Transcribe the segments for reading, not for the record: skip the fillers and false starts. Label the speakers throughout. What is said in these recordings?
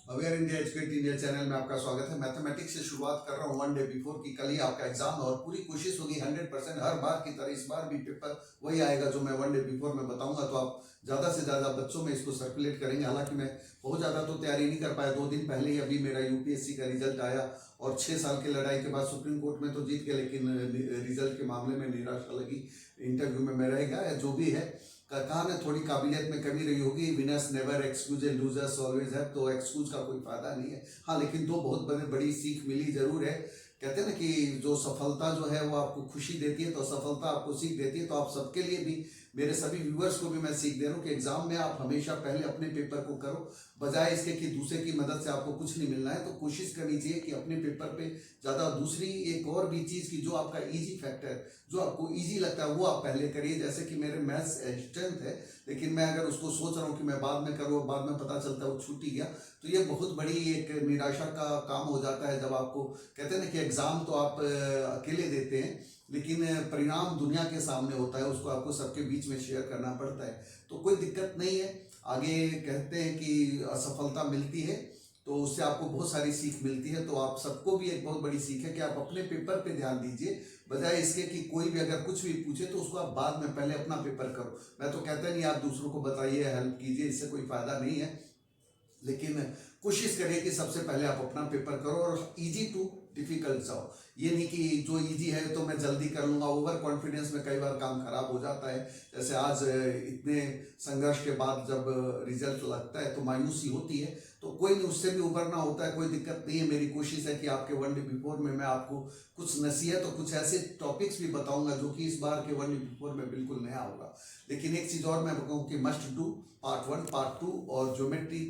Speaker 1: Aware India educate India channel में आपका स्वागत है। मैथमेटिक्स से शुरुआत कर रहा हूँ वन डे बिफोर की। कल ही आपका एग्जाम और पूरी कोशिश होगी 100% हर बार की तरह इस बार भी पेपर वही आएगा जो मैं वन डे बिफोर में बताऊंगा। तो आप ज़्यादा से ज़्यादा बच्चों में इसको सर्कुलेट करेंगे। हालांकि मैं बहुत ज़्यादा तो तैयारी नहीं कर पाया, 2 दिन पहले ही अभी मेरा यूपीएससी का रिजल्ट आया और 6 साल की लड़ाई के बाद सुप्रीम कोर्ट में तो जीत गया, लेकिन रिजल्ट के मामले में निराशा लगी। इंटरव्यू में मैं रहेगा या जो भी है, कहा ना थोड़ी काबिलियत में कमी रही होगी। Winners never excuse and losers always है, तो एक्सक्यूज का कोई फायदा नहीं है। हाँ, लेकिन दो बहुत बड़ी सीख मिली जरूर है। कहते हैं ना कि जो सफलता जो है वो आपको खुशी देती है, तो सफलता आपको सीख देती है। तो आप सबके लिए भी, मेरे सभी व्यूअर्स को भी मैं सीख दे रहा हूँ कि एग्जाम में आप हमेशा पहले अपने पेपर को करो, बजाय इसके कि दूसरे की मदद से आपको कुछ नहीं मिलना है। तो कोशिश करनी चाहिए कि अपने पेपर पे ज़्यादा दूसरी एक और भी चीज़ की जो आपका इजी फैक्टर, जो आपको इजी लगता है वो आप पहले करिए। जैसे कि मेरे मैथ्स स्ट्रेंथ है, लेकिन मैं अगर उसको सोच रहा हूँ कि मैं बाद में करूँ, बाद में पता चलता है वो छूट ही गया, तो ये बहुत बड़ी एक निराशा का काम हो जाता है। जब आपको कहते हैं ना कि एग्ज़ाम तो आप अकेले देते हैं, लेकिन परिणाम दुनिया के सामने होता है, उसको आपको सबके बीच में शेयर करना पड़ता है। तो कोई दिक्कत नहीं है। आगे कहते हैं कि असफलता मिलती है तो उससे आपको बहुत सारी सीख मिलती है। तो आप सबको भी एक बहुत बड़ी सीख है कि आप अपने पेपर पे ध्यान दीजिए, बजाय इसके कि कोई भी अगर कुछ भी पूछे तो उसको आप बाद में पहले अपना पेपर करो। मैं तो कहता नहीं आप दूसरों को बताइए, हेल्प कीजिए, इससे कोई फायदा नहीं है। लेकिन कोशिश करिए कि सबसे पहले आप अपना पेपर करो और इजी टू डिफिकल्ट जाओ। ये नहीं कि जो इजी है तो मैं जल्दी कर लूँगा। ओवर कॉन्फिडेंस में कई बार काम खराब हो जाता है। जैसे आज इतने संघर्ष के बाद जब रिजल्ट लगता है तो मायूसी होती है, तो कोई नहीं, उससे भी उभरना होता है, कोई दिक्कत नहीं है। मेरी कोशिश है कि आपके वन डे बिफोर में मैं आपको कुछ नसीहत और कुछ ऐसे टॉपिक्स भी बताऊंगा जो कि इस बार के वन डे बिफोर में बिल्कुल नया होगा। लेकिन एक चीज़ और मैं बताऊँ कि मस्ट डू पार्ट 1, पार्ट 2 और ज्योमेट्री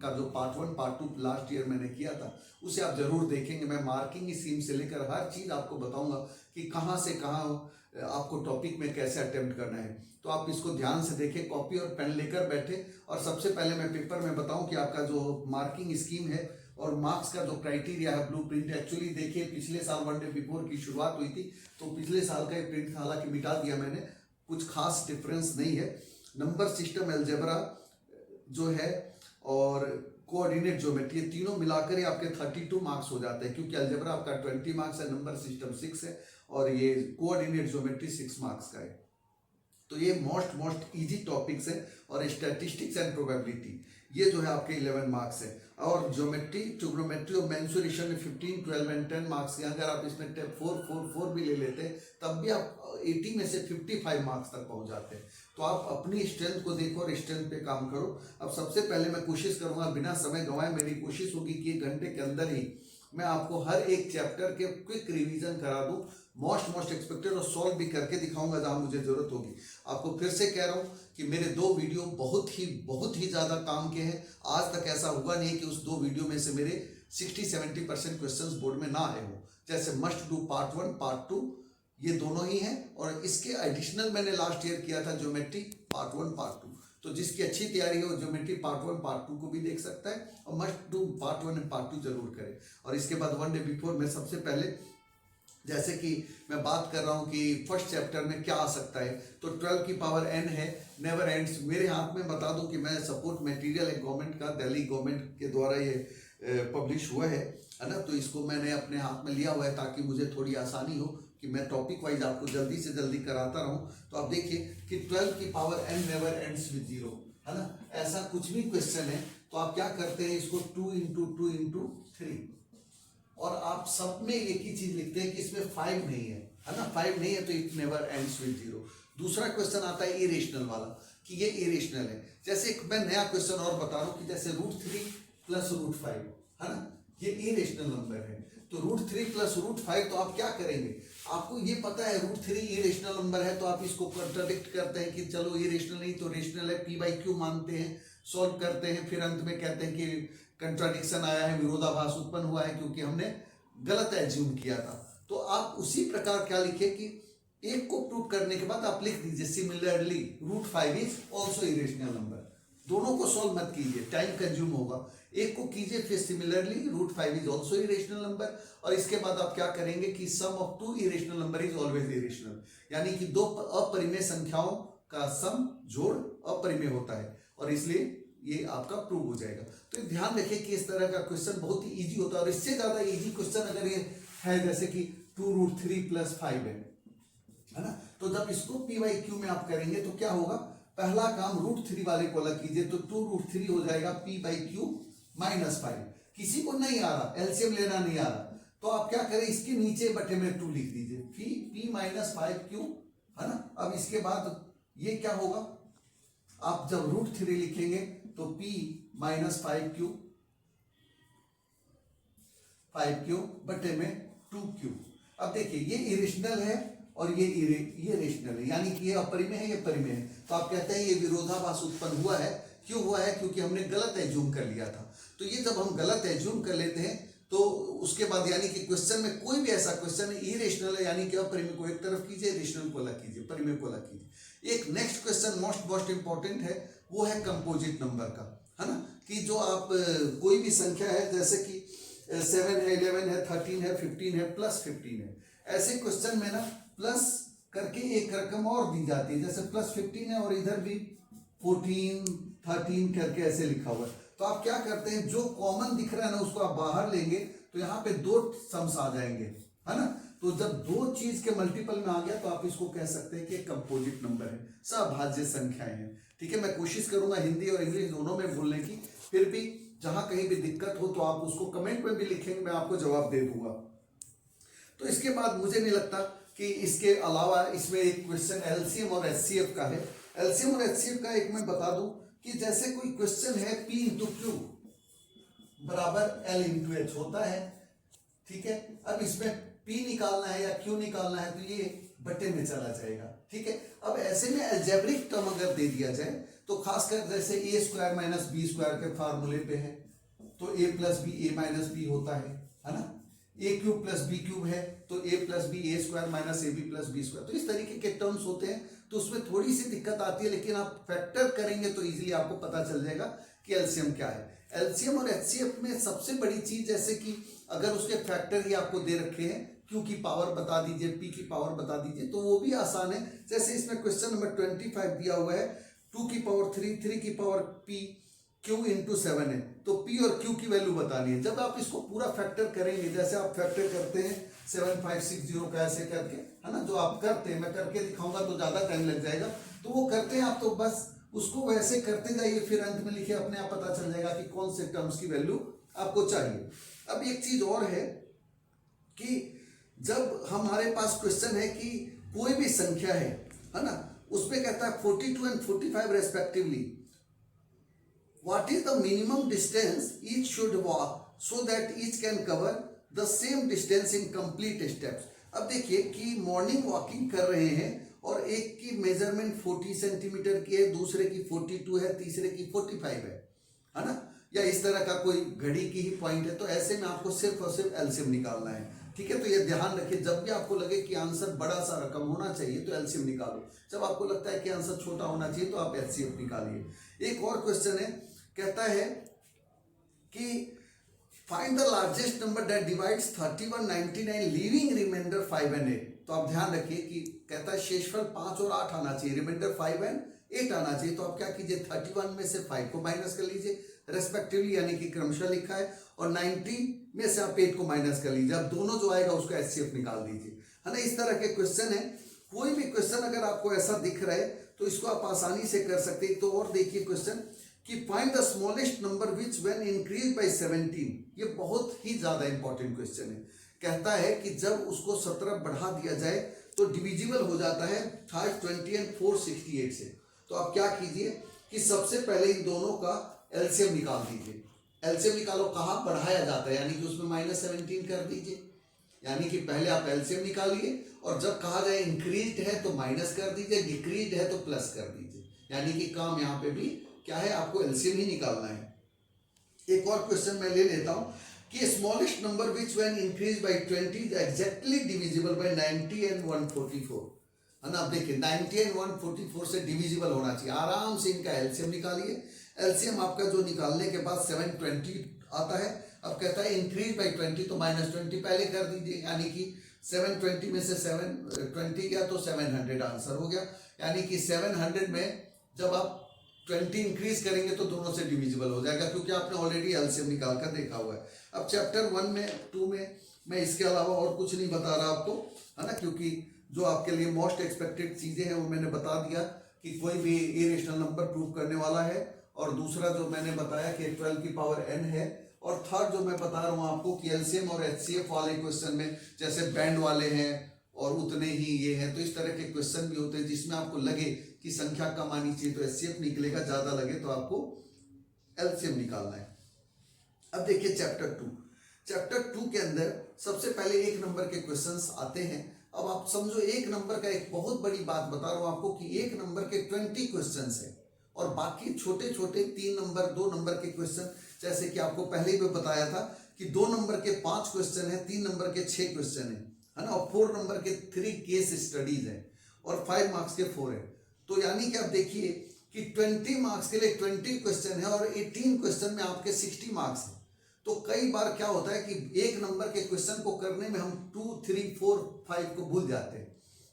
Speaker 1: का जो पार्ट 1 पार्ट 2 लास्ट ईयर मैंने किया था उसे आप जरूर देखेंगे। मैं मार्किंग स्कीम से लेकर हर चीज़ आपको बताऊंगा कि कहाँ से कहाँ आपको टॉपिक में कैसे अटेम्प्ट करना है। तो आप इसको ध्यान से देखें, कॉपी और पेन लेकर बैठे। और सबसे पहले मैं पेपर में बताऊं कि आपका जो मार्किंग स्कीम है और मार्क्स का जो क्राइटेरिया है, ब्लू प्रिंट, एक्चुअली देखिए पिछले साल वन डे बिफोर की शुरुआत हुई थी तो पिछले साल का ये प्रिंट था, हालांकि मिटा दिया मैंने, कुछ खास डिफरेंस नहीं है। नंबर सिस्टम, अलजेब्रा जो है और कोऑर्डिनेट ज्योमेट्री, ये तीनों मिलाकर ही आपके 32 मार्क्स हो जाते हैं, क्योंकि अलजेब्रा आपका 20 मार्क्स है, नंबर सिस्टम 6 है और ये कोऑर्डिनेट ज्योमेट्री 6 मार्क्स का है। तो ये मोस्ट इजी टॉपिक्स है। और स्टैटिस्टिक्स एंड प्रोबेबिलिटी ये जो है आपके 11 मार्क्स है। और ज्योमेट्री, ट्रिग्नोमेट्री और मेंसुरेशन में 15, 12 एंड 10 मार्क्स के। अगर आप इसमें 4 भी ले लेते हैं तब भी आप 80 में से 55 मार्क्स तक पहुंच जाते हैं। तो आप अपनी स्ट्रेंथ को देखो और स्ट्रेंथ पे काम करो। अब सबसे पहले मैं कोशिश करूंगा बिना समय गंवाए, मेरी कोशिश होगी कि 1 घंटे के अंदर ही मैं आपको हर एक चैप्टर के क्विक रिवीजन करा दूं, मोस्ट एक्सपेक्टेड, और सॉल्व भी करके दिखाऊंगा जहां मुझे जरूरत होगी। आपको फिर से कह रहा हूं कि मेरे 2 वीडियो बहुत ही ज़्यादा काम के हैं। आज तक ऐसा हुआ नहीं कि उस 2 वीडियो में से मेरे 60-70% क्वेश्चंस बोर्ड में ना आए हो। जैसे मस्ट डू पार्ट 1 पार्ट 2 ये दोनों ही हैं, और इसके एडिशनल मैंने लास्ट ईयर किया था ज्योमेट्री पार्ट 1 पार्ट 2। तो जिसकी अच्छी तैयारी है वो ज्योमेट्री पार्ट 1 पार्ट 2 को भी देख सकता है, और must do part 1 and part 2 जरूर करें। और इसके बाद वन डे बिफोर में सबसे पहले, जैसे कि मैं बात कर रहा हूं कि फर्स्ट चैप्टर में क्या आ सकता है, तो 12 की पावर n है, नेवर एंड्स। मेरे हाथ में बता दूं कि मैं सपोर्ट मटेरियल है गवर्नमेंट का, दिल्ली गवर्नमेंट के द्वारा ये पब्लिश हुआ है ना। तो इसको मैंने अपने हाथ में लिया हुआ है ताकि मुझे थोड़ी आसानी हो कि मैं टॉपिक वाइज आपको जल्दी से जल्दी कराता रहूं। तो आप देखिए कि 12 की power n never ends with 0, है ना। ऐसा कुछ भी क्वेश्चन है तो आप क्या करते हैं, इसको 2 इंटू 2 इंटू 3, और आप सब में एक ही चीज लिखते हैं कि इसमें 5 नहीं है ना। 5 नहीं है तो इट नेवर एंड्स विद 0। दूसरा क्वेश्चन आता है इरेशनल वाला, कि ये इरेशनल है। जैसे एक मैं नया क्वेश्चन और बता रहा हूं कि जैसे √3 प्लस √5, है ना, ये इरेशनल नंबर है। तो √3 प्लस √5, तो आप क्या करेंगे, आपको ये पता है √3 इरेशनल नंबर है, तो आप इसको कंट्राडिक्ट करते हैं कि चलो इरेशनल नहीं तो रेशनल है, p/q मानते हैं, सॉल्व करते हैं, फिर अंत में कहते हैं कि कंट्राडिक्शन आया है, विरोधाभास उत्पन्न हुआ है क्योंकि हमने गलत एज्यूम किया था। तो आप उसी प्रकार क्या लिखे कि एक को प्रूव करने के बाद आप लिख दीजिए similarly √5 is also irrational number. दोनों को सॉल्व मत कीजिए, टाइम कंज्यूम होगा। एक को कीजिए फिर similarly √5 is also irrational number, और इसके बाद आप क्या करेंगे कि sum of 2 irrational number is always irrational, यानी कि 2 अपरिमेय संख्याओं का सम जोड़ अपरिमेय होता है, और इसलिए ये आपका प्रूव हो जाएगा। तो ध्यान रखिए कि इस तरह का क्वेश्चन बहुत ही इजी होता है, और इससे ज्यादा इजी क्वेश्चन अगर ये है जैसे कि 2√3 + 5 है ना, तो जब इसको p/q में आप करेंगे तो क्या होगा, पहला काम √3 वाले को अलग कीजिए, तो 2√3 हो जाएगा p/q -5। किसी को नहीं आ रहा, एलसीएम लेना नहीं आ रहा, तो आप क्या करें, इसके नीचे बटे में 2 लिख दीजिए, p -5q है ना। अब इसके बाद ये क्या होगा, आप जब √3 लिखेंगे तो p -5q बटे में 2q। अब देखिए ये इरेशनल है और ये रेशनल है, यानी कि ये अपरिमेय है, ये परिमेय है, तो आप कहते हैं ये विरोधाभास उत्पन्न हुआ है। क्यों हुआ है, क्योंकि हमने गलत एज्यूम कर लिया था। तो ये जब हम गलत एज्यूम कर लेते हैं तो उसके बाद यानी कि क्वेश्चन में कोई भी ऐसा क्वेश्चन इरेशनल है, यानी कि अपरिमेय को एक तरफ कीजिए, रेशनल को अलग कीजिए, परिमेय को अलग कीजिए। एक नेक्स्ट क्वेश्चन मोस्ट इंपॉर्टेंट है, वो है कंपोजिट नंबर का, है ना, कि जो आप कोई भी संख्या है जैसे कि 7 है, 11 है, 13 है, 15 है, +15 है, ऐसे क्वेश्चन में ना प्लस करके एक रकम और दी जाती है, जैसे +15 है और इधर भी 14, 13 करके ऐसे लिखा हुआ है। तो आप क्या करते हैं, जो कॉमन दिख रहा है ना उसको आप बाहर लेंगे, तो यहाँ पे 2 सम्स आ जाएंगे, है ना। तो जब 2 चीज के मल्टीपल में आ गया तो आप इसको कह सकते हैं कि कंपोजिट नंबर है, सभाज्य संख्याएं हैं। ठीक है, मैं कोशिश करूंगा हिंदी और इंग्लिश दोनों में बोलने की, फिर भी जहां कहीं भी दिक्कत हो तो आप उसको कमेंट में भी लिखेंगे, मैं आपको जवाब दे दूंगा। तो इसके बाद मुझे नहीं लगता कि इसके अलावा इसमें एक क्वेश्चन एलसीएम और एचसीएफ का है। एलसीएम और एचसीएफ का एक मैं बता दूं कि जैसे कोई क्वेश्चन है P × Q बराबर L × H होता है, ठीक है। अब इसमें P निकालना है या Q निकालना है तो ये बटे में चला जाएगा, ठीक है। अब ऐसे में अलजेब्रिक टर्म अगर दे दिया जाए तो खासकर जैसे a² - b² के फार्मूले पे है, तो a + b a - b होता है ना। a³ + b³ है तो a + b a² - ab + b², तो इस तरीके के टर्म्स होते हैं। तो उसमें थोड़ी सी दिक्कत आती है, लेकिन आप फैक्टर करेंगे तो इजीली आपको पता चल जाएगा कि एलसीएम क्या है। एलसीएम और एचसीएफ में सबसे बड़ी चीज जैसे कि अगर उसके फैक्टर ही आपको दे रखे हैं, Q की पावर बता दीजिए, P की पावर बता दीजिए, तो वो भी आसान है। जैसे इसमें क्वेश्चन नंबर 25 दिया हुआ है, 2 की पावर 3, 3 की पावर P, Q × 7 है, तो P और Q की वैल्यू बतानी है। जब आप इसको पूरा फैक्टर करेंगे, जैसे आप फैक्टर करते हैं 7560 का ऐसे करके, है ना, जो आप करते हैं, मैं करके दिखाऊंगा तो ज्यादा टाइम लग जाएगा, तो वो करते हैं आप, तो बस उसको वैसे करते जाइए, फिर अंत में लिखिए, अपने आप पता चल जाएगा कि कौन से टर्म्स की वैल्यू आपको चाहिए। अब एक चीज और है कि जब हमारे पास क्वेश्चन है कि कोई भी संख्या है ना, उसमें कहता है 42 और 45 respectively, what is the minimum distance each should walk so that each can cover the same distance in complete steps। अब देखिए कि मॉर्निंग वॉकिंग कर रहे हैं और एक की मेजरमेंट 40 सेंटीमीटर की है, दूसरे की 42 है, तीसरे की 45 है ना, या इस तरह का कोई घड़ी की ही पॉइंट है, तो ऐसे में आपको सिर्फ और सिर्फ एलसीएम निकालना है, ठीक है। तो ये ध्यान रखिए, जब भी आपको लगे कि आंसर बड़ा सा रकम होना चाहिए तो एलसीएम निकालो, जब आपको लगता है कि आंसर छोटा होना चाहिए तो आप एचसीएफ निकालिए। एक और क्वेश्चन है, कहता है कि find the largest number that divides 31, 99 leaving remainder 5 and 8। तो आप ध्यान रखिए कि कहता है शेषफल 5 और 8 आना चाहिए, रिमाइंडर 5 and 8 आना चाहिए। तो आप क्या कीजिए, 31 में से 5 को माइनस कर लीजिए रेस्पेक्टिवली, यानी कि क्रमशः लिखा है, और 90 में से आप 8 को माइनस कर लीजिए। अब दोनों जो आएगा उसका एचसीएफ निकाल दीजिए, है ना। इस तरह के क्वेश्चन है। कोई भी क्वेश्चन अगर आपको ऐसा दिख रहा है तो इसको आप आसानी से कर सकते हैं। तो और देखिए क्वेश्चन कि find the smallest number which when increase by 17। ये बहुत ही ज्यादा इंपॉर्टेंट क्वेश्चन है। कहता है कि जब उसको 17 बढ़ा दिया जाए तो डिविजिबल हो जाता है 520 और 468 से। तो आप क्या कीजिए कि सबसे पहले इन दोनों का एलसीएम निकाल दीजिए। एलसीएम निकालो, कहाँ बढ़ाया जाता है, यानी कि उसमें -17 कर दीजिए, यानी कि पहले आप एलसीएम निकालिए और जब कहा जाए इंक्रीज्ड है तो माइनस कर दीजिए, डिक्रीज्ड है तो प्लस कर दीजिए, यानी कि काम यहाँ पे भी क्या है, आपको एलसीएम ही निकालना है। एक और क्वेश्चन मैं ले लेता हूं कि smallest number which when increase by 20 is exactly divisible by 90 and 144, है ना। अब देखिए 90 and 144 से डिविजिबल होना चाहिए। आराम से इनका एलसीएम निकालिए। एलसीएम आपका जो निकालने के बाद 720 आता है। अब कहता है इंक्रीज बाय 20, तो -20 पहले कर दीजिए, यानी कि 720 में से 720 गया तो 700 आंसर हो गया, यानी कि 700 में जब आप 20 इंक्रीज करेंगे तो दोनों से डिविजिबल हो जाएगा, क्योंकि आपने ऑलरेडी एलसीएम निकाल कर देखा हुआ है। अब चैप्टर 1 में 2 में मैं इसके अलावा और कुछ नहीं बता रहा आपको, है ना, क्योंकि जो आपके लिए मोस्ट एक्सपेक्टेड चीजें हैं वो मैंने बता दिया कि कोई भी इरेशनल नंबर प्रूव करने वाला है, और दूसरा जो मैंने बताया कि 12 की पावर n है, और थर्ड जो मैं बता रहा हूँ आपको कि एलसीएम और एचसीएफ वाले क्वेश्चन में जैसे बैंड वाले हैं और उतने ही ये हैं, तो इस तरह के क्वेश्चन भी होते हैं जिसमें आपको लगे कि संख्या कम आनी चाहिए तो एचसीएफ निकलेगा, ज्यादा लगे तो आपको एलसीएम निकालना है। अब देखिए चैप्टर 2 के अंदर सबसे पहले 1 नंबर के क्वेश्चंस आते हैं। अब आप समझो 1 नंबर का एक बहुत बड़ी बात बता रहा हूं आपको कि 1 नंबर के 20 क्वेश्चंस है, और बाकी छोटे छोटे 3 नंबर 2 नंबर के क्वेश्चन, जैसे कि आपको पहले ही मैं बताया था कि 2 नंबर के 5 क्वेश्चन है, 3 नंबर के 6 क्वेश्चन है ना, और 4 नंबर के 3 केस स्टडीज है, और 5 मार्क्स के 4 है। तो यानी कि आप देखिए कि 20 मार्क्स के लिए 20 क्वेश्चन है और 18 क्वेश्चन में आपके 60 मार्क्स है। तो कई बार क्या होता है कि 1 नंबर के क्वेश्चन को करने में हम 2, 3, 4, 5 को भूल जाते हैं।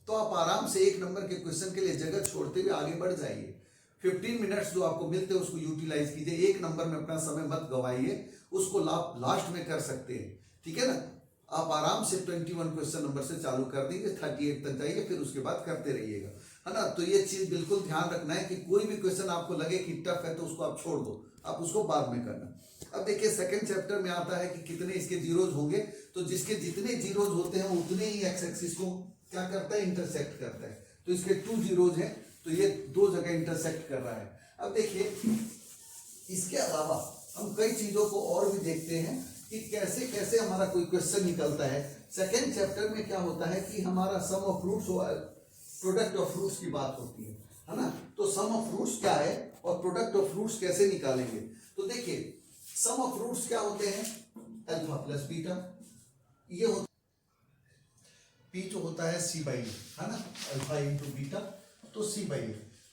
Speaker 1: तो आप आराम से 1 नंबर के क्वेश्चन के लिए जगह छोड़ते हुए आगे बढ़ जाइए। 15 मिनट्स जो आपको मिलते हैं उसको यूटिलाइज कीजिए, 1 नंबर में अपना समय मत गवाइए, उसको लास्ट में कर सकते हैं, ठीक है ना। आप आराम से 21 क्वेश्चन नंबर से चालू कर दीजिए, 38 तक जाइए, फिर उसके बाद करते रहिएगा, है ना। तो ये चीज बिल्कुल ध्यान रखना है कि कोई भी क्वेश्चन आपको लगे कि टफ है तो उसको आप छोड़ दो, आप उसको बाद में करना। अब देखिए सेकंड चैप्टर में आता है कि कितने इसके जीरोज होंगे, तो जिसके जितने जीरोज होते हैं उतने ही एक्स एक्सिस को क्या करता है, इंटरसेक्ट करता है। तो इसके 2 जीरोज हैं, तो ये 2 जगह इंटरसेक्ट कर रहा है। अब देखिए इसके अलावा हम कई चीजों को और भी देखते हैं कि कैसे कैसे हमारा कोई क्वेश्चन निकलता है। सेकेंड चैप्टर में क्या होता है कि हमारा sum of fruits, product of fruits की बात होती है ना। तो सम ऑफ फ्रूट्स क्या है और प्रोडक्ट ऑफ फ्रूट्स कैसे निकालेंगे। तो देखिए सम ऑफ फ्रूट्स क्या होते हैं, अल्फा प्लस बीटा, ये होता पी जो होता है सी बाई, है ना, अल्फा इंटू बीटा, तो सी बाई।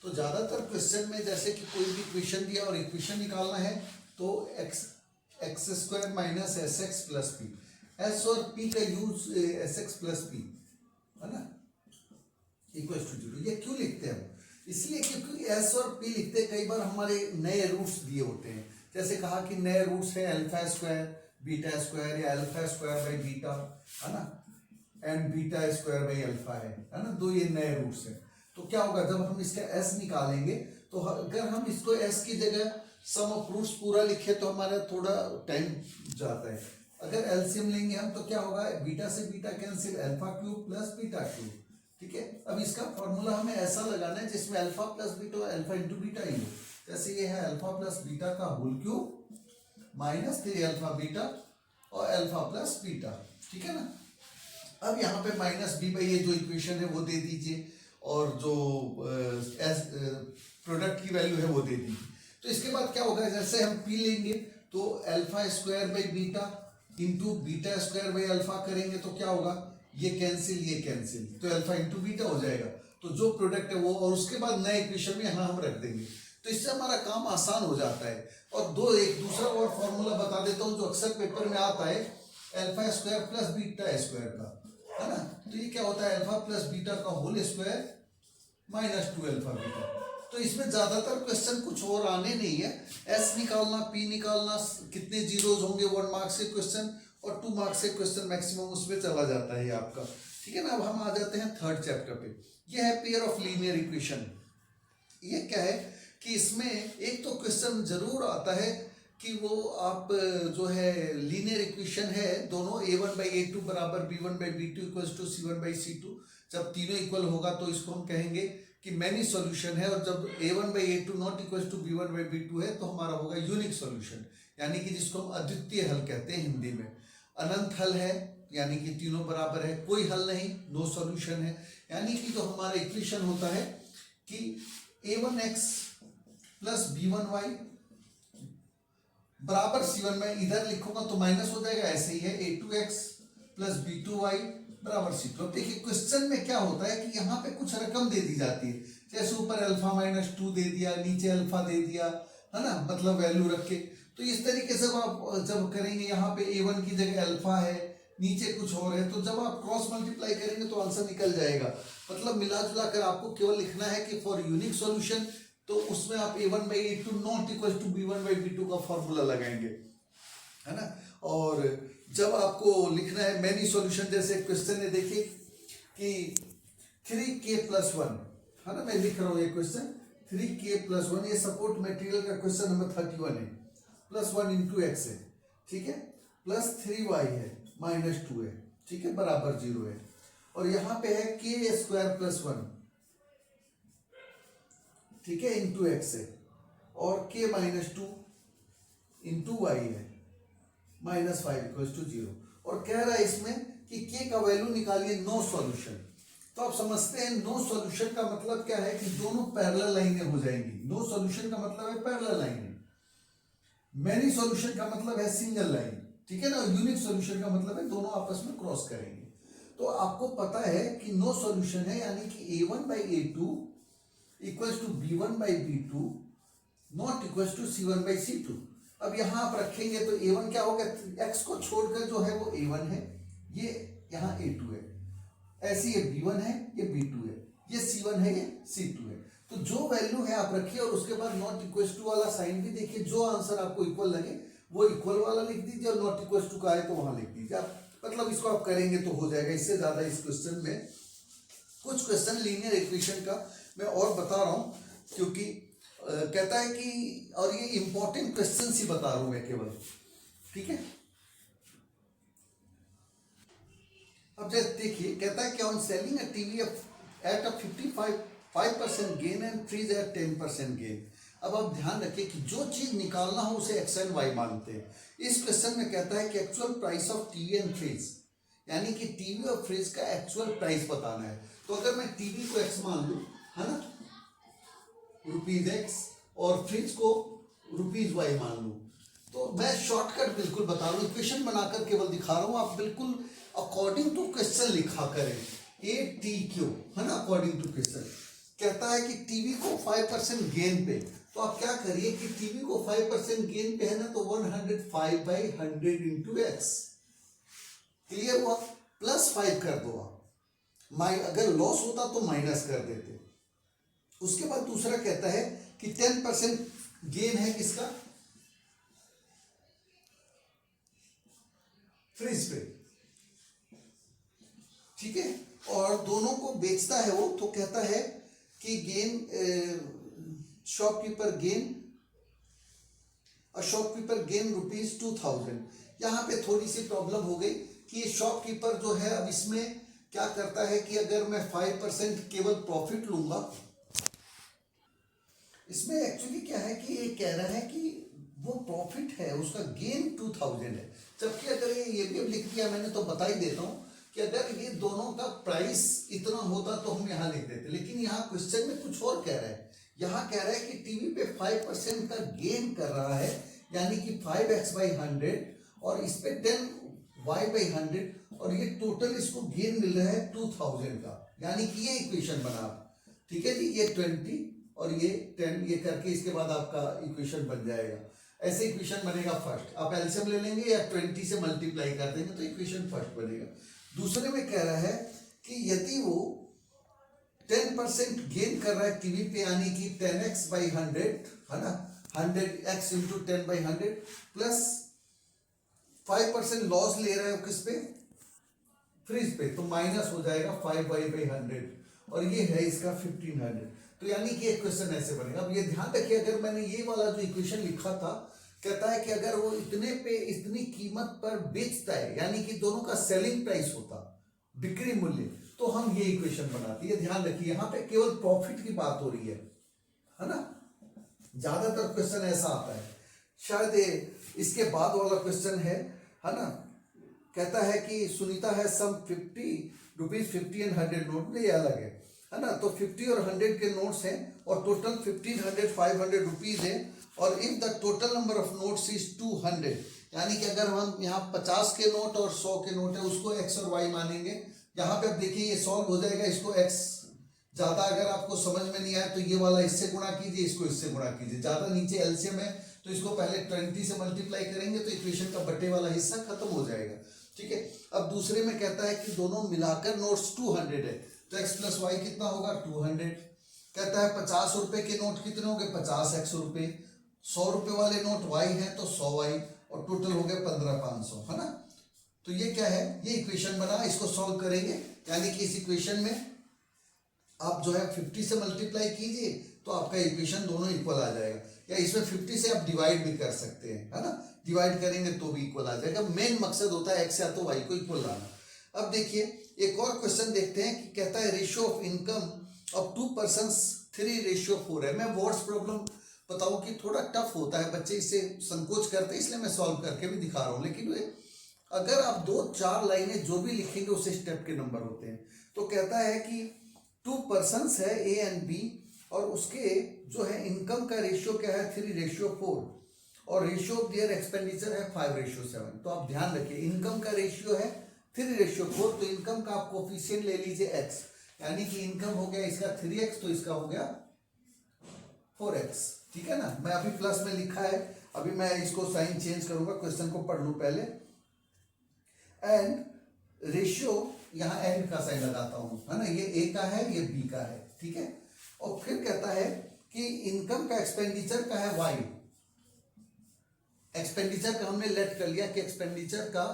Speaker 1: तो ज्यादातर क्वेश्चन में जैसे कि कोई भी इक्वेशन दिया और इक्वेशन निकालना है तो x square minus S x plus P, S और पी का use S x plus P, है ना, इक्वल टू 0। ये क्यों लिखते हैं हम, इसलिए क्योंकि एस और पी लिखते कई बार हमारे नए रूट्स दिए होते हैं। जैसे कहा कि नए रूट्स है अल्फा स्क्वायर बीटा स्क्वायर, या अल्फा स्क्वायर बाई बीटा, है ना, and beta square by alpha है ना, 2 ये नए रूट्स है। तो क्या होगा जब हम इसका एस निकालेंगे, तो अगर हम इसको एस की जगह सम ऑफ रूट्स पूरा लिखे तो हमारा थोड़ा टाइम जाता है। अगर एलसीएम लेंगे हम तो क्या होगा, बीटा से beta cancel, alpha cube plus beta cube, ठीक है। अब इसका फॉर्मूला हमें ऐसा लगाना है जिसमें alpha plus beta alpha into beta ही हो। जैसे ये है अल्फा प्लस बीटा का whole cube minus 3 alpha beta और अल्फा प्लस बीटा, ठीक है ना। अब यहाँ पे माइनस बी बाई ये जो इक्वेशन है वो दे दीजिए, और जो प्रोडक्ट की वैल्यू है वो दे दीजिए। तो इसके बाद क्या होगा, जैसे हम पी लेंगे तो alpha square by beta into beta square by alpha करेंगे तो क्या होगा, ये कैंसिल, तो अल्फा इंटू बीटा हो जाएगा। तो जो प्रोडक्ट है वो, और उसके बाद नए इक्वेशन में यहाँ हम रख देंगे, तो इससे हमारा काम आसान हो जाता है। और एक दूसरा और फॉर्मूला बता देता हूँ जो अक्सर पेपर में आता है, alpha square plus beta square का, है ना। तो ये क्या होता है, अल्फा प्लस बीटा का whole square minus 2 alpha beta. तो इसमें ज्यादातर क्वेश्चन कुछ और आने नहीं है, एस निकालना, पी निकालना, कितने जीरोज होंगे 1 मार्क्स के क्वेश्चन, और 2 मार्क्स से क्वेश्चन मैक्सिमम उसमें चला जाता है आपका, ठीक है ना। अब हम आ जाते हैं थर्ड चैप्टर पे, ये है पेयर ऑफ लीनियर इक्वेशन। ये क्या है कि इसमें एक तो क्वेश्चन जरूर आता है कि वो आप जो है लीनियर इक्वेशन है दोनों a1 बाई a2 बराबर b1 by b2 equals to c1 by c2, जब तीनों इक्वल होगा तो इसको हम कहेंगे कि मैनी सॉल्यूशन है, और जब a1 by a2 not equals to b1 by b2 है तो हमारा होगा यूनिक सॉल्यूशन, यानी कि जिसको हम अद्वितीय हल कहते हैं हिंदी में। अनंत हल है यानी कि तीनों बराबर है, कोई हल नहीं, नो सॉल्यूशन है, यानी कि जो हमारा इक्वेशन होता है कि a1x प्लस b1y बराबर c1 में, इधर लिखूंगा तो माइनस हो जाएगा, ऐसे ही है a2x प्लस b2y बराबर c2। अब देखिए क्वेश्चन में क्या होता है कि यहाँ पे कुछ रकम दे दी जाती है, जैसे ऊपर अल्फा माइनस 2 दे दिया, नीचे अल्फा दे दिया, है ना, मतलब वैल्यू रख के। तो इस तरीके से आप जब करेंगे, यहाँ पे a1 की जगह अल्फा है, नीचे कुछ और है, तो जब आप क्रॉस मल्टीप्लाई करेंगे तो आंसर निकल जाएगा। मतलब मिला जुला कर आपको केवल लिखना है कि फॉर यूनिक सॉल्यूशन तो उसमें आप a1/a2 not equal to b1/b2 का फॉर्मूला लगाएंगे, है ना। और जब आपको लिखना है मैनी सॉल्यूशन, जैसे क्वेश्चन है देखिए कि 3k+1, है ना, मैं लिख रहा हूँ ये क्वेश्चन 3k+1, ये सपोर्ट मटेरियल का क्वेश्चन नंबर 31 है, +1 × x है, ठीक है, +3y है, -2 है, ठीक है, बराबर 0 है। और यहाँ पे है k² + 1, ठीक है, × x है, और k - 2 × y है, -5 = 0। और कह रहा है इसमें कि k का वैल्यू निकालिए, नो सॉल्यूशन। तो आप समझते हैं नो सॉल्यूशन का मतलब क्या है कि दोनों पैरेलल लाइनें हो जाएंगी। नो सॉल्यूशन का मतलब है पैरेलल लाइनें, मैनी सॉल्यूशन का मतलब है सिंगल लाइन, ठीक है ना। यूनिक सॉल्यूशन का मतलब है दोनों आपस में क्रॉस करेंगे। तो आपको पता है कि नो सॉल्यूशन है, यानी कि a1/a2 = b1/b2 not equal to c1/c2। अब यहां आप रखेंगे तो a1 क्या होगा, x को छोड़कर जो है वो a1 है, ये यहाँ a2 है, ऐसे ये b1 है, ये b2 है, ये c1 है, ये c2 है। तो जो वैल्यू है आप रखिए और उसके बाद नॉट इक्वल टू वाला साइन भी देखिए, जो आंसर आपको इक्वल लगे वो इक्वल वाला लिख दीजिए, और नॉट इक्वल टू का है तो वहां लिख दीजिए आप। मतलब इसको आप करेंगे तो हो जाएगा। इससे ज्यादा इस क्वेश्चन में, कुछ क्वेश्चन लीनियर इक्वेशन का मैं और बता रहा हूं, क्योंकि कहता है कि, और ये इंपॉर्टेंट क्वेश्चन ही बता रहा हूं मैं केवल, ठीक है। अब जैसे देखिए, कहता है कि on selling a TV at a 55% gain and fridge at 10% gain. अब आप ध्यान रखिए कि जो चीज निकालना हो उसे एक्स एंड वाई मानते हैं। इस क्वेश्चन में कहता है कि actual price of TV and fridge, यानी कि टीवी और फ्रिज का एक्चुअल प्राइस बताना है। तो अगर मैं टीवी को एक्स मान लूं, है ना, ₹x, और फ्रिज को ₹y मान लूं, तो मैं शॉर्टकट बिल्कुल बता रहा हूं, इक्वेशन बनाकर केवल दिखा रहा हूं, आप बिल्कुल अकॉर्डिंग टू क्वेश्चन लिखा करें। ATQ, है ना, अकॉर्डिंग टू क्वेश्चन। कहता है कि टीवी को 5% गेन पे, तो आप क्या करिए कि टीवी को 5% गेन पे है ना, तो 105/100 × x, क्लियर हुआ, +5 कर दो आप। अगर लॉस होता तो माइनस कर देते। उसके बाद दूसरा कहता है कि 10% गेन है किसका, फ्रिज पे, ठीक है, और दोनों को बेचता है वो। तो कहता है कि गेन, शॉपकीपर गेन ₹2000। यहाँ पे थोड़ी सी प्रॉब्लम हो गई कि ये शॉपकीपर जो है, अब इसमें क्या करता है कि अगर मैं 5% केवल प्रॉफिट लूंगा, इसमें एक्चुअली क्या है कि ये कह रहा है कि वो प्रॉफिट है, उसका गेन 2000 है। जबकि अगर ये भी लिख दिया मैंने, तो बता ही देता हूं कि अगर ये दोनों का प्राइस इतना होता तो हम यहाँ लिख देते, लेकिन यहाँ क्वेश्चन में कुछ और कह रहा है। यहाँ कह रहा है कि टीवी पे 5% का गेन कर रहा है, यानी कि 5x/100, और इस पे 10y/100, और ये टोटल इसको गेन मिल रहा है 2000 का, यानी कि ये इक्वेशन बना, ठीक है जी। ये 20 और ये 10, ये करके इसके बाद आपका इक्वेशन बन जाएगा। ऐसे इक्वेशन बनेगा फर्स्ट, आप एलसीएम ले लेंगे या 20 से मल्टीप्लाई कर देंगे तो इक्वेशन फर्स्ट बनेगा। दूसरे में कह रहा है कि यदि वो 10% गेन कर रहा है टीवी पे, यानी कि 10x/100, है ना, 100x × 10/100, प्लस 5% लॉस ले रहा है किस पे, फ्रिज पे, तो माइनस हो जाएगा 5y/100, और ये है इसका 1500। तो यानी कि एक क्वेश्चन ऐसे बनेगा। अब ये ध्यान रखिए, अगर मैंने ये वाला जो इक्वेशन लिखा था, कहता है कि अगर वो इतने पे इतनी कीमत पर बेचता है, यानी कि दोनों का सेलिंग प्राइस होता, बिक्री मूल्य, तो हम ये इक्वेशन बनाते हैं। ध्यान रखिए, यहाँ पे केवल प्रॉफिट की बात हो रही है ना। ज्यादातर क्वेश्चन ऐसा आता है, शायद इसके बाद वाला क्वेश्चन है ना। कहता है कि सुनीता है सम ₹50 एंड 100 नोट, ये अलग है ना। तो 50 और 100 के नोट्स हैं, और टोटल 1500 500 रुपीज है। और if the total number of notes is 200, यानी कि अगर हम यहाँ 50 के नोट और 100 के नोट है, उसको x और y मानेंगे। यहाँ पे अब देखिए ये सॉल्व हो जाएगा, इसको x ज्यादा अगर आपको समझ में नहीं आए तो ये वाला इससे गुणा कीजिए, इसको इससे गुणा कीजिए। ज्यादा नीचे एलसीएम है तो इसको पहले 20 से मल्टीप्लाई करेंगे तो इक्वेशन का बटे वाला हिस्सा खत्म हो जाएगा, ठीक है। अब दूसरे में कहता है कि दोनों मिलाकर नोट्स 200 है, तो x + y कितना होगा 200, कहता है 50 रुपए के नोट कितने हो गए, 50 रुपए, 100 रुपए वाले नोट y है तो 100y, और टोटल हो गए 15,500, है ना। तो ये क्या है, ये इक्वेशन बना, इसको सॉल्व करेंगे, यानी कि इस इक्वेशन में आप जो है 50 से मल्टीप्लाई कीजिए तो आपका इक्वेशन दोनों इक्वल आ जाएगा, या इसमें 50 से आप डिवाइड भी कर सकते हैं, है ना, डिवाइड करेंगे तो भी इक्वल आ जाएगा। मेन मकसद होता है x या तो y को इक्वल लाना। अब देखिए एक और क्वेश्चन देखते हैं कि कहता है ratio of income of 2 persons 3:4 है। मैं वर्ड्स प्रॉब्लम बताऊं कि थोड़ा टफ होता है, बच्चे इससे संकोच करते हैं, इसलिए मैं सॉल्व करके भी दिखा रहा हूं, लेकिन वे अगर आप 2-4 लाइनें जो भी लिखेंगे उससे स्टेप के नंबर होते हैं। तो कहता है कि 2 पर्सन्स है ए एंड बी, और उसके जो है इनकम का रेशियो क्या है 3:4, और रेशियो ऑफ देयर एक्सपेंडिचर है 5:7। तो आप ध्यान रखिए इनकम का रेशियो है 3:4, तो इनकम का आप कोफिशिएंट ले लीजिए x, यानी कि इनकम हो गया इसका 3x, तो इसका हो गया 4x, ठीक है ना। मैं अभी प्लस में लिखा है, अभी मैं इसको साइन चेंज करूंगा, क्वेश्चन को पढ़ लूं पहले। एंड रेशियो यहाँ एंड का साइन लगाता हूं, है ना, ये ए का है, ये बी का है, ठीक है। और फिर कहता है कि इनकम का एक्सपेंडिचर का है y, एक्सपेंडिचर का हमने लेट कर लिया कि एक्सपेंडिचर का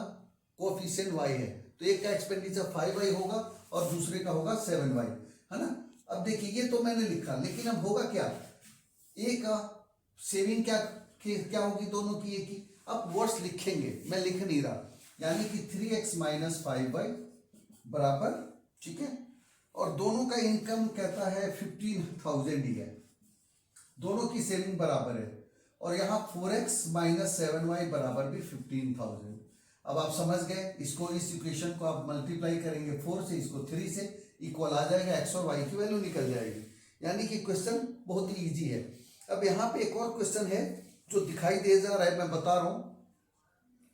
Speaker 1: कोएफिशिएंट y है, तो एक का एक्सपेंडिचर 5y होगा और दूसरे का होगा 7y, है ना। अब देखिए ये तो मैंने लिखा, लेकिन अब होगा क्या, ए का सेविंग क्या होगी दोनों की एक ही। अब वर्ड्स लिखेंगे, मैं लिख नहीं रहा, यानी कि 3x - 5y बराबर, ठीक है, और दोनों का इनकम कहता है 15,000 ही है, दोनों की सेविंग बराबर है, और यहाँ 4x - 7y बराबर भी 15,000। अब आप समझ गए, इसको इस इक्वेशन को आप मल्टीप्लाई करेंगे 4 से, इसको 3 से, इक्वल आ जाएगा, x और y की वैल्यू निकल जाएगी, यानी कि क्वेश्चन बहुत ही ईजी है। अब यहाँ पे एक और क्वेश्चन है जो दिखाई दे जा रहा है, मैं बता रहा हूं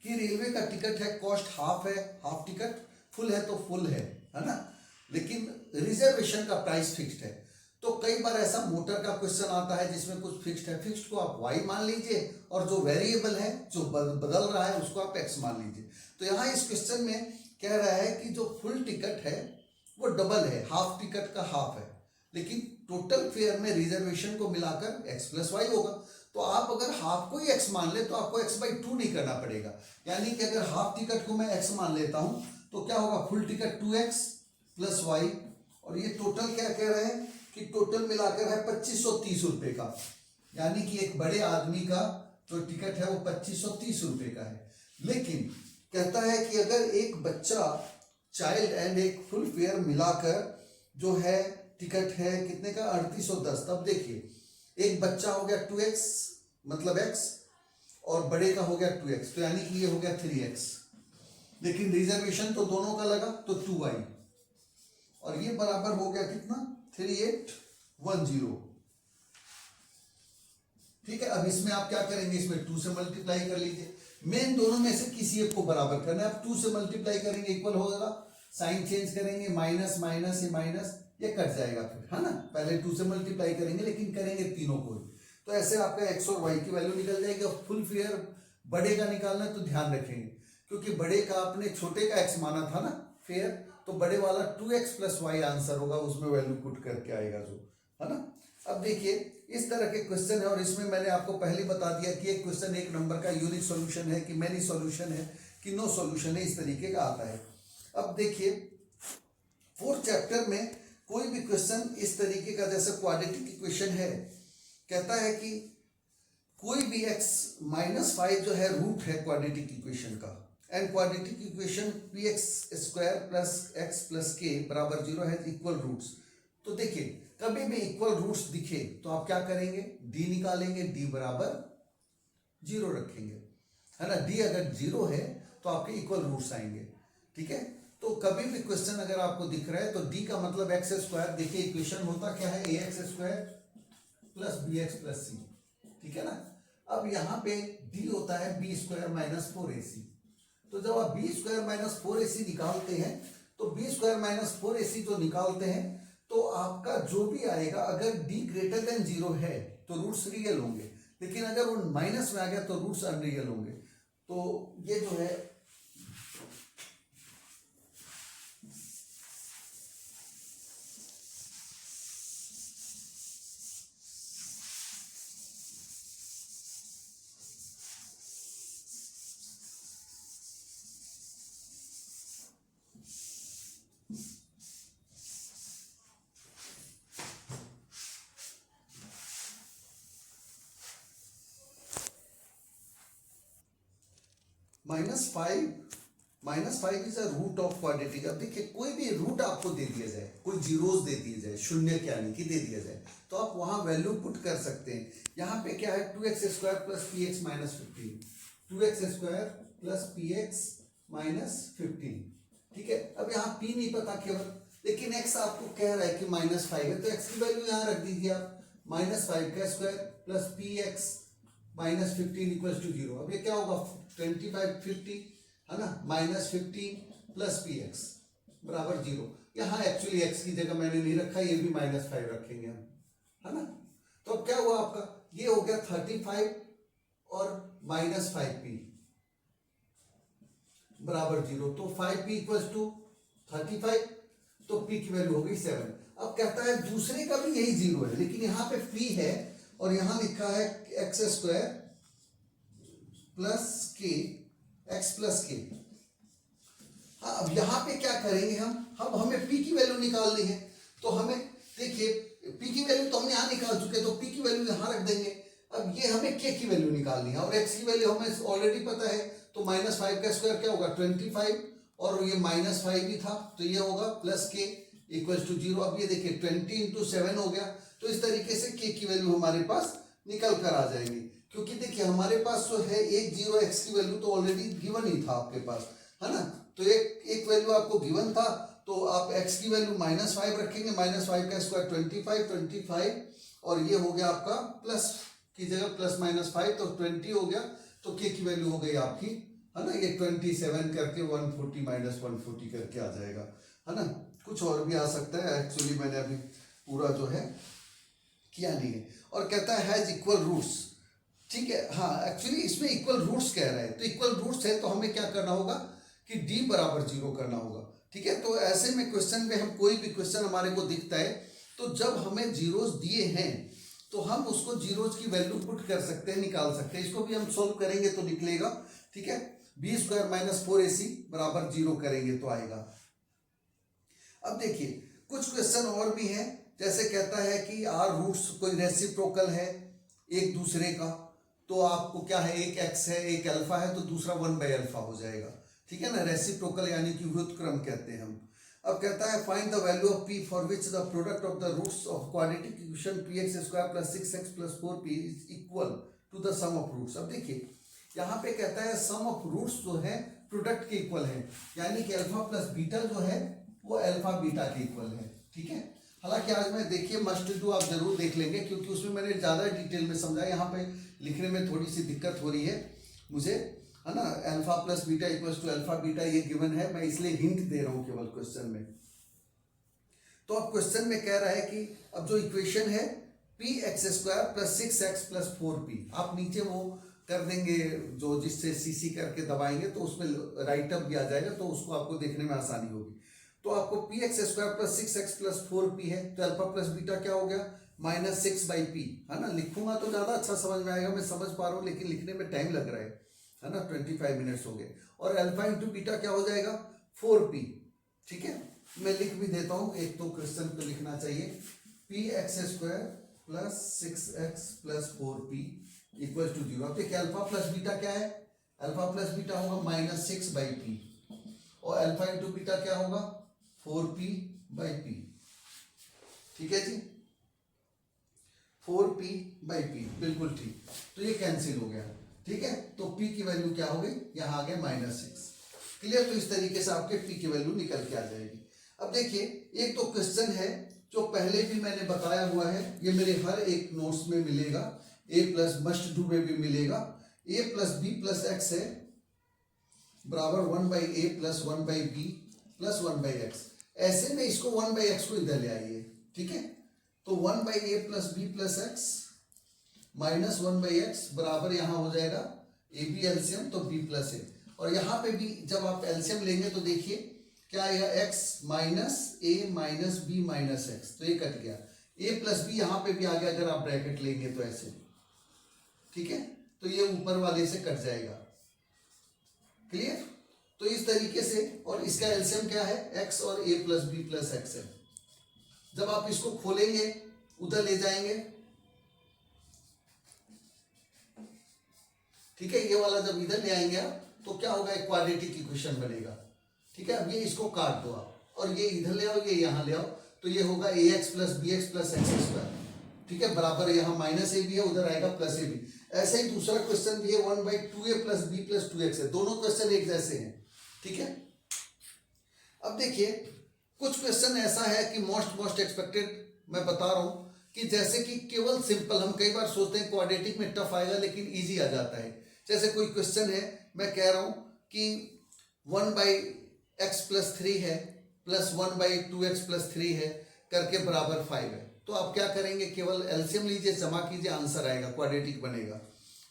Speaker 1: कि रेलवे का टिकट है, कॉस्ट हाफ है, हाफ टिकट, फुल है तो फुल है ना, लेकिन रिजर्वेशन का प्राइस फिक्स्ड है। तो कई बार ऐसा मोटर का क्वेश्चन आता है जिसमें कुछ फिक्स्ड है, फिक्स्ड को आप y मान लीजिए, और जो वेरिएबल है जो बदल रहा है उसको आप x मान लीजिए। तो यहाँ इस क्वेश्चन में कह रहा है कि जो फुल टिकट है वो डबल है, हाफ टिकट का हाफ है, लेकिन टोटल फेयर में रिजर्वेशन को मिलाकर x + y होगा। तो आप अगर हाफ को ही x मान ले तो आपको x/2 नहीं करना पड़ेगा, यानी कि अगर हाफ टिकट को मैं x मान लेता हूं तो क्या होगा, फुल टिकट 2x + y, और ये टोटल क्या कह रहे हैं कि टोटल मिलाकर है 2530 रुपए का, यानी कि एक बड़े आदमी का जो टिकट है वो 2530 रुपए का है। लेकिन कहता है कि अगर एक बच्चा, चाइल्ड एंड एक फुल फेयर मिलाकर जो है टिकट है कितने का, 3810। तब देखिए एक बच्चा हो गया 2x मतलब x, और बड़े का हो गया 2x, तो यानी कि ये हो गया 3x, लेकिन रिजर्वेशन तो दोनों का लगा तो 2y, और ये बराबर हो गया कितना, 3810, ठीक है। अब इसमें आप क्या करेंगे, इसमें 2 से मल्टीप्लाई कर लीजिए, मेन दोनों में से किसी एक को बराबर करना है। अब 2 से मल्टीप्लाई करेंगे इक्वल होगा, साइन चेंज करेंगे, माइनस माइनस ये माइनस, ये कट जाएगा फिर, है ना। पहले 2 से मल्टीप्लाई करेंगे, लेकिन करेंगे तीनों को, तो ऐसे आपका x और y की वैल्यू निकल जाएगी। और फुल फेयर बड़े का निकालना है तो ध्यान रखेंगे, क्योंकि बड़े का आपने छोटे का x माना था ना फेयर, तो बड़े वाला 2x + y आंसर होगा, उसमें वैल्यू पुट करके आएगा जो, है ना। अब देखिए इस तरह के क्वेश्चन है, और इसमें मैंने आपको पहले बता दिया कि एक क्वेश्चन एक नंबर का यूनिक सॉल्यूशन है कि मैनी सॉल्यूशन है कि नो सॉल्यूशन है, इस तरीके का आता है। अब देखिए 4th चैप्टर में कोई भी क्वेश्चन इस तरीके का, जैसे क्वाड्रेटिक इक्वेशन है, कहता है कि कोई भी x - 5 जो है रूट है क्वाड्रेटिक इक्वेशन का, and quadratic equation px² + x + k = 0 है इक्वल रूट्स। तो देखिए कभी भी इक्वल रूट्स दिखे तो आप क्या करेंगे, d निकालेंगे, d = 0 रखेंगे, है ना। d अगर 0 है तो आपके इक्वल रूट्स आएंगे, ठीक है। तो कभी भी क्वेश्चन अगर आपको दिख रहा है तो d का मतलब x², देखिए इक्वेशन होता क्या है, ax² + bx + c, ठीक है ना। अब यहाँ पे d होता है b² - 4ac, तो जब आप b² - 4ac निकालते हैं तो b² - 4ac जो निकालते हैं तो आपका जो भी आएगा, अगर d > 0 है तो रूट्स रियल होंगे, लेकिन अगर वो माइनस में आ गया तो रूट्स अनरियल होंगे। तो ये जो है -5 is a root of quadratic. अब देखिए कोई भी रूट आपको दे दिया जाए, कोई जीरोस दे दिए जाए, शून्य के यानी कि दे दिया जाए, तो आप वहां वैल्यू पुट कर सकते हैं। यहाँ पे क्या है 2x² plus p x minus 15, 2x² plus p x minus 15। ठीक है, अब यहाँ p नहीं पता केवल, लेकिन x आपको कह रहा है कि -5 है, तो x की वैल्यू यहाँ रख दीजिए आप, -5 का square plus p x minus 15 equal to 0। अब ये क्या होगा 25 50 है ना, -15 प्लस पी एक्स बराबर 0। यहाँ एक्चुअली x की जगह मैंने नहीं रखा, ये भी -5 रखेंगे हम, है ना। तो अब क्या हुआ आपका, ये हो गया 35 और -5p बराबर 0, तो 5p इक्वल टू 35, तो p की वैल्यू हो गई 7। अब कहता है दूसरे का भी यही 0 है, लेकिन यहाँ पे p है और यहां लिखा है x² plus k, x plus k। हाँ, अब यहां पे क्या करेंगे हम, अब हमें p की वैल्यू निकालनी है, तो हमें देखिए p की वैल्यू तो हमने यहां निकाल चुके, तो p की वैल्यू यहां रख देंगे। अब ये हमें k की वैल्यू निकालनी है और x की वैल्यू हमें ऑलरेडी पता है, तो -5 का स्क्वायर क्या होगा 25 और ये -5 भी था, तो ये होगा प्लस k इक्वल टू 0। अब ये देखिए 20 इंटू 7 हो गया, तो इस तरीके से k की वैल्यू हमारे पास निकल कर आ जाएगी, क्योंकि देखिए हमारे पास जो है 1 0 x की वैल्यू तो ऑलरेडी गिवन ही था आपके पास, है ना। तो एक वैल्यू आपको गिवन था, तो आप x की वैल्यू -5 रखेंगे, -5 का स्क्वायर 25 और ये हो गया आपका प्लस की जगह प्लस -5, तो 20 हो गया, तो k की वैल्यू हो गई आपकी, है ना, ये 27 करके 140 -140 करके आ जाएगा, है ना। कुछ और भी आ सकता है, एक्चुअली मैंने अभी पूरा जो है किया नहीं है। और कहता है हैज इक्वल रूट्स, ठीक है, हाँ एक्चुअली इसमें इक्वल रूट्स कह रहा है, तो इक्वल रूट्स है तो हमें क्या करना होगा कि d बराबर 0 करना होगा। ठीक है, तो ऐसे में क्वेश्चन में हम कोई भी क्वेश्चन हमारे को दिखता है, तो जब हमें जीरोस दिए हैं तो हम उसको जीरोस की वैल्यू पुट कर सकते हैं, निकाल सकते हैं। इसको भी हम सोल्व करेंगे तो निकलेगा, ठीक है, b² - 4ac बराबर 0 करेंगे तो आएगा। अब देखिए कुछ क्वेश्चन और भी हैं, जैसे कहता है कि आर रूट्स कोई रेसिप्रोकल है एक दूसरे का, तो आपको क्या है, एक x है एक अल्फा है, तो दूसरा 1/अल्फा हो जाएगा, ठीक है ना, रेसिप्रोकल यानी कि व्युत्क्रम कहते हैं हम। अब कहता है find the value of p for which the product of the roots of quadratic equation px² plus 6x plus 4p is equal to the sum of roots. अब देखिए यहाँ पे कहता है सम ऑफ रूट्स जो है प्रोडक्ट के इक्वल है, यानी कि अल्फा प्लस बीटा जो है वो अल्फा बीटा के इक्वल है, ठीक है। हालांकि आज मैं देखिए मस्ट डू आप जरूर देख लेंगे, क्योंकि उसमें मैंने ज़्यादा डिटेल में समझा, यहाँ पे लिखने में थोड़ी सी दिक्कत हो रही है मुझे, है ना। Alpha plus beta equals to alpha beta ये गिवन है, मैं इसलिए हिंट दे रहा हूँ केवल क्वेश्चन में। तो अब क्वेश्चन में कह रहा है कि अब जो इक्वेशन है px² plus 6x plus 4p, आप नीचे वो कर देंगे जो जिससे सीसी करके दबाएंगे तो उसमें राइट अप भी आ जाएगा, तो उसको आपको देखने में आसानी होगी। तो आपको px² plus 6x plus 4p है, तो अल्फा प्लस बीटा क्या हो गया -6/p, है ना। लिखूंगा तो ज्यादा अच्छा समझ में आएगा, मैं समझ पा रहा हूँ, लेकिन लिखने में टाइम लग रहा है ना, 25 मिनट्स हो गए। और अल्फा इंटू बीटा क्या हो जाएगा 4p, ठीक है। मैं लिख भी देता हूँ, एक तो क्वेश्चन पे लिखना चाहिए px² plus 6x plus 4p equal to 0। अब देखिए अल्फा प्लस बीटा क्या है, अल्फा प्लस बीटा होगा -6/p और अल्फा इंटू बीटा क्या होगा 4p/p, ठीक है जी, 4p/p, बिल्कुल ठीक। तो ये कैंसिल हो गया, ठीक है, तो p की वैल्यू क्या हो गई, यहाँ आ गया -6, क्लियर। तो इस तरीके से आपके p की वैल्यू निकल के आ जाएगी। अब देखिए एक तो क्वेश्चन है जो पहले भी मैंने बताया हुआ है, ये मेरे हर एक नोट्स में मिलेगा, a प्लस मस्ट डू में भी मिलेगा, a plus B plus x है बराबर 1/a plus 1/b plus 1/x। ऐसे में इसको 1/x को इधर ले आइए, ठीक है, तो 1/a plus B plus x minus 1/x बराबर यहाँ हो जाएगा ए बी एलसीएम, तो b प्लस a, और यहाँ पे भी जब आप एलसीएम लेंगे तो देखिए क्या आएगा x minus a minus b minus x, तो ये कट गया, a प्लस बी यहाँ पे भी आ गया अगर आप ब्रैकेट लेंगे तो ऐसे, ठीक है, तो ये ऊपर वाले से कट जाएगा, क्लियर। तो इस तरीके से, और इसका एलसीएम क्या है x और a plus B plus x है। जब आप इसको खोलेंगे उधर ले जाएंगे, ठीक है, ये वाला जब इधर ले आएंगे आप तो क्या होगा, एक क्वाड्रेटिक इक्वेशन बनेगा। ठीक है, अब ये इसको काट दो आप और ये इधर ले आओ, ये यहाँ ले आओ, तो ये होगा A x plus B x plus x square. ठीक है, बराबर यहाँ माइनस ए भी है, उधर आएगा प्लस ए बी। ऐसे ही दूसरा क्वेश्चन भी है 1/2a plus B plus 2x है, दोनों क्वेश्चन एक जैसे हैं। ठीक है, अब देखिए कुछ क्वेश्चन ऐसा है कि मोस्ट एक्सपेक्टेड मैं बता रहा हूं कि जैसे कि केवल सिंपल, हम कई बार सोचते हैं क्वाड्रेटिक में टफ आएगा लेकिन इजी आ जाता है। जैसे कोई क्वेश्चन है, मैं कह रहा हूं कि 1/x प्लस 3 है प्लस 1/2x प्लस 3 है करके बराबर 5 है, तो आप क्या करेंगे, केवल एलसीएम लीजिए, जमा कीजिए, आंसर आएगा, क्वाड्रेटिक बनेगा।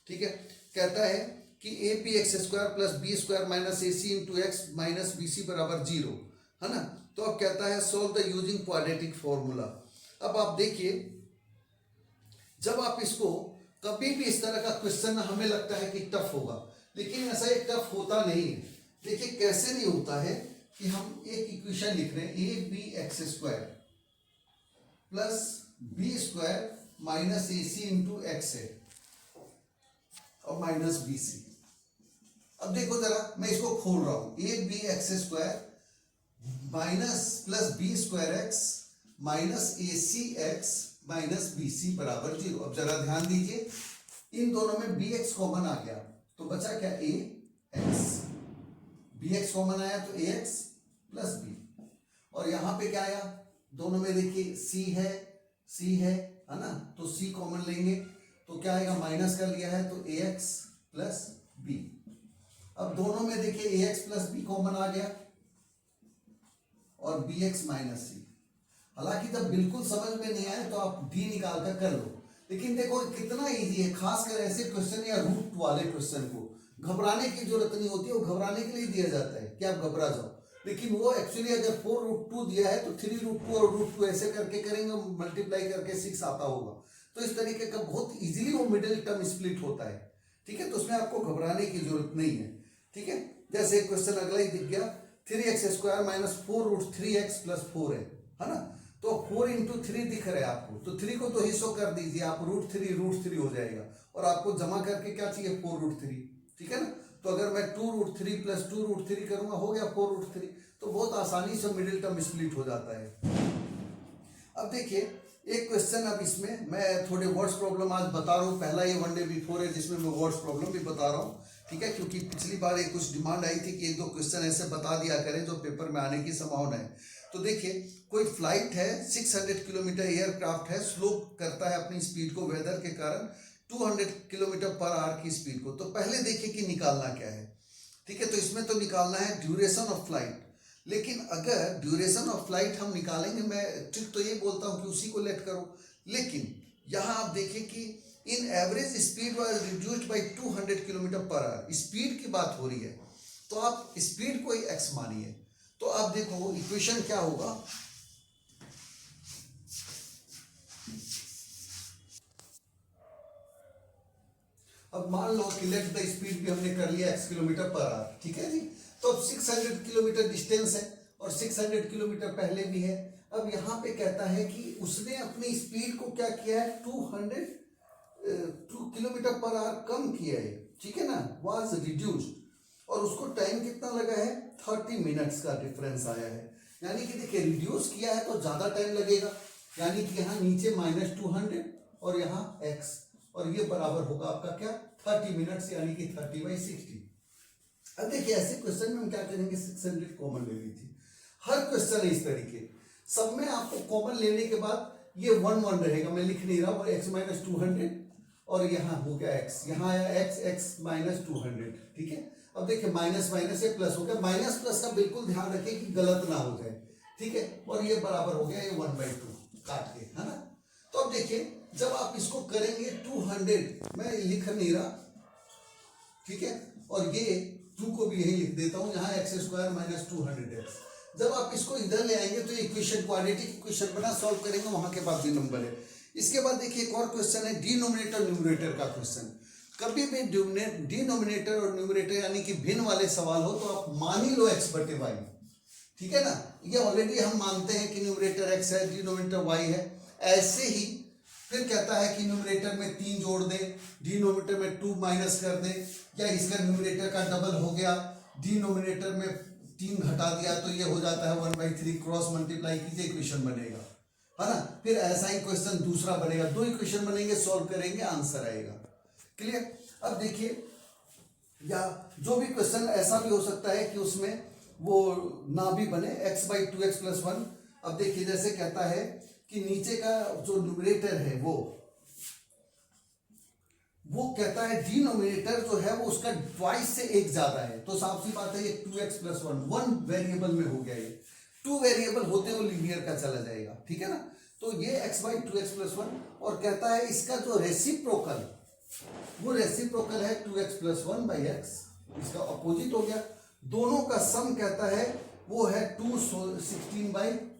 Speaker 1: ठीक है, कहता है कि A P X square plus B square minus A C into X minus B C बराबर 0 है ना। तो अब कहता है solve the using quadratic formula. अब आप देखिए, जब आप इसको कभी भी इस तरह का क्वेश्चन हमें लगता है कि टफ होगा, लेकिन ऐसा एक टफ होता नहीं है। देखिए कैसे नहीं होता है कि हम एक इक्वेशन लिख रहे हैं, A B X square plus B square minus A C into X है और माइनस बी सी। अब देखो जरा, मैं इसको खोल रहा हूं, A B X square minus plus B square X minus A C X minus B C बराबर 0। अब जरा ध्यान दीजिए, इन दोनों में बी एक्स कॉमन आ गया तो बचा क्या, ए एक्स, बी एक्स कॉमन आया तो ए एक्स प्लस बी, और यहां पे क्या आया, दोनों में देखिए सी है ना, तो सी कॉमन लेंगे तो क्या आएगा, माइनस कर लिया है तो ए एक्स प्लस बी। अब दोनों में देखिए ए एक्स प्लस बी कॉमन आ गया और बी एक्स माइनस सी। हालांकि जब बिल्कुल समझ में नहीं आए तो आप डी निकाल कर लो, लेकिन देखो कितना इजी है, खासकर ऐसे क्वेश्चन या रूट वाले क्वेश्चन को घबराने की जरूरत नहीं होती है, वो घबराने के लिए दिया जाता है कि आप घबरा जाओ, लेकिन वो एक्चुअली अगर 4√2 दिया है तो 3√2 और √2 ऐसे करके करेंगे, मल्टीप्लाई करके 6 आता होगा। तो इस तरीके का बहुत इजीली वो मिडिल टर्म स्प्लिट होता है। ठीक है, तो उसमें आपको घबराने की जरूरत नहीं है। ठीक है, जैसे क्वेश्चन अगला ही दिख गया, 3x square minus 4√3x plus 4 है ना, तो 4 इंटू 3 दिख रहा है आपको, तो 3 को 2 हिस्सों कर दीजिए आप, √3 हो जाएगा, और आपको जमा करके क्या चाहिए, 4√3। ठीक है ना, तो अगर मैं 2√3 प्लस 2√3 करूंगा, हो गया 4√3। तो बहुत आसानी से मिडिल टर्म स्प्लिट हो जाता है। अब देखिए एक क्वेश्चन, अब इसमें मैं थोड़े वर्ड्स प्रॉब्लम आज बता रहा हूँ, पहला ये 1 डे बिफोर है जिसमें मैं वर्ड्स प्रॉब्लम भी बता रहा हूँ। ठीक है, क्योंकि पिछली बार एक कुछ डिमांड आई थी कि 1-2 क्वेश्चन ऐसे बता दिया करें जो पेपर में आने की संभावना है। तो देखिए कोई फ्लाइट है, 600 किलोमीटर एयरक्राफ्ट है, स्लो करता है अपनी स्पीड को वेदर के कारण 200 किलोमीटर पर आवर की स्पीड को। तो पहले देखिए कि निकालना क्या है। ठीक है, तो इसमें तो निकालना है ड्यूरेशन ऑफ फ्लाइट, लेकिन अगर ड्यूरेशन ऑफ फ्लाइट हम निकालेंगे, मैं ट्रिक तो ये बोलता हूँ कि उसी को लेट करो, लेकिन यहाँ आप देखिए कि इन average speed was reduced by 200 kilometre per hour, speed की बात हो रही है, तो आप स्पीड को ही एक्स मानिए। तो आप देखो इक्वेशन क्या होगा, अब मान लो कि लेट द स्पीड भी हमने कर लिया x किलोमीटर पर आवर। ठीक है जी, तो अब 600 किलोमीटर डिस्टेंस है और 600 किलोमीटर पहले भी है। अब यहाँ पे कहता है कि उसने अपनी स्पीड को क्या किया है, 2 किलोमीटर पर आवर कम किया है। ठीक है ना, वाज रिड्यूस्ड, और उसको टाइम कितना लगा है, 30 मिनट्स का डिफरेंस आया है। यानी कि देखिए रिड्यूस किया है तो ज्यादा टाइम लगेगा, यानी कि यहाँ नीचे -200 और यहाँ x, और ये बराबर होगा आपका क्या, 30 मिनट्स, यानी कि 30/60। अब देखिए ऐसे क्वेश्चन में हम क्या करेंगे, 600 कॉमन ले लीजिए। हर क्वेश्चन है इस तरीके, सब में आपको कॉमन लेने के बाद ये 1 रहेगा, मैं लिख नहीं रहा हूँ, x - 200 और यहाँ हो गया x, यहाँ आया x -200। ठीक है, अब देखिए माइनस माइनस से प्लस हो गया, माइनस प्लस का बिल्कुल ध्यान रखिए कि गलत ना हो जाए। ठीक है, और ये बराबर हो गया ये 1/2 काट के, है ना। तो अब देखिए जब आप इसको करेंगे 200, मैं लिख नहीं रहा, ठीक है, और ये 2 को भी यही लिख देता हूं, यहाँ x स्क्वायर माइनस 200x। जब आप इसको इधर ले आएंगे तो इक्वेशन क्वाड्रेटिक इक्वेशन बना, सॉल्व करेंगे, वहां के बाद भी नंबर है। इसके बाद देखिए एक और क्वेश्चन है, डिनोमिनेटर न्यूमरेटर का क्वेश्चन। कभी भी डिनोमिनेटर और न्यूमरेटर यानी कि भिन्न वाले सवाल हो तो आप मान ही लो x/y। ठीक है ना, ये ऑलरेडी हम मानते हैं कि न्यूमरेटर x है, डिनोमिनेटर y है। ऐसे ही फिर कहता है कि न्यूमरेटर में 3 जोड़ दे, डिनोमिनेटर में 2 माइनस कर दे, या इसका न्यूमरेटर का डबल हो गया, डिनोमिनेटर में 3 घटा दिया तो ये हो जाता है 1/3, क्रॉस मल्टीप्लाई कीजिए, इक्वेशन बनेगा, है ना। फिर ऐसा ही क्वेश्चन दूसरा बनेगा, 2 इक्वेशन बनेंगे, सॉल्व करेंगे, आंसर आएगा। क्लियर। अब देखिए, या जो भी क्वेश्चन ऐसा भी हो सकता है कि उसमें वो ना भी बने, x/2x + 1। अब देखिए, जैसे कहता है कि नीचे का जो न्यूमरेटर है वो कहता है डिनोमिनेटर जो है वो उसका ट्वाइस से 1 ज्यादा है, तो साफ सी बात है ये 2x + 1 1 वेरिएबल में हो गया, ये 2 वेरिएबल होते हुए लीनियर का चला जाएगा, ठीक है ना। तो ये x/2x + 1, और कहता है इसका जो रेसिप्रोकल, वो रेसिप्रोकल है 2x + 1/x, इसका अपोजिट हो गया। दोनों का सम कहता है वो है 216/21।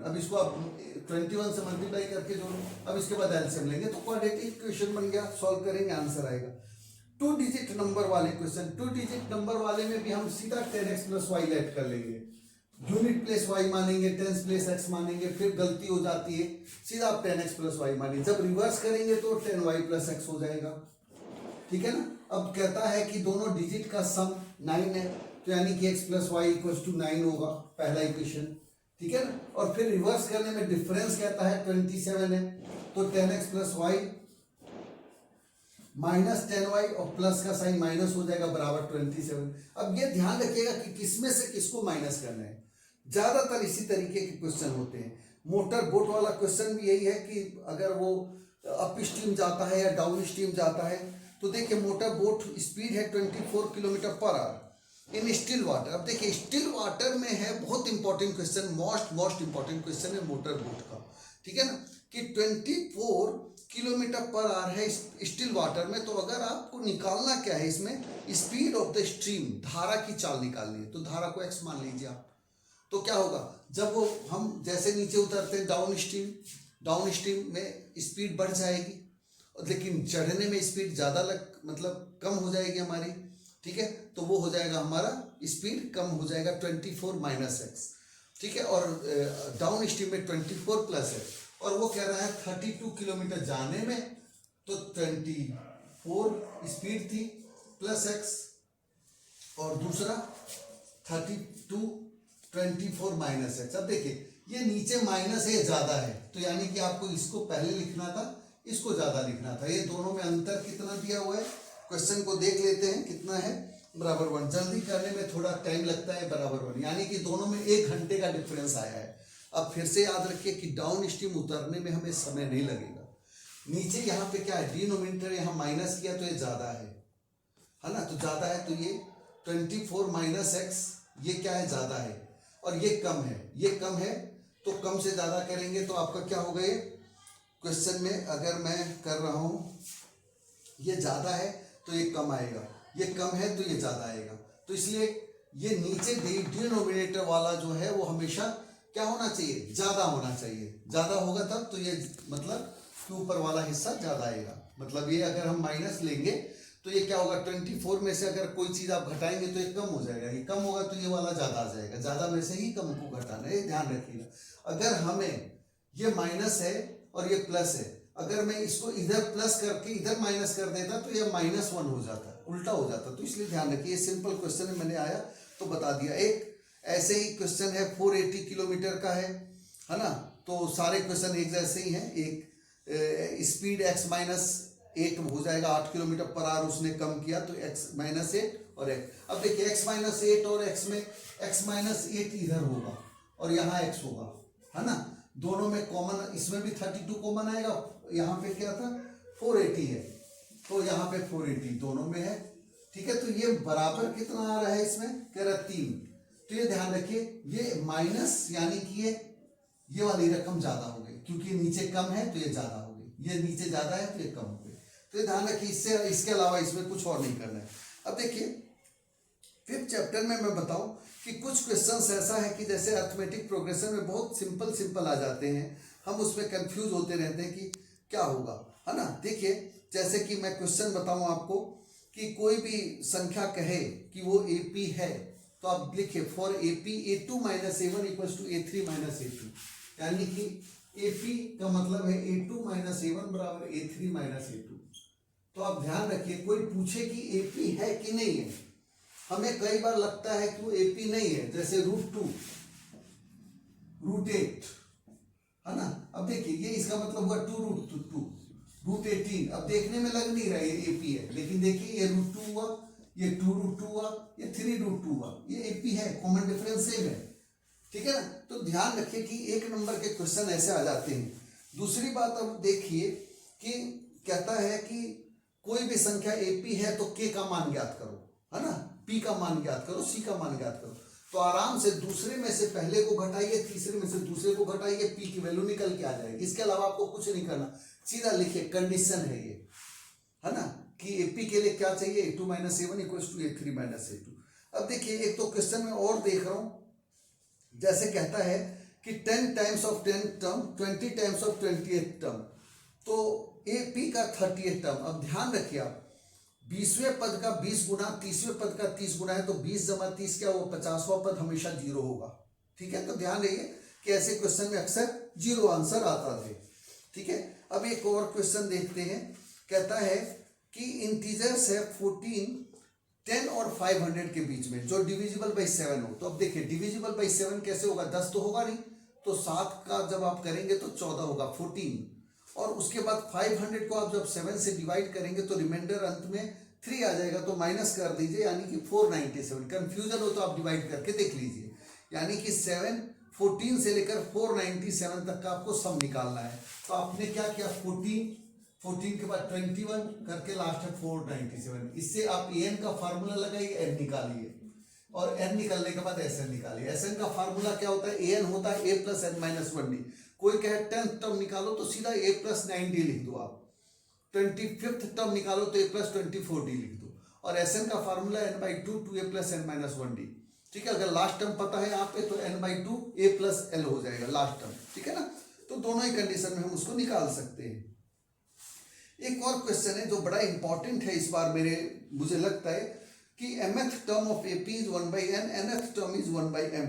Speaker 1: अब इसको आप 21 से मल्टीप्लाई करके जोड़ो, अब इसके बाद एलसीएम लेंगे तो क्वाड्रेटिक इक्वेशन बन गया, सॉल्व करेंगे, आंसर आएगा। 2 डिजिट नंबर वाले क्वेश्चन, 2 डिजिट नंबर वाले में भी हम सीधा 10x + y ऐड कर लेंगे, यूनिट प्लेस y मानेंगे, टेंस प्लेस x मानेंगे, फिर गलती हो जाती है, सीधा आप 10x + y मानेंगे, जब रिवर्स करेंगे तो 10y + x हो जाएगा, ठीक है ना। अब कहता है कि दोनों डिजिट का सम 9 है, तो यानी कि x + y = 9 होगा, पहला इक्वेशन, ठीक है ना। और फिर रिवर्स करने में डिफरेंस कहता है 27 है, तो 10x + y - 10y और प्लस का साइन माइनस हो जाएगा, बराबर 27। अब ये ध्यान रखिएगा कि किसमें से किसको माइनस करना है, ज्यादातर इसी तरीके के क्वेश्चन होते हैं। मोटर बोट वाला क्वेश्चन भी यही है कि अगर वो अप स्ट्रीम जाता है या डाउन स्ट्रीम जाता है, तो देखिए मोटर बोट स्पीड है 24 किलोमीटर/आवर इन स्टिल वाटर। अब देखिए स्टिल वाटर में है, बहुत important question, most important question है मोटर बोट का, ठीक है ना, कि 24 किलोमीटर/आवर है स्टिल वाटर में। तो अगर आपको निकालना क्या है इसमें, स्पीड ऑफ द स्ट्रीम, धारा की चाल निकालनी है, तो धारा को x मान लीजिए आप। तो क्या होगा, जब वो हम जैसे नीचे उतरते हैं डाउन स्ट्रीम में स्पीड बढ़ जाएगी, लेकिन चढ़ने में स्पीड ज़्यादा मतलब कम हो जाएगी हमारी, ठीक है। तो वो हो जाएगा हमारा स्पीड कम हो जाएगा 24 - x, ठीक है। और डाउन स्ट्रीम में 24 + है, और वो कह रहा है 32 किलोमीटर जाने में, तो 24 स्पीड थी प्लस x, और दूसरा 32 24 - x। अब देखिए ये नीचे माइनस है, ज्यादा है, तो यानी कि आपको इसको पहले लिखना था, इसको ज्यादा लिखना था। ये दोनों में अंतर कितना दिया हुआ है, क्वेश्चन को देख लेते हैं कितना है, बराबर 1। जल्दी करने में थोड़ा टाइम लगता है, बराबर 1, यानी कि दोनों में 1 घंटे का डिफरेंस आया है। अब फिर से याद रखिए कि डाउन स्ट्रीम उतरने में हमें समय नहीं लगेगा। नीचे यहाँ पे क्या है, डिनोमिनेटर यहाँ माइनस किया तो ये ज्यादा है ना, तो ज्यादा है, तो ये 24 - x, ये क्या है, ज्यादा है, और ये कम है, ये कम है, तो कम से ज्यादा करेंगे तो आपका क्या होगा, ये क्वेश्चन में अगर मैं कर रहा हूं, ये ज्यादा है तो ये कम आएगा, ये कम है तो ये ज्यादा आएगा। तो इसलिए ये नीचे डिनोमिनेटर वाला जो है वो हमेशा क्या होना चाहिए, ज्यादा होना चाहिए, ज्यादा होगा तब तो ये मतलब ऊपर वाला हिस्सा ज्यादा आएगा। मतलब ये अगर हम माइनस लेंगे तो ये क्या होगा, 24 में से अगर कोई चीज आप घटाएंगे तो ये कम हो जाएगा, ये कम होगा तो ये वाला ज्यादा आ जाएगा, ज्यादा में से ही कम को घटाना है, ये ध्यान रखिएगा। अगर हमें ये माइनस है और ये प्लस है, अगर मैं इसको इधर प्लस करके इधर माइनस कर देता तो ये -1 हो जाता, उल्टा हो जाता। तो इसलिए ध्यान रखिए, ये सिंपल क्वेश्चन है, मैंने आया तो बता दिया। एक ऐसे ही क्वेश्चन है 480 किलोमीटर का है ना, तो सारे क्वेश्चन एक जैसे ही हैं। एक स्पीड x - 8 हो जाएगा, 8 किलोमीटर/आवर उसने कम किया, तो x - 8 और x। अब देखिए x - 8 और x में x - 8 इधर होगा और यहाँ x होगा, है ना, दोनों में कॉमन, इसमें भी 32 कॉमन आएगा, यहाँ पे क्या था 480 है, तो यहाँ पे 480 दोनों में है, ठीक है। तो ये बराबर कितना आ रहा है, इसमें कह रहा 3। तो ये ध्यान रखिए, ये माइनस यानी कि ये वाली रकम ज्यादा हो गई, क्योंकि नीचे कम है तो ये ज्यादा हो गई, ये नीचे ज्यादा है तो ये कम हो गई। तो ये ध्यान रखिए, इसके अलावा इसमें कुछ और नहीं करना है। अब देखिए 5th चैप्टर में मैं बताऊं कि कुछ क्वेश्चंस ऐसा है कि जैसे अर्थमेटिक प्रोग्रेशन में बहुत सिंपल आ जाते हैं, हम उसमें कंफ्यूज होते रहते हैं कि क्या होगा, है ना। देखिए जैसे कि मैं क्वेश्चन बताऊं आपको कि कोई भी संख्या कहे कि वो AP है, तो आप लिखिए for AP A2 - A1 = A3 - A2, यानी कि AP का मतलब है A2 माइनस A1 बराबर A3 माइनस A2। तो आप ध्यान रखिए, कोई पूछे कि AP है कि नहीं है, हमें कई बार लगता है कि वो AP नहीं है, जैसे √2, √8 है ना। अब देखिए ये इसका मतलब हुआ 2√2, √18। अब देखने में लग नहीं रहा ये AP है, लेकिन देखिए ये √2 हुआ, ये 2√2 हुआ, ये 3√2 हुआ, ये AP है, कॉमन डिफरेंस सेम है, ठीक है ना। तो ध्यान रखिए कि एक नंबर के क्वेश्चन ऐसे आ जाते हैं। दूसरी बात अब देखिए कि कहता है कि कोई भी संख्या AP है तो K का मान ज्ञात करो, है ना, P का मान ज्ञात करो, C का मान ज्ञात करो। तो आराम से दूसरे में से पहले को घटाइए, तीसरे में से दूसरे को घटाइए, P की वैल्यू निकल के आ जाएगी। इसके अलावा आपको कुछ नहीं करना, सीधा लिखिए, कंडीशन है ये, है ना, कि AP के लिए क्या चाहिए, A2 minus A1 equals to A3 minus A2। अब देखिए एक तो क्वेश्चन में और देख रहा हूं, जैसे कहता है कि 10 times of 10 term, 20 times of 20th term, तो AP का 30th टर्म। अब ध्यान रखिए आप, 20वें पद का 20 गुना, 30वें पद का 30 गुना है, तो 20 जमा 30 क्या, वो 50वां पद हमेशा 0 होगा, ठीक है। तो ध्यान रखिए कि ऐसे क्वेश्चन में अक्सर 0 आंसर आता है, ठीक है। अब एक और क्वेश्चन देखते हैं, कहता है कि इंटीजर्स है 14, 10 और 500 के बीच में जो डिविजिबल बाई 7 हो। तो अब देखिए डिविजिबल बाई 7 कैसे होगा, 10 तो होगा नहीं, तो 7 का जब आप करेंगे तो 14 होगा, 14। और उसके बाद 500 को आप जब 7 से डिवाइड करेंगे तो रिमाइंडर अंत में 3 आ जाएगा, तो माइनस कर दीजिए, यानी कि 497। कंफ्यूजन हो तो आप डिवाइड करके देख लीजिए, यानी कि 714 से लेकर 497 तक का आपको सम निकालना है। तो आपने क्या किया, 14 के बाद 21 करके लास्ट है 497। इससे आप an का फार्मूला लगाइए, n निकालिए, और n निकालने के बाद sn निकालिए। sn का फार्मूला क्या होता है, an होता है a plus n minus 1d। कोई कहे 10th टर्म निकालो तो सीधा a प्लस 9d लिख दो आप, 25th टर्म निकालो तो a प्लस 24d लिख दो, और sn का formula n/2 2a plus n minus 1d, ठीक है। अगर लास्ट टर्म पता है यहाँ पे तो n/2 a प्लस l हो जाएगा लास्ट टर्म, ठीक है ना। तो दोनों ही कंडीशन में हम उसको निकाल सकते हैं। एक और क्वेश्चन है जो बड़ा इंपॉर्टेंट है इस बार मुझे लगता है कि mth term of AP is 1/n, nth term is 1/m।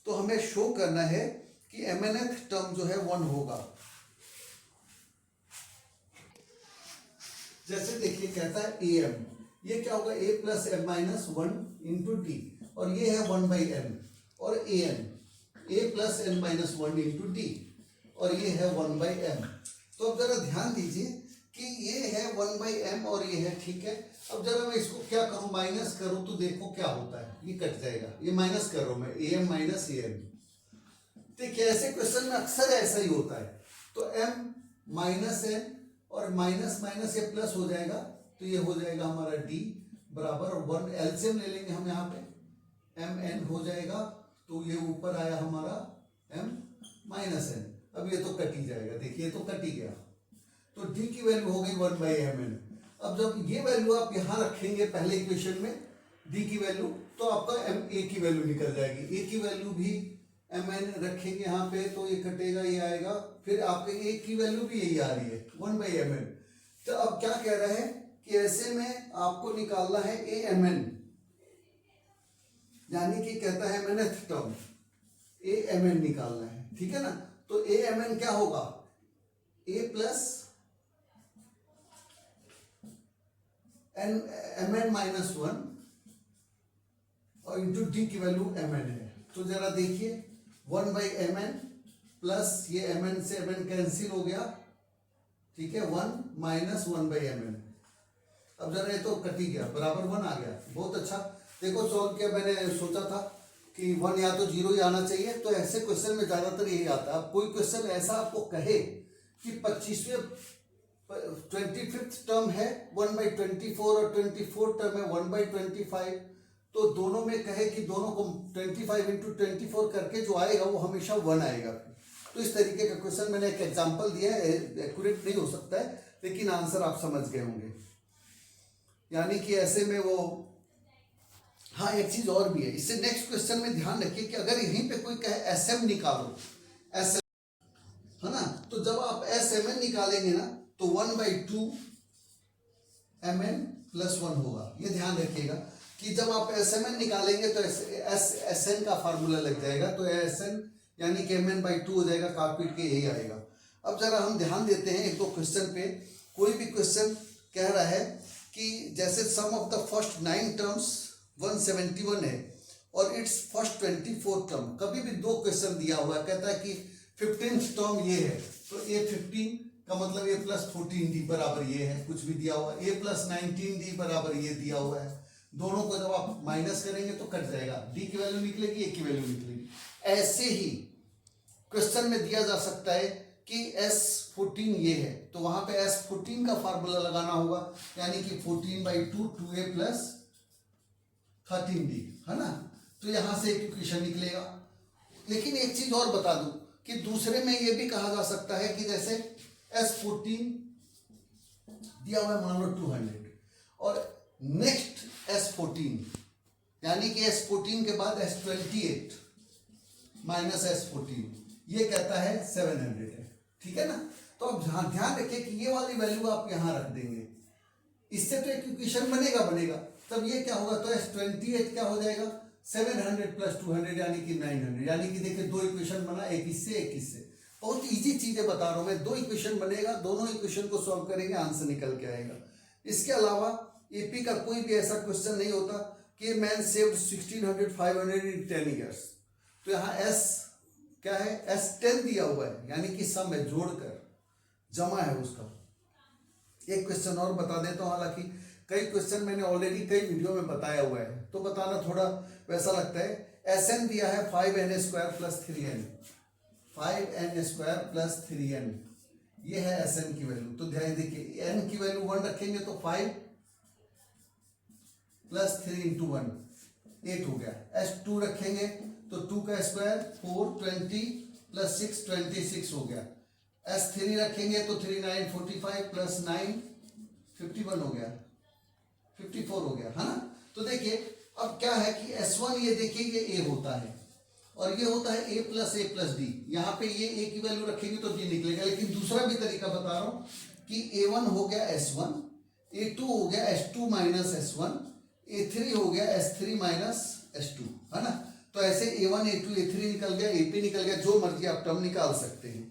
Speaker 1: तो हमें शो करना है कि mnth टर्म जो है 1 होगा। जैसे देखिए कहता है am, ये क्या होगा, a plus m minus 1 into D, और ये है 1/n, और an a plus n minus 1 into D, और ये है 1/m। तो अब जरा ध्यान दीजिए कि ये है 1/m और ये है, ठीक है। अब जरा मैं इसको क्या करूं, माइनस करूं, तो देखो क्या होता है, ये कट जाएगा, ये माइनस कर रहा हूं मैं, am माइनस am। देखिए ऐसे क्वेश्चन में अक्सर ऐसा ही होता है। तो m माइनस n और माइनस माइनस ये प्लस हो जाएगा, तो ये हो जाएगा हमारा d बराबर 1, एलसीएम ले लेंगे हम यहाँ पे, mn हो जाएगा, तो ये ऊपर आया हमारा m माइनस n। अब ये तो कट ही जाएगा, देखिए तो कट ही गया, तो d की वैल्यू हो गई 1/mn। अब जब ये वैल्यू आप यहाँ रखेंगे पहले इक्वेशन में d की वैल्यू, तो आपका a की वैल्यू निकल जाएगी, a की वैल्यू भी mn रखेंगे यहाँ पे, तो ये कटेगा, ये आएगा, फिर आपके a की वैल्यू भी यही आ रही है 1/mn। तो अब क्या कह रहा है कि ऐसे में आपको निकालना है amn, यानी कि कहता है mnth टर्म amn निकालना है, ठीक है ना। तो amn क्या होगा, a प्लस mn माइनस 1 और इंटू डी की वैल्यू mn है। तो जरा देखिए 1/mn प्लस ये mn से mn कैंसिल हो गया, ठीक है, 1 माइनस 1/mn। अब जरा ये तो कट ही गया, बराबर 1 आ गया, बहुत अच्छा। देखो सॉल्व किया, मैंने सोचा था कि 1 या तो 0 ही आना चाहिए, तो ऐसे क्वेश्चन में ज्यादातर यही आता है। अब कोई क्वेश्चन ऐसा आपको कहे कि 25th टर्म है 1/24 और 24 टर्म है 1/25, तो दोनों में कहे कि दोनों को 25 इंटू 24 करके जो आएगा वो हमेशा 1 आएगा। तो इस तरीके का क्वेश्चन मैंने एक एग्जांपल दिया है, एक्यूरेट नहीं हो सकता है, लेकिन आंसर आप समझ गए होंगे। यानी कि ऐसे में वो, हाँ एक चीज और भी है, इससे नेक्स्ट क्वेश्चन में ध्यान रखिए कि अगर यहीं पे कोई कहे एसएम निकालो, एसएम, है ना, तो जब आप एसएमएन निकालेंगे ना तो 1/2 mn प्लस 1 होगा। ये ध्यान रखिएगा कि जब आप एसएमएन निकालेंगे तो एसएन का फार्मूला लग जाएगा, तो एसएन यानी कि mn/2 हो जाएगा, काट पीट के यही आएगा। अब जरा हम ध्यान देते हैं एक दो क्वेश्चन पे। कोई भी क्वेश्चन कह रहा है कि जैसे सम ऑफ द फर्स्ट 9 टर्म्स 171 है और इट्स फर्स्ट 24 टर्म। कभी भी दो क्वेश्चन दिया हुआ है, कहता है कि 15th टर्म ये है, तो a 15 का मतलब a प्लस 14d बराबर ये है, कुछ भी दिया हुआ है। a प्लस 19d बराबर ये दिया हुआ है। दोनों को जब आप माइनस करेंगे तो कट जाएगा, d की वैल्यू निकलेगी, a की वैल्यू निकलेगी। ऐसे ही क्वेश्चन में दिया जा सकता है कि S14 ये है, तो वहां पे S14 का फार्मूला लगाना होगा, यानी कि 14/2 2a प्लस 13d, है ना। तो यहां से एक इक्वेशन निकलेगा। लेकिन एक चीज और बता दूं कि दूसरे में ये भी कहा जा सकता है कि जैसे S14 दिया हुआ है मान लो 200 और नेक्स्ट S14 यानी कि S14 के बाद S28 माइनस S14 ये कहता है 700 है, ठीक है ना। तो अब ध्यान रखिए कि ये वाली वैल्यू आप यहां रख देंगे, इससे तो एक इक्वेशन बनेगा। तब ये क्या होगा, तो S28 क्या हो जाएगा 700 प्लस 200 यानी कि 900। यानी कि देखिए दो इक्वेशन बना, एक इससे एक इससे। बहुत इजी चीजें बता रहा हूं मैं। दो इक्वेशन बनेगा, दोनों इक्वेशन को सॉल्व करेंगे, आंसर निकल के आएगा। इसके अलावा एपी का कोई भी ऐसा क्वेश्चन नहीं होता कि मैन सेव्ड 1600 इन 10 ईयर्स। तो यहाँ S क्या है, S10 दिया हुआ है, यानी कि सम है, जोड़कर जमा है उसका। एक क्वेश्चन और बता देता हूँ, हालांकि कई क्वेश्चन मैंने ऑलरेडी कई वीडियो में बताया हुआ है, तो बताना थोड़ा वैसा लगता है। Sn दिया है 5n² plus 3n, 5n² plus 3n, ये है Sn की वैल्यू। तो ध्यान देखिए n की वैल्यू 1 रखेंगे तो 5 प्लस 3 इंटू 1 8 हो गया। S2 रखेंगे तो 2 का स्क्वायर 4 20 प्लस 6 26 हो गया। S3 रखेंगे तो 3 9 45 प्लस 9 51 हो गया, 54 हो गया, है ना। तो देखिए अब क्या है कि S1 ये देखिए ये A होता है और ये होता है A प्लस D। यहाँ पे ये A की वैल्यू रखेंगे तो D निकलेगा। लेकिन दूसरा भी तरीका बता रहा हूँ कि A1 हो गया S1, A2 हो गया S2 माइनस S1, A3 हो गया S3 माइनस S2, है ना। तो ऐसे A1 A2 A3 निकल गया, AP निकल गया, जो मर्जी आप टर्म निकाल सकते हैं,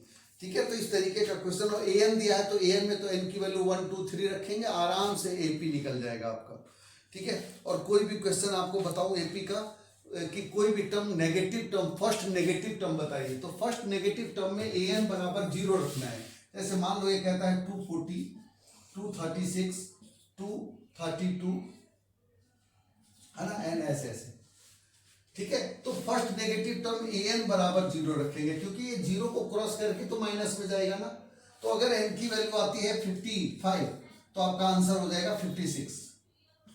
Speaker 1: ठीक है। तो इस तरीके का क्वेश्चन। और AN दिया है तो AN में तो n की वैल्यू 1 2 3 रखेंगे, आराम से AP निकल जाएगा आपका, ठीक है। और कोई भी क्वेश्चन आपको बताऊं AP का कि कोई भी term negative term, first negative term बताइए, तो फर्स्ट नेगेटिव टर्म में AN बराबर 0 रखना है। जैसे मान लो ये कहता है 240 236 232, है ना, एन ऐसे, ठीक है। तो फर्स्ट नेगेटिव टर्म AN बराबर 0 रखेंगे, क्योंकि ये 0 को क्रॉस करके तो माइनस में जाएगा ना। तो अगर n की वैल्यू आती है 55 तो आपका आंसर हो जाएगा 56,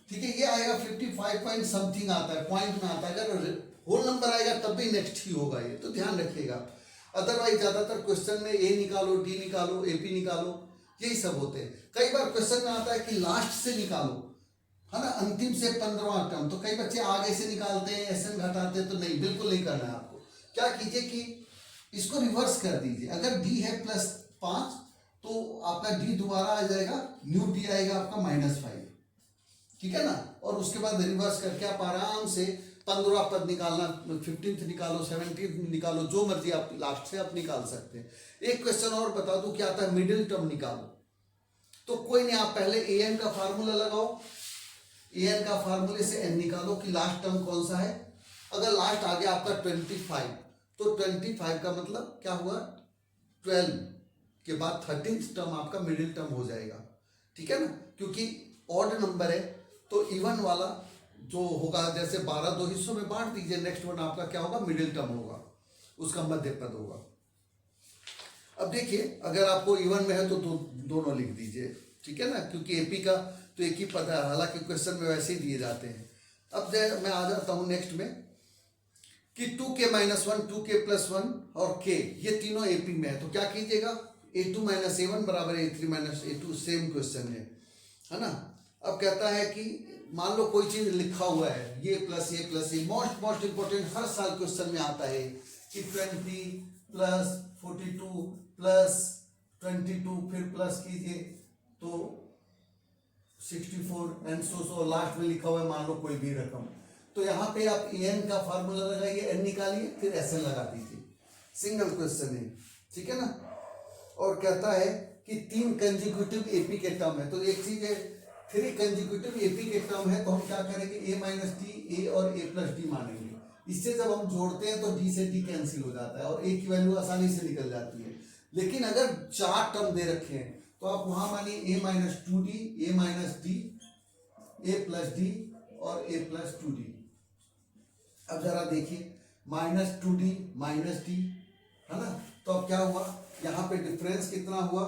Speaker 1: ठीक है। ये आएगा 55 पॉइंट समथिंग आता है, पॉइंट में आता है। अगर होल नंबर आएगा तब भी नेक्स्ट ही होगा ये, तो ध्यान रखिएगा। अदरवाइज ज्यादातर क्वेश्चन में A निकालो, D निकालो, AP निकालो, यही सब होते हैं। कई बार क्वेश्चन में आता है कि लास्ट से निकालो, है ना, अंतिम से 15वां टर्म। तो कई बच्चे आगे से निकालते हैं, SN घटाते हैं, तो नहीं, बिल्कुल नहीं करना है आपको। क्या कीजिए कि इसको रिवर्स कर दीजिए। अगर D है +5 तो आपका D दोबारा आ जाएगा, न्यू D आएगा आपका -5, ठीक है ना। और उसके बाद रिवर्स करके आप आराम से 15वां पद निकालना, 15th निकालो, 17th निकालो, जो मर्जी आप लास्ट से आप निकाल सकते हैं। एक क्वेश्चन और बता दूं, क्या आता है मिडिल टर्म निकालो। तो कोई नहीं, आप पहले AN का फार्मूला लगाओ, AN का फार्मूले से n निकालो कि लास्ट टर्म कौन सा है। अगर लास्ट आ गया आपका 25 तो 25 का मतलब क्या हुआ, 12 के बाद 13th टर्म आपका मिडिल टर्म हो जाएगा, ठीक है ना। क्योंकि ऑड नंबर है तो इवन वाला जो होगा, जैसे 12 दो हिस्सों में बांट दीजिए, नेक्स्ट वन आपका क्या होगा, मिडिल टर्म होगा, उसका मध्य पद होगा। अब देखिए अगर आपको इवन में है तो दोनों लिख दीजिए, ठीक है ना, क्योंकि AP का तो एक ही पद है, हालांकि क्वेश्चन में वैसे ही दिए जाते हैं। अब मैं आ जाता हूं नेक्स्ट में कि 2k - 1 2k + 1 और k ये तीनों AP में है। तो क्या कीजिएगा, A2 - A1 बराबर A3 - A2, सेम क्वेश्चन है ना। अब कहता है कि मान लो कोई चीज लिखा हुआ है, ये प्लस ये मोस्ट इंपोर्टेंट, हर साल क्वेश्चन में आता है कि 20 + 42 + 22, फिर प्लस कीजिए तो 64 एंड सो लास्ट में लिखा हुआ है मान लो कोई भी रकम। तो यहाँ पे आप AN का फार्मूला लगाइए, n निकालिए, फिर SN लगा दीजिए, सिंगल क्वेश्चन है, ठीक है ना। और कहता है कि 3 कंजिक्यूटिव एपी के टर्म है, तो एक चीज है 3 कंजिक्यूटिव एपी के टर्म है, तो हम क्या करेंगे ए माइनस डी ए और ए प्लस डी मानेंगे। इससे जब हम जोड़ते हैं तो डी से डी कैंसिल हो जाता है और ए की वैल्यू आसानी से निकल जाती है। लेकिन अगर 4 टर्म दे रखे हैं तो आप वहां मानिए ए माइनस 2d, ए माइनस डी, ए प्लस डी और ए प्लस 2d। अब जरा देखिए माइनस 2d माइनस डी, है ना, तो अब क्या हुआ यहाँ पे डिफरेंस कितना हुआ,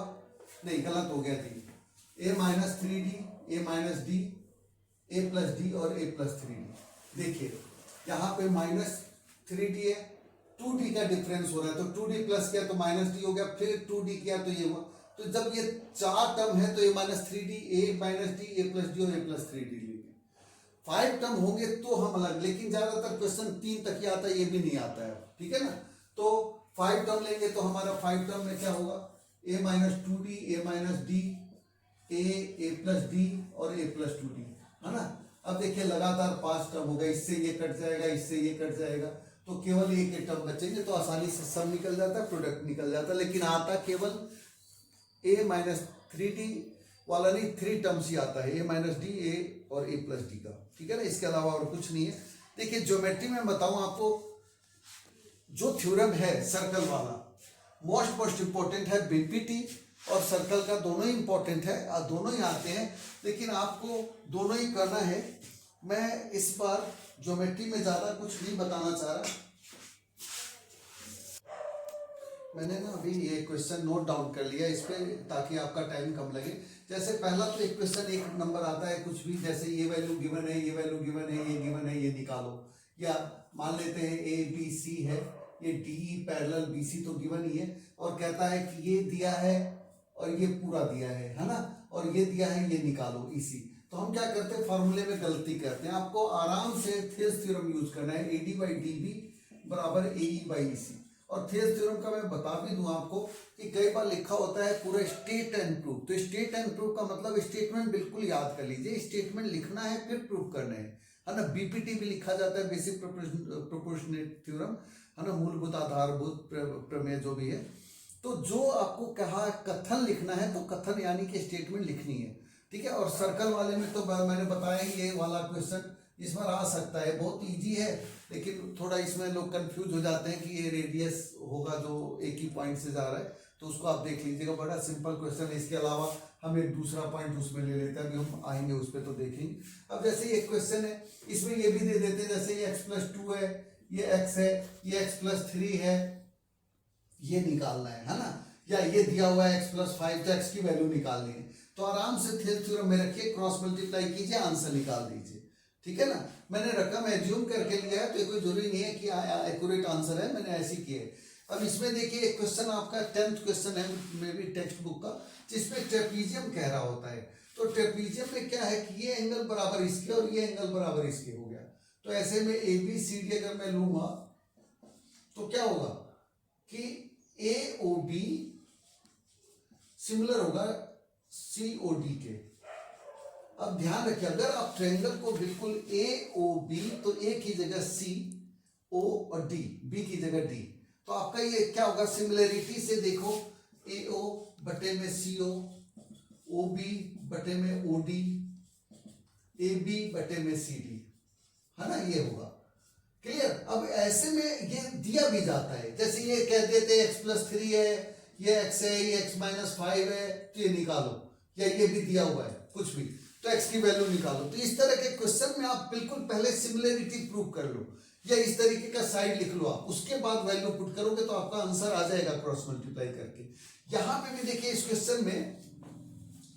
Speaker 1: नहीं गलत हो गया जी, ए माइनस 3d, ए माइनस डी, ए प्लस डी और ए प्लस 3d। देखिए यहाँ पे माइनस 3d है, 2d का डिफरेंस हो रहा है, तो 2d प्लस किया तो माइनस डी हो गया, फिर 2d किया तो ये हुआ। तो जब ये 4 टर्म है तो ए माइनस 3d, ए माइनस डी, ए प्लस डी और ए प्लस 3d लेंगे। 5 टर्म होंगे तो हम अलग, लेकिन ज्यादातर क्वेश्चन 3 तक ही आता है, ये भी नहीं आता है, ठीक है ना। तो 5 टर्म लेंगे तो हमारा 5 टर्म में क्या होगा, ए माइनस 2d, ए माइनस डी, ए प्लस डी और ए प्लस 2d, है ना। अब देखिए लगातार 5 टर्म हो गए, इससे ये कट जाएगा, इससे ये कट जाएगा, तो केवल एक ही टर्म बचेंगे, तो आसानी से सब निकल जाता है, प्रोडक्ट निकल जाता है। लेकिन आता केवल ए माइनस 3d वाला नहीं, 3 टर्म्स ही आता है, ए माइनस डी, ए और ए प्लस डी का, ठीक है ना। इसके अलावा और कुछ नहीं है। देखिए ज्योमेट्री में बताऊं आपको, जो थ्योरम है सर्कल वाला मोस्ट इंपॉर्टेंट है, बीपीटी और सर्कल का दोनों ही इंपॉर्टेंट है, दोनों ही आते हैं, लेकिन आपको दोनों ही करना है। मैं इस बार ज्योमेट्री में ज्यादा कुछ नहीं बताना चाह रहा, मैंने ना अभी ये क्वेश्चन नोट डाउन कर लिया इस पे, ताकि आपका टाइम कम लगे। जैसे पहला तो एक क्वेश्चन एक नंबर आता है कुछ भी, जैसे ये वैल्यू गिवन है, ये वैल्यू गिवन है, ये गिवन है, ये निकालो। या मान लेते हैं ए बी सी है, ये डी पैरेलल बी सी तो गिवन ही है, और कहता है कि ये दिया है और ये पूरा दिया है ना, और ये दिया है, ये निकालो इसी। तो हम क्या करते हैं, फॉर्मूले में गलती करते हैं। आपको आराम से थेल्स थ्योरम यूज करना है, AD बाई DB बराबर AE बाई EC। और थेल्स थ्योरम का मैं बता भी दूं आपको कि कई बार लिखा होता है पूरा स्टेट एंड प्रूफ, तो स्टेट एंड प्रूफ का मतलब स्टेटमेंट बिल्कुल याद कर लीजिए, स्टेटमेंट लिखना है फिर प्रूफ करना है ना। बीपीटी भी लिखा जाता है, बेसिक प्रोपोर्शनेट थ्योरम, है ना, मूलभूत आधारभूत प्रमेय जो भी है। तो जो आपको कहा कथन लिखना है, तो कथन यानी कि स्टेटमेंट लिखनी है, ठीक है। और सर्कल वाले में तो मैंने बताया ये वाला क्वेश्चन इस बार आ सकता है, बहुत इजी है, लेकिन थोड़ा इसमें लोग कंफ्यूज हो जाते हैं कि ये रेडियस होगा जो एक ही पॉइंट से जा रहा है, तो उसको आप देख लीजिएगा, बड़ा सिंपल क्वेश्चन है। इसके अलावा हम एक दूसरा पॉइंट उसमें ले लेते हैं, अभी हम आएंगे उस पर तो देखेंगे। अब जैसे ये क्वेश्चन है, इसमें ये भी दे देते हैं, जैसे ये x+2 है, ये x है, ये x+3 है, ये निकालना है ना, या ये दिया हुआ है x+5, तो x की वैल्यू निकालनी है। तो आराम से थेल्स थ्योरम में रखिए, क्रॉस मल्टीप्लाई कीजिए, आंसर निकाल दीजिए, ठीक है ना। मैंने रकम एज्यूम करके लिया है, तो कोई जरूरी नहीं है कि एक्यूरेट आंसर है, मैंने ऐसे किए। अब इसमें देखिए एक क्वेश्चन आपका 10th क्वेश्चन है मे बी टेक्स्ट बुक का, जिसमें ट्रेपीजियम कह रहा होता है। तो ट्रेपीजियम में क्या है कि ये एंगल बराबर इसके और ये एंगल बराबर इसके हो गया। तो ऐसे में ABCD अगर मैं लूंगा तो क्या होगा कि AOB सिमिलर होगा COD के। अब ध्यान रखिए, अगर आप ट्रायंगल को बिल्कुल AOB, तो A की जगह C, O और D, B की जगह D, तो आपका ये क्या होगा, सिमिलरिटी से देखो, AO बटे में CO, OB बटे में OD, AB बटे में CD, है ना, ये होगा क्लियर। अब ऐसे में ये दिया भी जाता है, जैसे ये कह देते हैं x+3 है, ये x है, ये x-5 है, तो ये निकालो, या ये भी दिया हुआ है कुछ भी, तो x की वैल्यू निकालो। तो इस तरह के क्वेश्चन में आप बिल्कुल पहले सिमिलरिटी प्रूव कर लो, या इस तरीके का साइड लिख लो आप, उसके बाद वैल्यू पुट करोगे तो आपका आंसर आ जाएगा क्रॉस मल्टीप्लाई करके। यहां पे भी देखिए इस क्वेश्चन में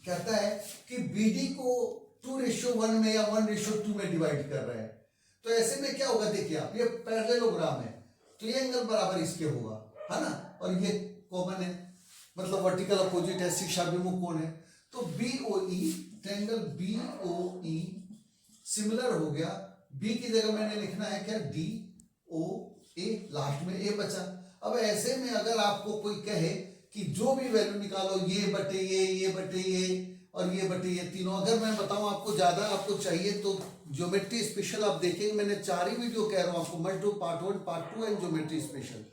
Speaker 1: कहता है कि BD को 2:1 में या 1:2 में डिवाइड कर रहा है। तो ऐसे में क्या होगा, देखिए आप, ये पैरेललोग्राम है, तो ये एंगल बराबर इसके होगा, है ना, और ये कॉमन है, मतलब वर्टिकल अपोजिट है, शीर्षाभिमुख कोण है। तो BOE, ट्रायंगल BOE सिमिलर हो गया। B की जगह मैंने लिखना है क्या, DOA, लास्ट में A बचा। अब ऐसे में अगर आपको कोई कहे कि जो भी वैल्यू निकालो, ये बटे ये बटे ये और ये बटे ये तीनों, अगर मैं बताऊं आपको ज्यादा आपको चाहिए तो ज्योमेट्री स्पेशल आप देखेंगे, मैंने 4 ही वीडियो कह रहा हूं आपको, must do part 1 part 2 and geometry special,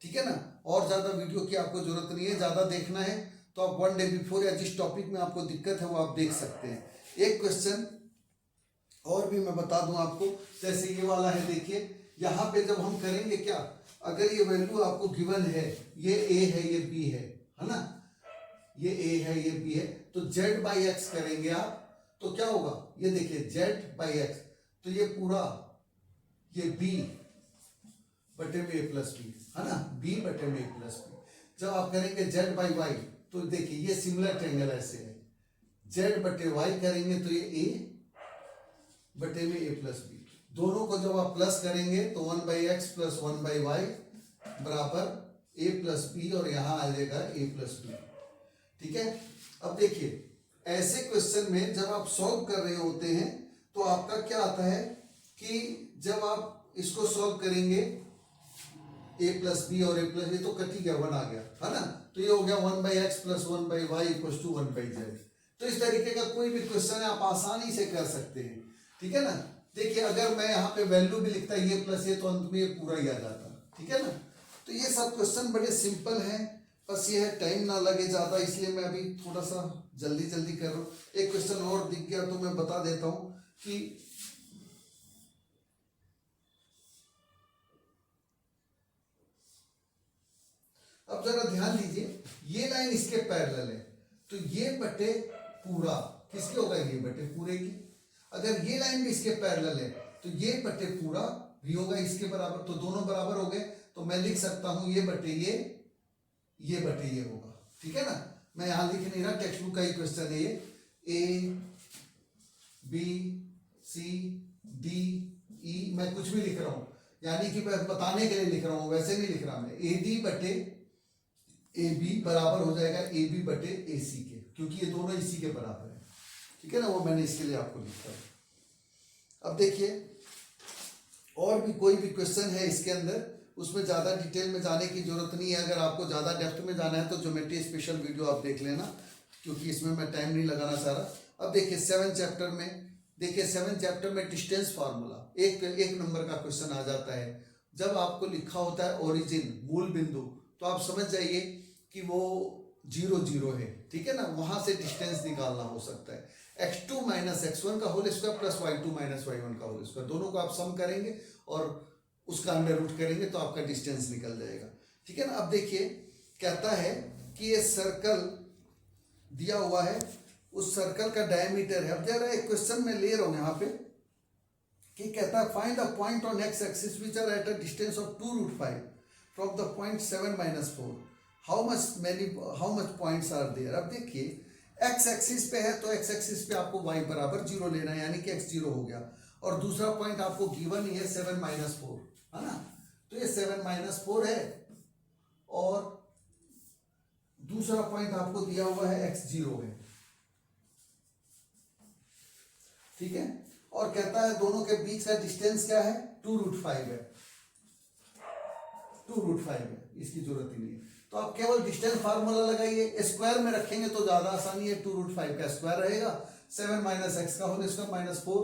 Speaker 1: ठीक है ना। और ज्यादा वीडियो की आपको जरूरत नहीं है, ज्यादा देखना है तो आप वन डे बिफोर या जिस टॉपिक में आपको दिक्कत है वो आप देख सकते हैं। एक क्वेश्चन और भी मैं बता दूं आपको, जैसे ये वाला है, देखिए यहाँ पे जब हम करेंगे क्या, अगर ये वैल्यू आपको गिवन है, ये a है ये b है ना, ये a है ये b है, तो z बाई एक्स करेंगे आप तो क्या होगा, ये देखिए z बाई एक्स, तो ये पूरा ये b बटे में a प्लस बी है ना, b बटे में a प्लस बी। जब आप करेंगे z बाई वाई तो देखिए ये सिमिलर ट्रायंगल ऐसे है, z बटे y करेंगे तो ये a बटे में a प्लस बी, दोनों को जब आप प्लस करेंगे तो 1 by X plus 1 by Y बराबर a प्लस बी, और यहाँ आ जाएगा a प्लस बी। ठीक है। अब देखिए ऐसे क्वेश्चन में जब आप सॉल्व कर रहे होते हैं तो आपका क्या आता है कि जब आप इसको सॉल्व करेंगे a प्लस बी और a प्लस, ये तो कट ही गया, 1 आ गया है ना, तो ये हो गया 1 by X plus 1 by Y equal to 1 by Z. तो इस तरीके का कोई भी क्वेश्चन है आप आसानी से कर सकते हैं। ठीक है ना। देखिए अगर मैं यहाँ पे वैल्यू भी लिखता ये प्लस ये, तो अंत में ये पूरा ही आ जाता। ठीक है ना। तो ये सब क्वेश्चन बड़े सिंपल हैं, बस ये है टाइम ना लगे ज्यादा, इसलिए मैं अभी थोड़ा सा जल्दी जल्दी कर रहा हूँ। एक क्वेश्चन और दिख गया तो मैं बता देता हूँ कि अब जरा ध्यान दीजिए, ये लाइन इसके पैरेलल है तो ये बटे पूरा किसके होगा, ये बटे पूरे की। अगर ये लाइन भी इसके पैरेलल है तो ये बटे पूरा भी होगा इसके बराबर, तो दोनों बराबर हो गए, तो मैं लिख सकता हूं ये बटे ये बटे ये होगा। ठीक है ना। मैं यहां लिख नहीं रहा, टेक्स्ट बुक का ही क्वेश्चन है ये, A B C D E, मैं कुछ भी लिख रहा हूं यानी कि मैं बताने के लिए लिख रहा हूं, वैसे नहीं लिख रहा मैं। ए डी बटे ए बी बराबर हो जाएगा ए बी बटे ए सी के, क्योंकि ये दोनों इसी के बराबर है। ठीक है ना, वो मैंने इसके लिए आपको लिखा है। अब देखिए और भी कोई भी क्वेश्चन है इसके अंदर, उसमें ज़्यादा डिटेल में जाने की जरूरत नहीं है। अगर आपको ज़्यादा डेप्थ में जाना है तो ज्योमेट्री स्पेशल वीडियो आप देख लेना, क्योंकि इसमें मैं टाइम नहीं लगाना चाह रहा। अब देखिए 7 चैप्टर में, देखिए 7 चैप्टर में डिस्टेंस फार्मूला एक नंबर का क्वेश्चन आ जाता है। जब आपको लिखा होता है ओरिजिन मूल बिंदु, तो आप समझ जाइए कि वो 0 0 है। ठीक है ना, वहां से डिस्टेंस निकालना हो सकता है। x2 माइनस x1 का whole square plus y2 minus y1 का होल स्क्वायर, दोनों को आप सम करेंगे और उसका अंडर रूट करेंगे तो आपका डिस्टेंस निकल जाएगा। ठीक है ना। अब देखिए कहता है कि ये सर्कल दिया हुआ है, उस सर्कल का डायमीटर है। अब जरा एक क्वेश्चन मैं ले रहा हूं यहाँ पे कि कहता है find the point on x axis which are at a distance of 2√5 from the point 7 - 4, how much points are there. अब देखिए x एक्सिस पे है तो x एक्सिस पे आपको y बराबर 0 लेना है, यानी कि x 0 हो गया, और दूसरा पॉइंट आपको गिवन ही है 7 - 4 है ना, तो ये 7 - 4 है, और दूसरा पॉइंट आपको दिया हुआ है x 0 है। ठीक है। और कहता है दोनों के बीच का डिस्टेंस क्या है, 2√5 है, 2√5 है, इसकी जरूरत ही नहीं है। तो आप केवल डिस्टेंस फार्मूला लगाइए, स्क्वायर में रखेंगे तो ज्यादा आसानी है, 2√5 का स्क्वायर रहेगा, 7 - x का होल स्क्वायर माइनस 4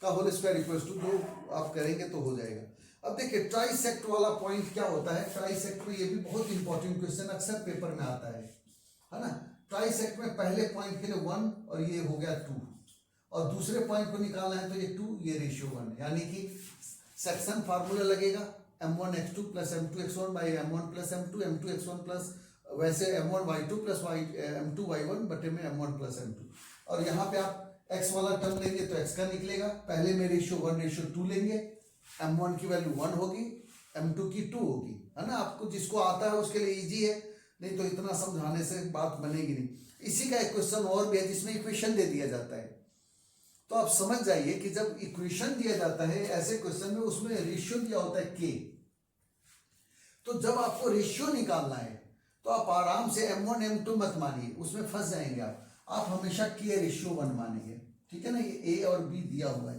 Speaker 1: का होल स्क्वायर इक्वल्स टू, जो आप करेंगे तो हो जाएगा। अब देखिए ट्राइसेक्ट वाला पॉइंट क्या होता है, ट्राइसेक्ट में ये भी बहुत इंपॉर्टेंट क्वेश्चन अक्सर पेपर में आता है ना। ट्राइसेक्ट में पहले पॉइंट के लिए 1 और ये हो गया 2, और दूसरे पॉइंट को निकालना है तो ये 2, ये रेशियो 1, यानी कि सेक्शन फार्मूला लगेगा m1 x2 plus m2 x1 by m1 plus m2 x1 plus वैसे m1 y2 plus m2 y1 बटे में m1 प्लस m2, और यहाँ पे आप x वाला टर्म लेंगे तो x का निकलेगा, पहले में रेशियो 1:2 लेंगे, m1 की वैल्यू 1 होगी, m2 की 2 होगी, है ना। आपको जिसको आता है उसके लिए इजी है, नहीं तो इतना समझाने से बात बनेगी नहीं। इसी का एक क्वेश्चन और भी है जिसमें इक्वेशन दे दिया जाता है, तो आप समझ जाइए कि जब इक्वेशन दिया जाता है ऐसे क्वेश्चन में, उसमें रेशियो दिया होता है k, तो जब आपको रेशियो निकालना है तो आप आराम से m1 m2 मत मानिए, उसमें फंस जाएंगे आप हमेशा k रेशियो 1 मानेंगे। ठीक है ना, ये a और b दिया हुआ है,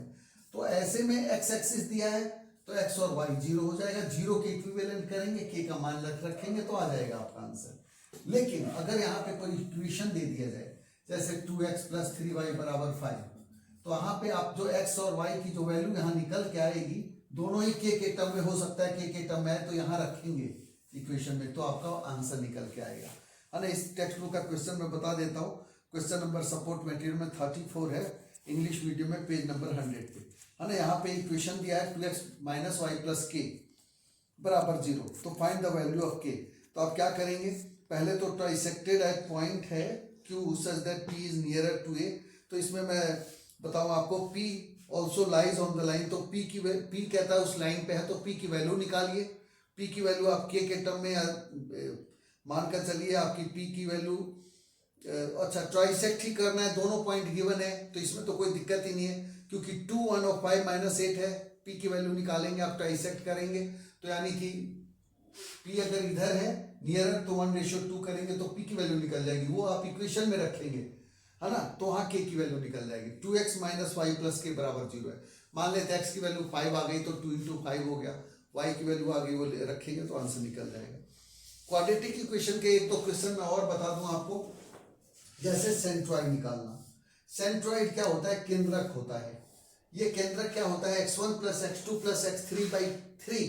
Speaker 1: तो ऐसे में x एक्सिस दिया है तो x और y 0 हो जाएगा, 0 के इक्विवेलेंट करेंगे, k का मान रखेंगे तो आ जाएगा आपका आंसर। लेकिन अगर यहाँ पे कोई इक्वेशन दे दिया जाए जैसे 2x + 3y = 5, तो यहाँ पे आप जो x और y की जो वैल्यू यहाँ निकल के आएगी, दोनों ही k के टर्म में हो सकता है, k के टर्म में है तो यहाँ रखेंगे इक्वेशन में, तो आपका आंसर निकल के आएगा, है ना। इस टेक्स्ट बुक का क्वेश्चन मैं बता देता हूँ। क्वेश्चन नंबर सपोर्ट मटेरियल में 34 है, इंग्लिश मीडियम में पेज नंबर 100 पे, है ना। यहाँ पे इक्वेशन दिया है 2x माइनस वाई प्लस के बराबर 0, तो फाइंड द वैल्यू ऑफ के। तो आप क्या करेंगे, पहले तो ट्राइसेक्टेड एक पॉइंट है Q such that P is nearer to A। तो इसमें मैं बताऊँ आपको, P also lies on the line, तो P कहता है उस लाइन पे है, तो P की वैल्यू निकालिए। P की वैल्यू आप K के टर्म में मानकर चलिए, आपकी P की वैल्यू, अच्छा ट्राइसेक्ट ही करना है, दोनों पॉइंट गिवन है, तो इसमें तो कोई दिक्कत ही नहीं है, क्योंकि 2 1 और 5 माइनस 8 है। P की वैल्यू निकालेंगे, आप ट्राइसेक्ट करेंगे, तो यानी कि P अगर इधर है नियरर, तो 1:2 करेंगे तो P की वैल्यू निकल जाएगी, वो आप इक्वेशन में रखेंगे, है ना। तो वहाँ K की वैल्यू निकल जाएगी। 2x माइनस वाई प्लस के बराबर 0 है। मान लेते x की वैल्यू 5 आ गई, तो 2 × 5 हो गया, y की वैल्यू आ गई, वो रखेंगे तो आंसर निकल जाएगा। क्वाड्रेटिक इक्वेशन के एक दो क्वेश्चन मैं और बता दूं आपको, जैसे सेंट्रॉइड निकालना। सेंट्रॉइड क्या होता है, केंद्रक होता है। ये केंद्रक क्या होता है, x1 plus x2 plus x3/3,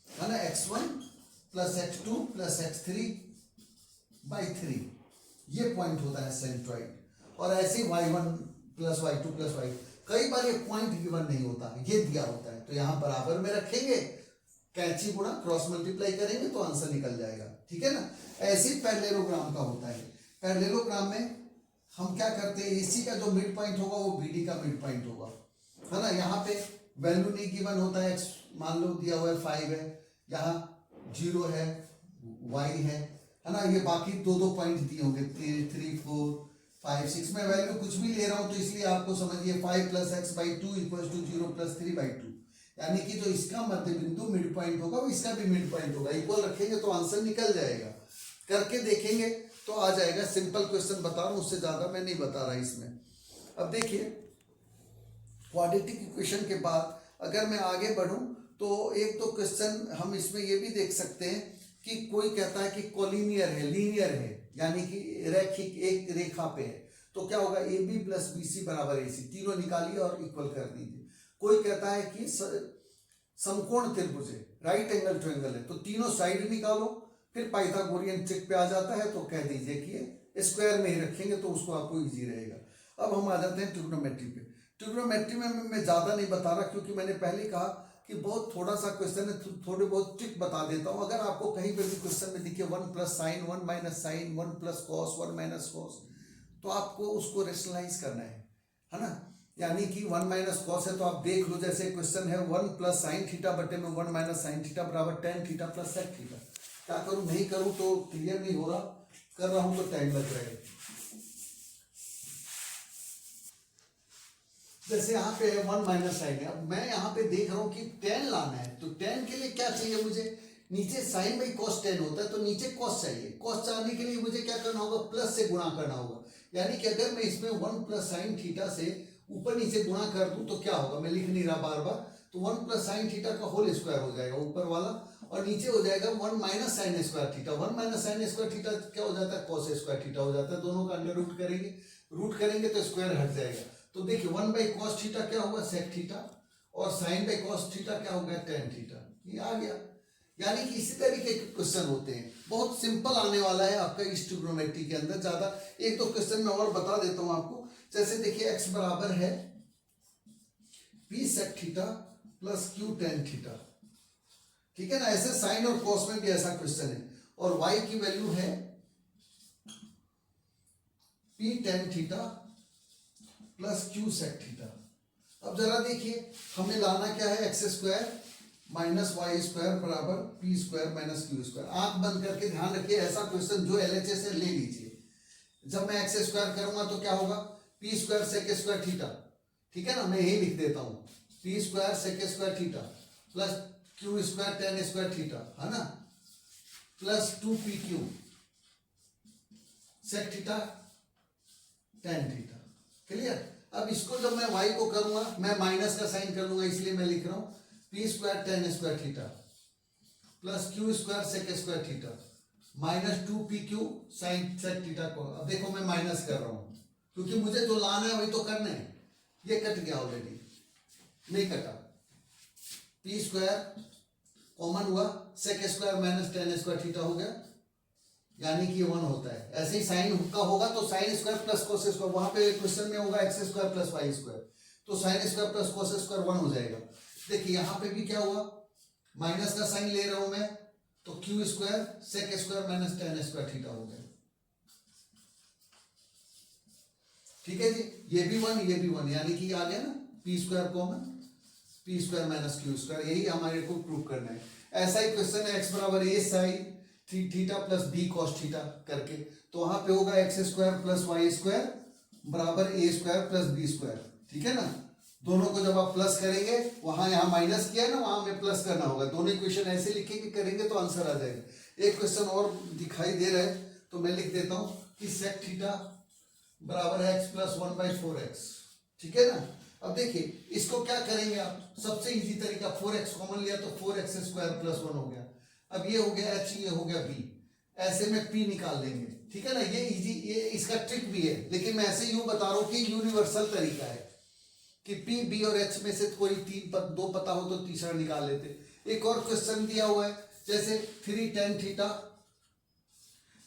Speaker 1: है ना। x1 plus x2 plus x3/3, ये पॉइंट होता है सेंट्रॉइड। और ऐसे y1 plus y2 plus y, कई बार ये पॉइंट गिवन नहीं होता, ये दिया होता है, तो यहाँ बराबर में रखेंगे, कैंची गुणा क्रॉस मल्टीप्लाई करेंगे तो आंसर निकल जाएगा, ठीक है ना। ऐसे पैरेललोग्राम का होता है। पैरेललोग्राम में हम क्या करते हैं, AC का जो मिड पॉइंट होगा वो BD का मिड पॉइंट होगा, है ना। यहाँ पे वैल्यू नहीं गिवन होता है, x मान लो दिया हुआ है 5 है, यहाँ 0 है, y है ना। ये बाकी दो पॉइंट दिए होंगे 3 4 5 6, मैं वैल्यू कुछ भी ले रहा हूँ, तो इसलिए आपको समझिए 5 + x/2 = 0 + 3/2, यानी कि जो इसका मध्य बिंदु मिड पॉइंट होगा वो इसका भी मिड पॉइंट होगा, इक्वल रखेंगे तो आंसर निकल जाएगा। करके देखेंगे तो आ जाएगा। सिंपल क्वेश्चन बता रहा हूँ, उससे ज्यादा मैं नहीं बता रहा इसमें। अब देखिए, क्वाड्रेटिक इक्वेशन के बाद अगर मैं आगे बढ़ूं तो एक दो क्वेश्चन हम इसमें ये भी देख सकते हैं कि कोई कहता है कि कोलिनियर है, लीनियर है, यानी कि रैखिक, एक रेखा पे है, तो क्या होगा, AB + BC = AC, तीनों निकालिए और इक्वल कर दीजिए। कोई कहता है कि समकोण त्रिभुज है, राइट एंगल ट्रायंगल है, तो तीनों साइड निकालो, फिर पाइथागोरियन ट्रिक पे आ जाता है, तो कह दीजिए कि ये स्क्वायर में ही रखेंगे तो उसको आपको इजी रहेगा। अब हम आ जाते हैं ट्रिग्नोमेट्री पे। ट्रिग्नोमेट्री में मैं ज़्यादा नहीं बता रहा, क्योंकि मैंने पहले कहा कि बहुत थोड़ा सा क्वेश्चन है, थोड़े बहुत ट्रिक बता देता हूँ। अगर आपको कहीं पर भी क्वेश्चन में दिखे 1 + sin 1 - sin 1 + cos 1 - cos, तो आपको उसको रेशनलाइज करना है ना। यानी कि 1 - cos है, तो आप देख लो, जैसे क्वेश्चन है 1 + sin θ बटे में 1 - sin θ = tan θ + sec θ। क्या करूं, नहीं करूं तो क्लियर नहीं हो रहा, कर रहा हूं तो टाइम लग रहा है। जैसे यहाँ पे 1 - sin है, अब मैं यहाँ पे देख रहा हूँ कि tan लाना है, तो tan के लिए क्या चाहिए मुझे, नीचे sin/cos tan होता है, तो नीचे cos चाहिए। cos चाहने के लिए मुझे क्या करना होगा, प्लस से गुणा करना होगा। यानी कि अगर मैं इसमें 1 + sin θ से ऊपर नीचे गुणा कर दूं तो क्या होगा, मैं लिख नहीं रहा बार बार, तो 1 + sin θ का होल स्क्वायर हो जाएगा ऊपर वाला, और नीचे हो जाएगा 1 - sin² θ। 1 - sin² θ क्या हो जाता है, cos² θ हो जाता है। दोनों का अंडर रूट करेंगे तो स्क्वायर हट जाएगा। तो देखिए 1/cos θ क्या होगा, sec θ, और sin/cos θ क्या होगा, tan θ। ये आ गया। यानी कि इसी तरीके के क्वेश्चन होते हैं, बहुत सिंपल आने वाला है आपका इस ट्रिग्नोमेट्री के अंदर। ज्यादा एक दो क्वेश्चन मैं और बता देता हूं आपको। जैसे देखिए x बराबर है P sec θ + Q tan θ, ठीक है ना। ऐसे साइन और कॉस में भी ऐसा क्वेश्चन है, और y की वैल्यू है P tan θ + Q sec θ। अब जरा देखिए, हमें लाना क्या है, x² - y² = P² - Q²। आंख बंद करके ध्यान रखिए, ऐसा क्वेश्चन जो LHS है ले लीजिए। जब मैं x² करूंगा तो क्या होगा, P² sec² θ, ठीक है ना। मैं यही लिख देता हूं, P² sec² θ + Q² tan² θ, है ना, + 2PQ sec θ tan θ। क्लियर। अब इसको जब मैं y को करूंगा, मैं माइनस का साइन कर लूंगा, इसलिए मैं लिख रहा हूं P² tan² θ + Q² sec² θ - 2PQ sin sec θ को। अब देखो मैं माइनस कर रहा हूं, क्योंकि मुझे जो लाना है वही तो करना है। ये कट गया ऑलरेडी, नहीं कटा, P² कॉमन हुआ, sec square minus ten square theta हो गया, यानी कि 1 होता है। ऐसे ही साइन का होगा तो sine square plus cos square, वहां पे क्वेश्चन में होगा x square plus y square, तो sine square plus cos square 1 हो जाएगा। देखिए यहाँ पे भी क्या हुआ, माइनस का साइन ले रहा हूं मैं, तो Q square sec square minus ten square theta हो गया। ठीक है जी, ये भी 1 ये भी 1, यानी कि आ गया ना P square common, P square minus Q square, यही हमारे को प्रूव करना है। ऐसा ही क्वेश्चन है एक्स बराबर A sine theta plus B cos theta करके, तो वहां पे होगा x square plus y square बराबर A square plus B square. ठीक है ना, दोनों को जब आप प्लस करेंगे, वहां यहाँ माइनस किया है ना, वहां में प्लस करना होगा। दोनों इक्वेशन ऐसे लिखेंगे करेंगे तो आंसर आ जाएगा। एक क्वेश्चन और दिखाई दे रहा है तो मैं लिख देता हूं कि सेक थीटा बराबर है एक्स प्लस 1/4x। ठीक है ना, अब देखिए इसको क्या करेंगे आप, सबसे इजी तरीका 4x कॉमन लिया तो 4x स्क्वायर प्लस 1 हो गया। अब ये हो गया h, ये हो गया b, ऐसे में p निकाल लेंगे। ठीक है ना, ये इजी, ये इसका ट्रिक भी है, लेकिन मैं ऐसे यूं बता रहा हूं कि यूनिवर्सल तरीका है कि p b और h में से कोई दो पता हो तो तीसरा निकाल लेते। एक और क्वेश्चन दिया हुआ है, जैसे 3 tan थीटा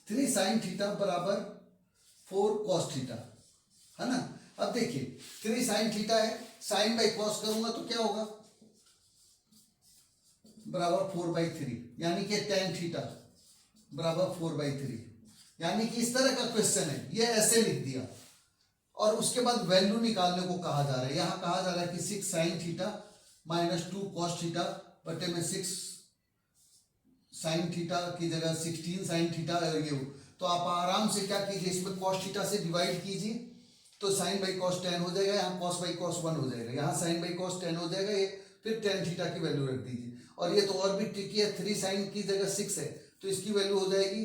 Speaker 1: 3 sin थीटा बराबर 4 cos थीटा, है ना। अब देखिए 3 sin थीटा है, साइन बाई कॉस करूंगा तो क्या होगा, बराबर 4/3, यानी कि tan थीटा बराबर 4/3, यानी कि इस तरह का क्वेश्चन है, ये ऐसे लिख दिया और उसके बाद वैल्यू निकालने को कहा जा रहा है। यहां कहा जा रहा है कि 6 sin theta minus 2 cos theta बटे में 6 sin थीटा की जगह 16 sin थीटा, ये तो आप आराम से क्या कीजिए, इसमें cos थीटा से डिवाइड कीजिए तो sin बाई cos tan हो जाएगा, यहाँ cos बाई cos 1 हो जाएगा, यहाँ sin बाई cos tan हो जाएगा, ये फिर tan थीटा की वैल्यू रख दीजिए। और ये तो और भी ट्रिकी है, 3 sin की जगह 6 है तो इसकी वैल्यू हो जाएगी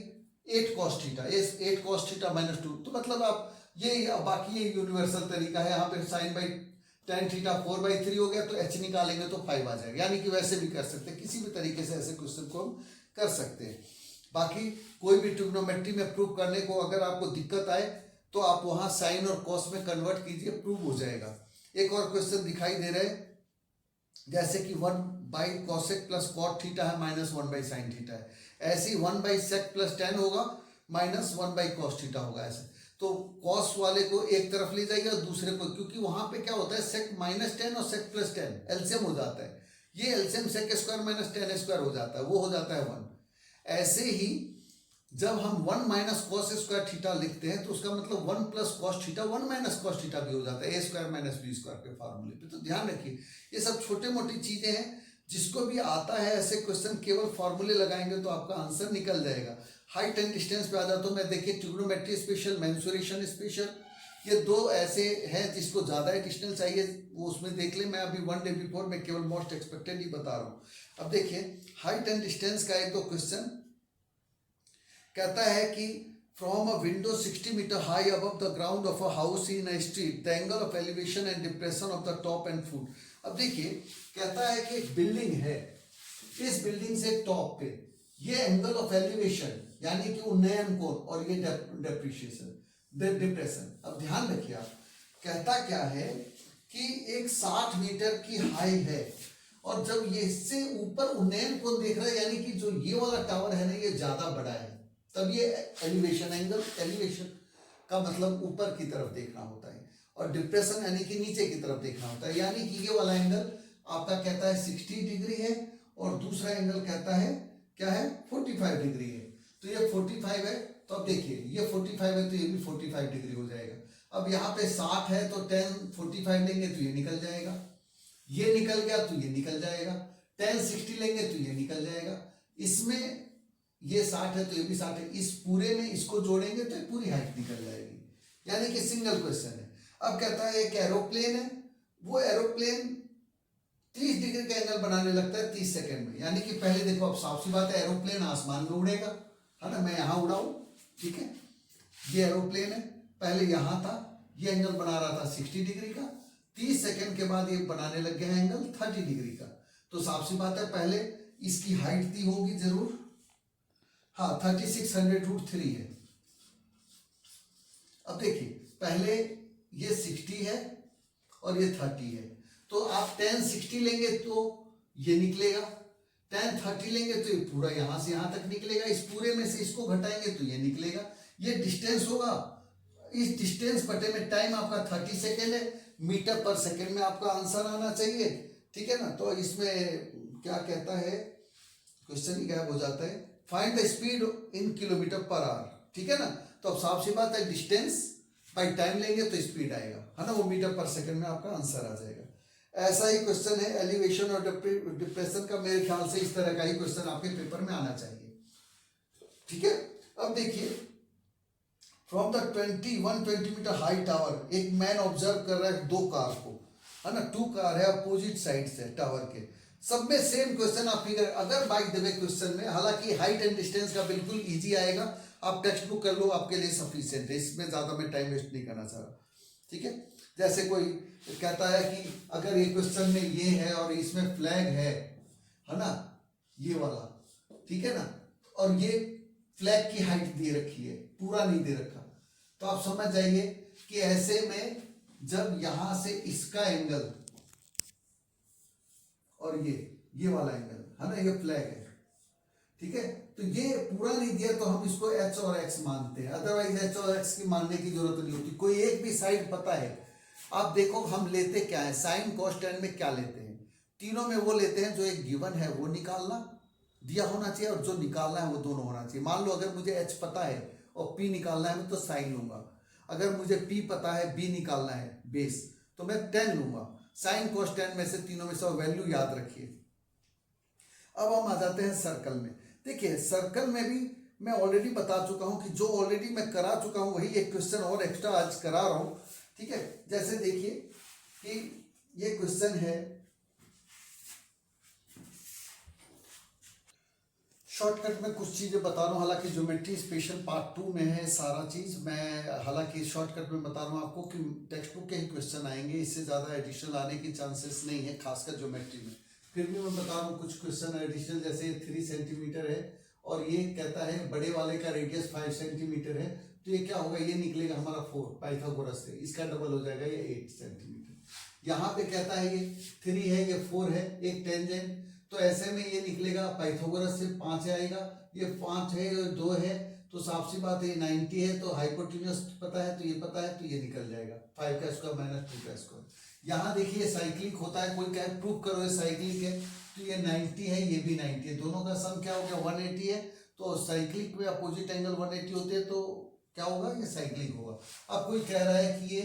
Speaker 1: 8 cos theta, 8 cos theta minus 2। तो मतलब आप ये बाकी ये यूनिवर्सल तरीका है, यहाँ पे sin बाई tan थीटा 4/3 हो गया तो h निकालेंगे तो 5 आ जाएगा, यानी कि वैसे भी कर सकते हैं, किसी भी तरीके से ऐसे क्वेश्चन को हम कर सकते हैं। बाकी कोई भी ट्रिग्नोमेट्री में प्रूव करने को अगर आपको दिक्कत आए तो आप वहां साइन और कॉस में कन्वर्ट कीजिए, प्रूव हो जाएगा। एक और क्वेश्चन दिखाई दे रहा है, जैसे कि 1/cosec प्लस cot थीटा है माइनस 1/sin थीटा है, ऐसे ही 1/sec प्लस tan होगा माइनस 1/cos थीटा होगा। ऐसे तो cos वाले को एक तरफ ले जाइए और दूसरे को, क्योंकि वहां पे क्या होता है sec माइनस tan और sec प्लस tan एलसीएम हो जाता है, ये LCM sec square minus tan square हो जाता है, वो हो जाता है 1। ऐसे ही जब हम 1 माइनस कॉस स्क्वायर थीटा लिखते हैं तो उसका मतलब 1 plus cos theta 1 minus cos theta भी हो जाता है, ए स्क्वायर माइनस बी स्क्वायर के फार्मूले पे। तो ध्यान रखिए ये सब छोटे मोटी चीजें हैं, जिसको भी आता है ऐसे क्वेश्चन केवल फॉर्मूले लगाएंगे तो आपका आंसर निकल जाएगा। हाइट एंड डिस्टेंस पे आ जाता हूं मैं, देखिए ट्रिग्नोमेट्री स्पेशल, मेंसुरेशन स्पेशल, ये दो ऐसे हैं जिसको ज्यादा एडिशनल चाहिए वो उसमें देख ले। मैं अभी 1 डे बिफोर में केवल मोस्ट एक्सपेक्टेड ही बता रहा हूँ। अब देखिए हाइट एंड डिस्टेंस का एक दो क्वेश्चन कहता है कि from a window 60 metre high above the ground of a house in a street the angle of elevation and depression of the top and foot. अब देखिए कहता है कि एक बिल्डिंग है, इस बिल्डिंग से टॉप पे ये एंगल ऑफ एलिवेशन यानी कि उन्नयन कोण और ये डिप्रेशन। अब ध्यान रखिए आप, कहता क्या है कि एक 60 मीटर की हाई है और जब ये इससे ऊपर उन्नयन कोण देख रहा है, यानी कि जो ये वाला टावर है ना ये ज्यादा बड़ा है, तब ये एलिवेशन एंगल, एलिवेशन का मतलब ऊपर की तरफ देखना होता है और डिप्रेशन यानी कि नीचे की तरफ देखना होता है, यानी कि ये वाला एंगल आपका कहता है 60 डिग्री है और दूसरा एंगल कहता है क्या है 45 डिग्री है। तो ये 45 है, तो अब देखिए ये 45 है तो ये भी 45 डिग्री हो जाएगा। अब यहाँ पे 60 है तो tan 45 लेंगे तो ये निकल जाएगा, ये निकल गया तो ये निकल जाएगा, tan 60 लेंगे तो ये निकल जाएगा, इसमें ये 60 है तो ये भी 60 है, इस पूरे में इसको जोड़ेंगे तो पूरी हाइट निकल जाएगी, यानी कि सिंगल क्वेश्चन है। अब कहता है एक एरोप्लेन है, वो एरोप्लेन 30 डिग्री का एंगल बनाने लगता है 30 सेकंड में, यानी कि पहले देखो अब साफ सी बात है एरोप्लेन आसमान में उड़ेगा, है ना, मैं यहाँ उड़ाऊं, ठीक है, ये एरोप्लेन है, पहले यहाँ था, ये एंगल बना रहा था 60 डिग्री का, 30 सेकंड के बाद ये बनाने लग गया है एंगल 30 डिग्री का। तो साफ सी बात है पहले इसकी हाइट दी होगी जरूर, हाँ 3600√3 है। अब देखिए पहले ये 60 है और ये 30 है, तो आप tan 60 लेंगे तो ये निकलेगा, tan 30 लेंगे तो ये पूरा यहाँ से यहाँ तक निकलेगा, इस पूरे में से इसको घटाएंगे तो ये निकलेगा, ये डिस्टेंस होगा, इस डिस्टेंस बटे में टाइम आपका 30 सेकेंड है, मीटर पर सेकेंड में आपका आंसर आना चाहिए, ठीक है ना। तो इसमें क्या कहता है, क्वेश्चन ही गायब हो जाता है, find the speed in kilometre per hour, ठीक है ना। तो अब साफ सी बात है, डिस्टेंस बाई टाइम लेंगे तो स्पीड आएगा, है ना, वो मीटर पर सेकंड में आपका आंसर आ जाएगा। ऐसा ही क्वेश्चन है एलिवेशन और डिप्रेशन का, मेरे ख्याल से इस तरह का ही क्वेश्चन आपके पेपर में आना चाहिए, ठीक है। अब देखिए, from the 120 metre high tower, एक मैन ऑब्जर्व कर रहा है दो कार को, है ना, 2 कार है अपोजिट साइड से टावर के, सब में सेम क्वेश्चन आप फिगर, अगर बाय द वे क्वेश्चन में, हालांकि हाइट एंड डिस्टेंस का बिल्कुल इजी आएगा, आप टेक्स्ट बुक कर लो, आपके लिए सफिशिएंट है, इसमें ज्यादा मैं टाइम वेस्ट नहीं करना चाह रहा, ठीक है। जैसे कोई कहता है कि अगर ये क्वेश्चन में ये है और इसमें फ्लैग है ना, ये वाला, ठीक है ना, और ये फ्लैग की हाइट दे रखी है, पूरा नहीं दे रखा, तो आप समझ जाइए कि ऐसे में जब यहां से इसका एंगल और ये वाला एंगल, है ना, ये फ्लैग है, ठीक है, तो ये पूरा नहीं दिया तो हम इसको h और x मानते हैं, अदरवाइज h और x की मानने की जरूरत नहीं होती, कोई एक भी साइड पता है। आप देखो हम लेते क्या है, साइन कॉस टेन में क्या लेते हैं, तीनों में वो लेते हैं जो एक गिवन है वो निकालना दिया होना चाहिए और जो निकालना है वो दोनों होना चाहिए। मान लो अगर मुझे h पता है और p निकालना है तो साइन लूंगा, अगर मुझे p पता है b निकालना है बेस तो मैं 10 लूंगा, साइन कॉस टेन में से तीनों में से वैल्यू याद रखिए। अब हम आ जाते हैं सर्कल में। देखिए सर्कल में भी मैं ऑलरेडी बता चुका हूं कि जो ऑलरेडी मैं करा चुका हूं वही एक क्वेश्चन और एक्स्ट्रा आज करा रहा हूं, ठीक है। जैसे देखिए कि ये क्वेश्चन है, शॉर्टकट में कुछ चीजें बता रहा हूँ, हालांकि ज्योमेट्री स्पेशल पार्ट 2 में है सारा चीज, मैं हालांकि शॉर्टकट में बता रहा हूँ आपको कि टेक्स्ट बुक के ही क्वेश्चन आएंगे, इससे ज्यादा एडिशनल आने की चांसेस नहीं है, खासकर ज्योमेट्री में। फिर भी मैं बता रहा हूँ कुछ क्वेश्चन एडिशनल, जैसे 3 सेंटीमीटर है और ये कहता है बड़े वाले का रेडियस 5 सेंटीमीटर है, तो ये क्या होगा, ये निकलेगा हमारा 4 पाइथागोरस से, इसका डबल हो जाएगा ये 8 सेंटीमीटर। यहाँ पे कहता है ये 3 है, ये 4 है, एक टेंजेंट, तो ऐसे में ये निकलेगा पाइथागोरस से 5 आएगा, ये 5 है और 2 है, तो साफ सी बात है 90 है, तो हाइपोटेन्यूज पता है तो ये पता है, तो ये निकल जाएगा 5 का स्क्वायर माइनस 2 का स्क्वायर। यहाँ देखिए साइक्लिक होता है, कोई कहे प्रूव करो ये साइक्लिक है, तो ये 90 है, ये भी 90 है, दोनों का सम क्या हो गया 180 है, तो साइक्लिक में अपोजिट एंगल 180 होते हैं, तो क्या होगा, ये साइक्लिक होगा। अब कोई कह रहा है कि ये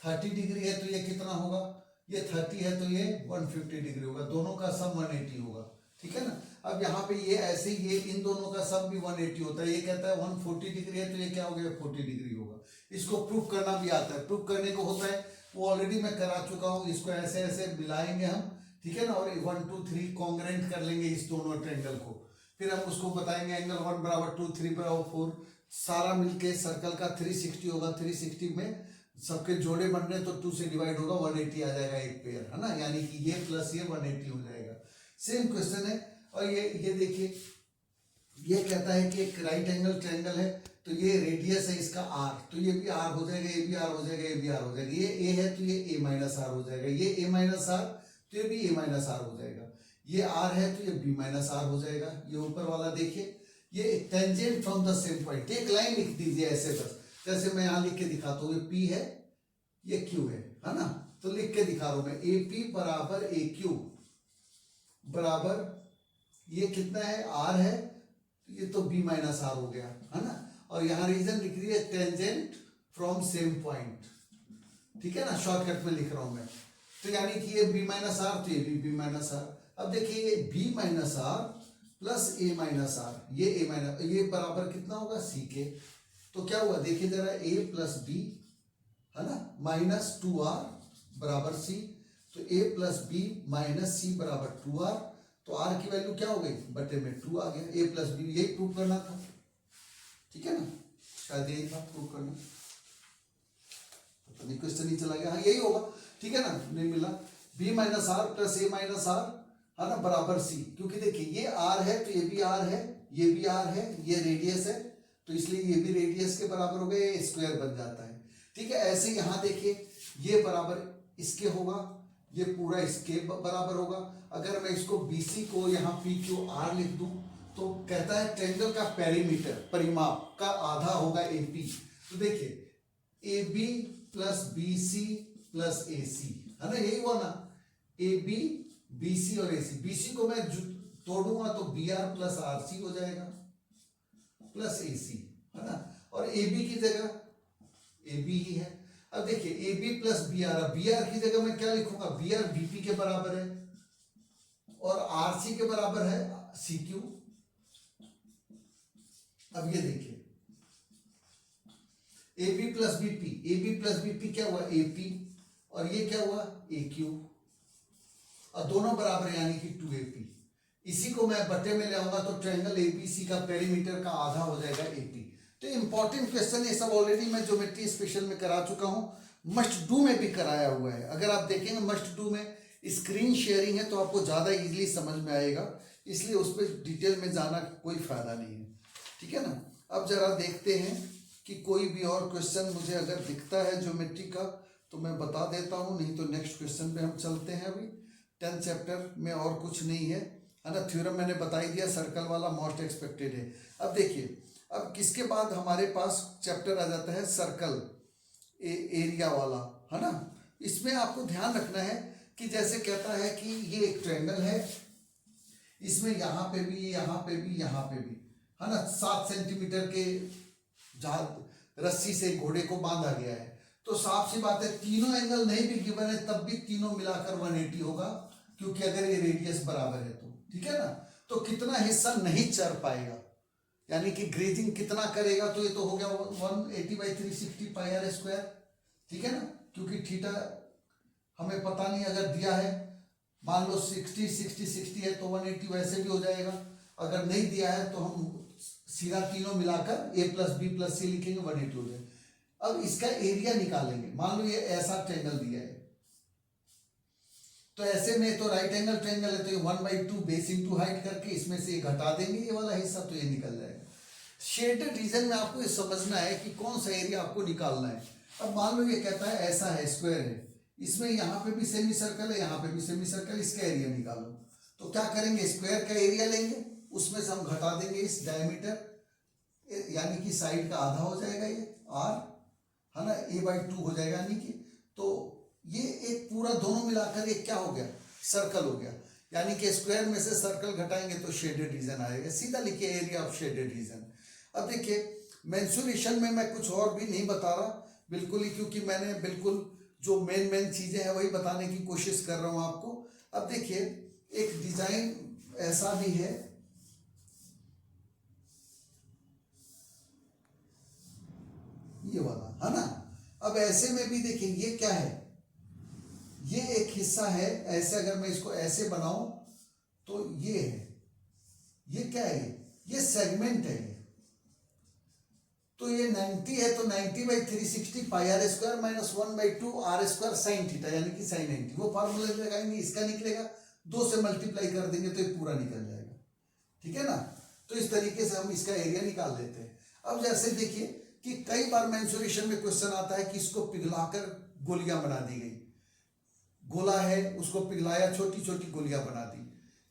Speaker 1: 30 डिग्री है, तो ये कितना होगा, ये 30 है तो ये 150 डिग्री होगा, दोनों का सम 180 होगा, ठीक है ना। अब यहाँ पे ये ऐसे ये इन दोनों का सम भी 180 होता है, ये कहता है 140 डिग्री है, तो ये क्या हो गया 40 डिग्री होगा। इसको प्रूव करना भी आता है, प्रूव करने को होता है वो ऑलरेडी मैं करा चुका हूँ, इसको ऐसे ऐसे मिलाएंगे हम, ठीक है ना, और 1 2 3 कॉन्ग्रेंट कर लेंगे इस दोनों ट्रायंगल को, फिर हम उसको बताएंगे एंगल 1 बराबर 2, 3 बराबर 4, सारा मिलके सर्कल का 360 होगा, 360 में सबके जोड़े बन रहे तो 2 से डिवाइड होगा, 180 आ जाएगा एक पेयर, है ना, यानी कि ये प्लस ये 180 हो जाएगा। सेम क्वेश्चन है, और ये देखिए ये कहता है कि एक राइट एंगल ट्रायंगल है, तो ये रेडियस है इसका r, तो ये भी r हो जाएगा, ये भी r हो जाएगा, ये भी r हो जाएगा, ये a है तो ये a माइनस r हो जाएगा, ये a माइनस r तो ये भी a माइनस r हो जाएगा, ये r है तो ये b माइनस r हो जाएगा। ये ऊपर वाला देखिए, ये tangent from the same point, एक लाइन लिख दीजिए ऐसे, बस जैसे मैं यहाँ लिख के दिखाता हूँ, ये p है ये q है ना, तो लिख के दिखा रहा हूँ मैं, AP बराबर AQ बराबर ये कितना है r है, ये तो b माइनस r हो गया, है ना, और यहाँ रीजन लिख रही है टेंजेंट फ्रॉम सेम पॉइंट, ठीक है ना, शॉर्टकट में लिख रहा हूं मैं, तो यानी कि ये b माइनस r तो ये भी b माइनस r। अब देखिए ये b minus r plus a minus r, ये a माइनस, ये बराबर कितना होगा c के, तो क्या हुआ देखिए जरा, a प्लस b है ना माइनस 2r बराबर c, तो a plus b minus c बराबर 2r, तो r की वैल्यू क्या हो गई बटे में 2 आ गया, a प्लस b, यही प्रूव करना था, ठीक है ना, शायद यही था प्रूव करना, तो क्वेश्चन नहीं चला गया, हाँ यही होगा, ठीक है ना, नहीं मिला, b minus r plus a minus r है ना बराबर c, क्योंकि देखिए ये r है तो ये भी r है, ये भी r है, ये रेडियस है, तो इसलिए ये भी रेडियस के बराबर हो गए, ये स्क्वायर बन जाता है, ठीक है। ऐसे यहाँ देखिए ये बराबर इसके होगा, ये पूरा इसके बराबर होगा, अगर मैं इसको BC को यहाँ PQR लिख दूं तो कहता है ट्रायंगल का पेरीमीटर परिमाप का आधा होगा AP। तो देखिए AB plus BC plus AC है ना, यही हुआ ना, AB BC और AC। BC को मैं तोड़ूंगा तो BR प्लस RC हो जाएगा प्लस AC है ना, और AB की जगह AB ही है। अब देखिए AB प्लस BR, BR की जगह मैं क्या लिखूंगा, BR BP के बराबर है और RC के बराबर है CQ। अब ये देखिए AB plus BP, AB plus BP क्या हुआ AP, और ये क्या हुआ AQ, और दोनों बराबर यानी कि 2AP। इसी को मैं बटे में ले आऊंगा तो ट्रायंगल ABC का पेरीमीटर का आधा हो जाएगा AP। तो इंपॉर्टेंट क्वेश्चन ये सब ऑलरेडी मैं ज्योमेट्री स्पेशल में करा चुका हूं, मस्ट डू में भी कराया हुआ है। अगर आप देखेंगे मस्ट डू में स्क्रीन शेयरिंग है तो आपको ज़्यादा इजीली समझ में आएगा, इसलिए उस पर डिटेल में जाना कोई फायदा नहीं है, ठीक है ना। अब जरा देखते हैं कि कोई भी और क्वेश्चन मुझे अगर दिखता है ज्योमेट्री का तो मैं बता देता हूँ, नहीं तो नेक्स्ट क्वेश्चन पे हम चलते हैं। अभी 10th चैप्टर में और कुछ नहीं है ना, थ्योरम मैंने बता ही दिया, सर्कल वाला मोस्ट एक्सपेक्टेड है। अब देखिए, अब किसके बाद हमारे पास चैप्टर आ जाता है सर्कल एरिया वाला, है ना। इसमें आपको ध्यान रखना है कि जैसे कहता है कि ये एक ट्रायंगल है, इसमें यहाँ पे भी, यहाँ पे भी, यहाँ पे भी, है ना, 7 सेंटीमीटर के जहाँ रस्सी से घोड़े को बांधा गया है। तो साफ सी बात है तीनों एंगल नहीं भी गिवन है तब भी तीनों मिलाकर 180 होगा, क्योंकि अगर ये रेडियस बराबर है तो, ठीक है ना। तो कितना हिस्सा नहीं चढ़ पाएगा, यानी कि ग्रेजिंग कितना करेगा, तो ये तो हो गया 180/360 पाई आर स्क्वायर, ठीक है ना, क्योंकि थीटा हमें पता नहीं, अगर दिया है मान लो 60 है तो 180 वैसे भी हो जाएगा, अगर नहीं दिया है तो हम सीधा तीनों मिलाकर A plus B plus C लिखेंगे, 180 हो जाएगा। अब इसका एरिया निकालेंगे, मान लो ये ऐसा ट्रायंगल दिया है, तो ऐसे में तो राइट एंगल ट्रायंगल है तो ये 1/2 बेस इंटू हाइट करके इसमें से ये घटा देंगे ये वाला हिस्सा, तो ये निकल जाएगा। शेडेड रीजन में आपको ये समझना है कि कौन सा एरिया आपको निकालना है। अब मान लो ये कहता है ऐसा है, स्क्वायर है, इसमें यहाँ पे भी सेमी सर्कल है, यहाँ पे भी सेमी सर्कल, इसका एरिया निकालो। तो क्या करेंगे, स्क्वायर का एरिया लेंगे, उसमें से हम घटा देंगे इस डायमीटर, यानी कि साइड का आधा हो जाएगा ये R, है ना, A/2 हो जाएगा, यानी कि तो ये एक पूरा दोनों मिलाकर ये क्या हो गया, सर्कल हो गया। यानी कि स्क्वायर में से सर्कल घटाएंगे तो शेडेड रीजन आएगा, सीधा लिखिए एरिया ऑफ शेडेड रीजन। अब देखिए मेंसुरेशन में मैं कुछ और भी नहीं बता रहा बिल्कुल ही, क्योंकि मैंने बिल्कुल जो मेन चीजें हैं वही बताने की कोशिश कर रहा हूं आपको। अब देखिए एक डिजाइन ऐसा भी है, ये वाला, है ना। अब ऐसे में भी देखिए ये क्या है, ये एक हिस्सा है, ऐसे अगर मैं इसको ऐसे बनाऊं तो ये है, ये क्या है, ये सेगमेंट है। तो ये 90 है तो 90/360 pi R square minus 1/2 R square sine theta, यानी कि साइन 90। वो फार्मूला लगाएंगे, इसका निकलेगा, 2 से मल्टीप्लाई कर देंगे तो ये पूरा निकल जाएगा, ठीक है ना। तो इस तरीके से हम इसका एरिया निकाल लेते हैं। अब जैसे देखिए कि कई बार मेंसुरेशन में क्वेश्चन आता है कि इसको पिघलाकर गोलियां बना दी गई, गोला है उसको पिघलाया, छोटी छोटी गोलियां बना दी,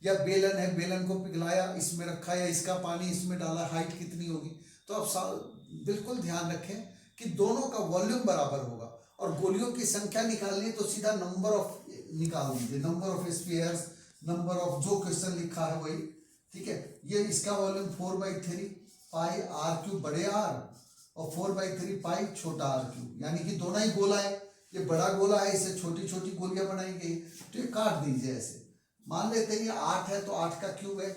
Speaker 1: या बेलन है बेलन को पिघलाया इसमें रखा, या इसका पानी इसमें डाला, हाइट कितनी होगी। तो आप बिल्कुल ध्यान रखें कि दोनों का वॉल्यूम बराबर होगा, और गोलियों की संख्या निकालनी है तो सीधा नंबर ऑफ निकाल दीजिए, number of spheres, number of जो क्वेश्चन लिखा है वही, ठीक है। ये इसका वॉल्यूम 4/3 पाई R³ बड़े R और 4/3 पाई छोटा R³, यानी कि दोनों ही गोला है, ये बड़ा गोला है, इसे छोटी छोटी गोलियां बनाई गई, तो ये काट दीजिए ऐसे। मान लेते हैं ये 8 है तो 8 का क्यूब है,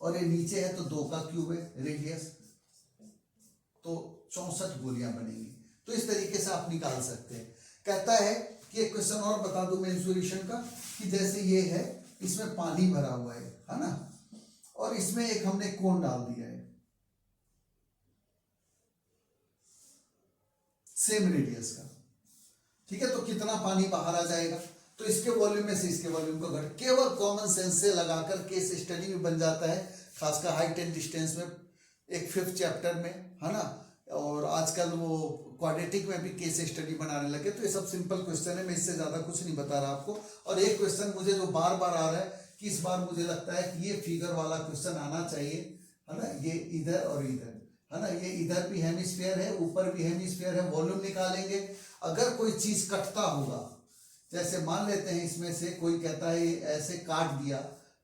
Speaker 1: और ये नीचे है तो 2 का क्यूब है रेडियस, तो 64 गोलियां बनेंगी। तो इस तरीके से आप निकाल सकते हैं। कहता है कि एक क्वेश्चन और बता दूं मेंसुरेशन का, कि जैसे ये है, इसमें पानी भरा हुआ है ना, और इसमें एक हमने कोन डाल दिया है सेम रेडियस का, ठीक है। तो कितना पानी बाहर आ जाएगा, तो इसके वॉल्यूम में से इसके वॉल्यूम को घट, केवल कॉमन सेंस से लगाकर केस स्टडी में बन जाता है, खासकर हाइट एंड डिस्टेंस में, एक 5th चैप्टर में, है ना। और आजकल वो क्वाड्रेटिक में भी केस स्टडी बनाने लगे। तो ये सब सिंपल क्वेश्चन है, मैं इससे ज्यादा कुछ नहीं बता रहा आपको। और एक क्वेश्चन मुझे जो बार बार आ रहा है कि इस बार मुझे लगता है कि ये फिगर वाला क्वेश्चन आना चाहिए, है ना, ये इधर और इधर, है ना, ये इधर भी हेमिस्फीयर है, ऊपर भी हेमिस्फीयर है, वॉल्यूम निकालेंगे। अगर कोई चीज कटता होगा, जैसे मान लेते हैं इसमें से कोई कहता है ऐसे काट दिया,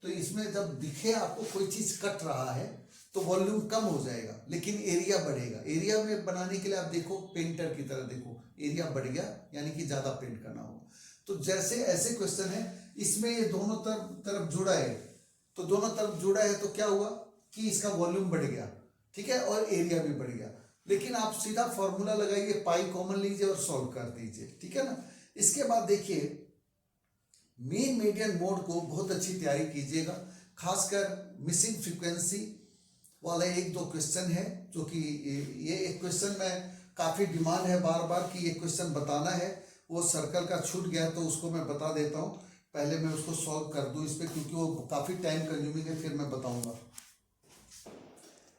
Speaker 1: तो इसमें जब दिखे आपको कोई चीज कट रहा है तो वॉल्यूम कम हो जाएगा लेकिन एरिया बढ़ेगा। एरिया में बनाने के लिए आप देखो, पेंटर की तरह देखो, एरिया बढ़ गया यानी कि ज्यादा पेंट करना होगा। तो जैसे ऐसे क्वेश्चन है, इसमें ये दोनों तरफ जुड़ा है, तो दोनों तरफ जुड़ा है तो क्या हुआ कि इसका वॉल्यूम बढ़ गया, ठीक है, और एरिया भी बढ़ गया। लेकिन आप सीधा फॉर्मूला लगाइए, पाई कॉमन लीजिए और सॉल्व कर दीजिए, ठीक है ना। इसके बाद देखिए मीन मीडियन मोड को बहुत अच्छी तैयारी कीजिएगा, खासकर मिसिंग फ्रीक्वेंसी वाला एक दो क्वेश्चन है, जो कि ये एक क्वेश्चन में काफी डिमांड है बार बार कि ये क्वेश्चन बताना है। वो सर्कल का छूट गया तो उसको मैं बता देता हूँ, पहले मैं उसको सॉल्व कर दूं इस पे, क्योंकि वो काफी टाइम कंज्यूमिंग है, फिर मैं बताऊंगा।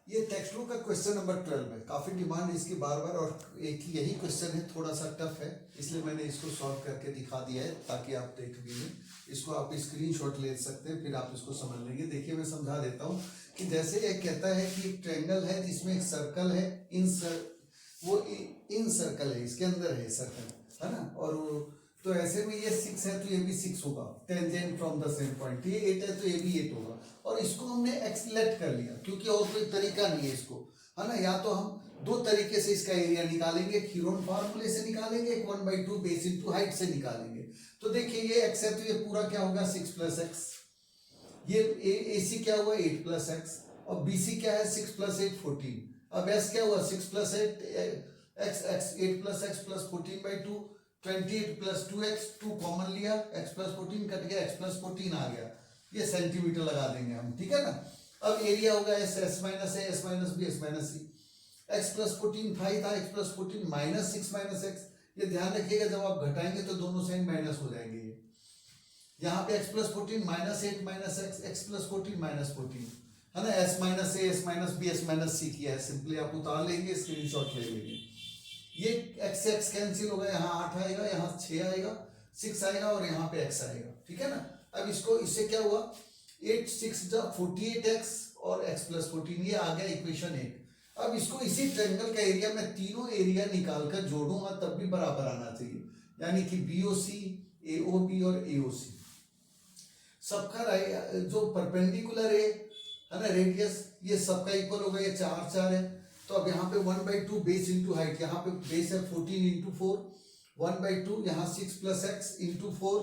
Speaker 1: ये टेक्स्ट बुक का क्वेश्चन नंबर 12 है, काफी डिमांड है इसकी बार बार, और एक यही क्वेश्चन है, थोड़ा सा टफ है, इसलिए मैंने इसको सॉल्व करके दिखा दिया है ताकि आप देख लीजिए। इसको आप स्क्रीनशॉट ले सकते हैं, फिर आप इसको समझ लेंगे। देखिए मैं समझा देता हूँ कि जैसे एक कहता है कि एक ट्रायंगल है जिसमें एक सर्कल है, वो इन सर्कल है, इसके अंदर है सर्कल, है ना, और तो ऐसे में ये 6 है तो ये भी 6 होगा, tangent from the same point. ये 8 है तो ये भी 8 होगा, और इसको हमने एक्सलेट कर लिया क्योंकि और कोई तरीका नहीं है इसको, है ना। या तो हम दो तरीके से इसका एरिया निकालेंगे, हीरोन फार्मूले से निकालेंगे, एक 1/2 बेस इनटू हाइट से निकालेंगे। तो देखिए ये x है तो ये पूरा क्या होगा 6 + x, ये AC क्या हुआ 8 + x, और BC क्या है 6 + 8 14। अब S क्या हुआ 6 + 8 x, 8 + x + 14/2, 28 + 2x, 2 कॉमन लिया, x + 14 कट गया, x + 14 आ गया, ये सेंटीमीटर लगा देंगे हम, ठीक है ना। अब एरिया होगा S - A, S - B, S - C, x + 14 था, x + 14 -6 - x। ये ध्यान रखिएगा जब आप घटाएंगे तो दोनों साइन माइनस हो जाएंगे। ये यहाँ पे x + 14 -8 - x + 14 - 14, है ना। S - A, S - B, S - C किया है, सिंपली आप उतार लेंगे, स्क्रीनशॉट ले लेंगे। ये x से x कैंसिल होगा, यहाँ 8 आएगा, यहाँ 6 आएगा, 6 आएगा, और यहाँ पे x आएगा, ठीक है ना। अब इसको, इससे क्या हुआ 8 6 48x और x + 14, ये आ गया इक्वेशन 1। अब इसको इसी ट्रायंगल का एरिया में तीनों एरिया निकालकर जोड़ूंगा तब भी बराबर आना चाहिए, यानी कि BOC, AOB और AOC सबका जो परपेंडिकुलर है ना रेडियस, ये सबका इक्वल होगा, ये 4 4 है। तो अब यहाँ पे 1/2 बेस इंटू हाइट, यहाँ पे बेस है 14 × 4, 1/2, यहाँ 6 + x × 4,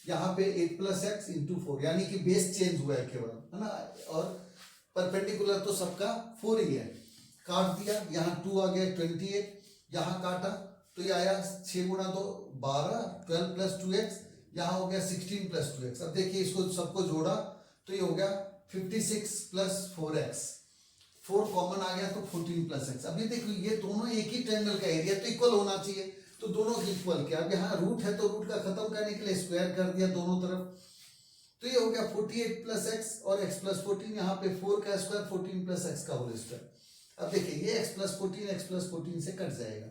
Speaker 1: यहाँ पे 8 + x × 4, यानी कि बेस चेंज हुआ है केवल, है ना, और परपेंडिकुलर तो सबका 4 ही है। काट दिया, यहाँ 2 आ गया 28, यहाँ काटा तो ये आया 6 × 2 12, 12 + 2x, यहाँ हो गया 16 + 2x। अब देखिए इसको सबको जोड़ा तो ये हो गया 56 + 4x, 4 कॉमन आ गया तो 14 + x। अभी देखो ये दोनों एक ही ट्रायंगल का एरिया तो इक्वल होना चाहिए, तो दोनों इक्वल किया। अब यहाँ रूट है तो रूट का खत्म करने के लिए स्क्वायर कर दिया दोनों तरफ, तो ये हो गया 48 + x और x + 14, यहाँ पे 4 का स्क्वायर 14 + x का होल स्क्वायर। अब देखिए ये x + 14 से कट जाएगा,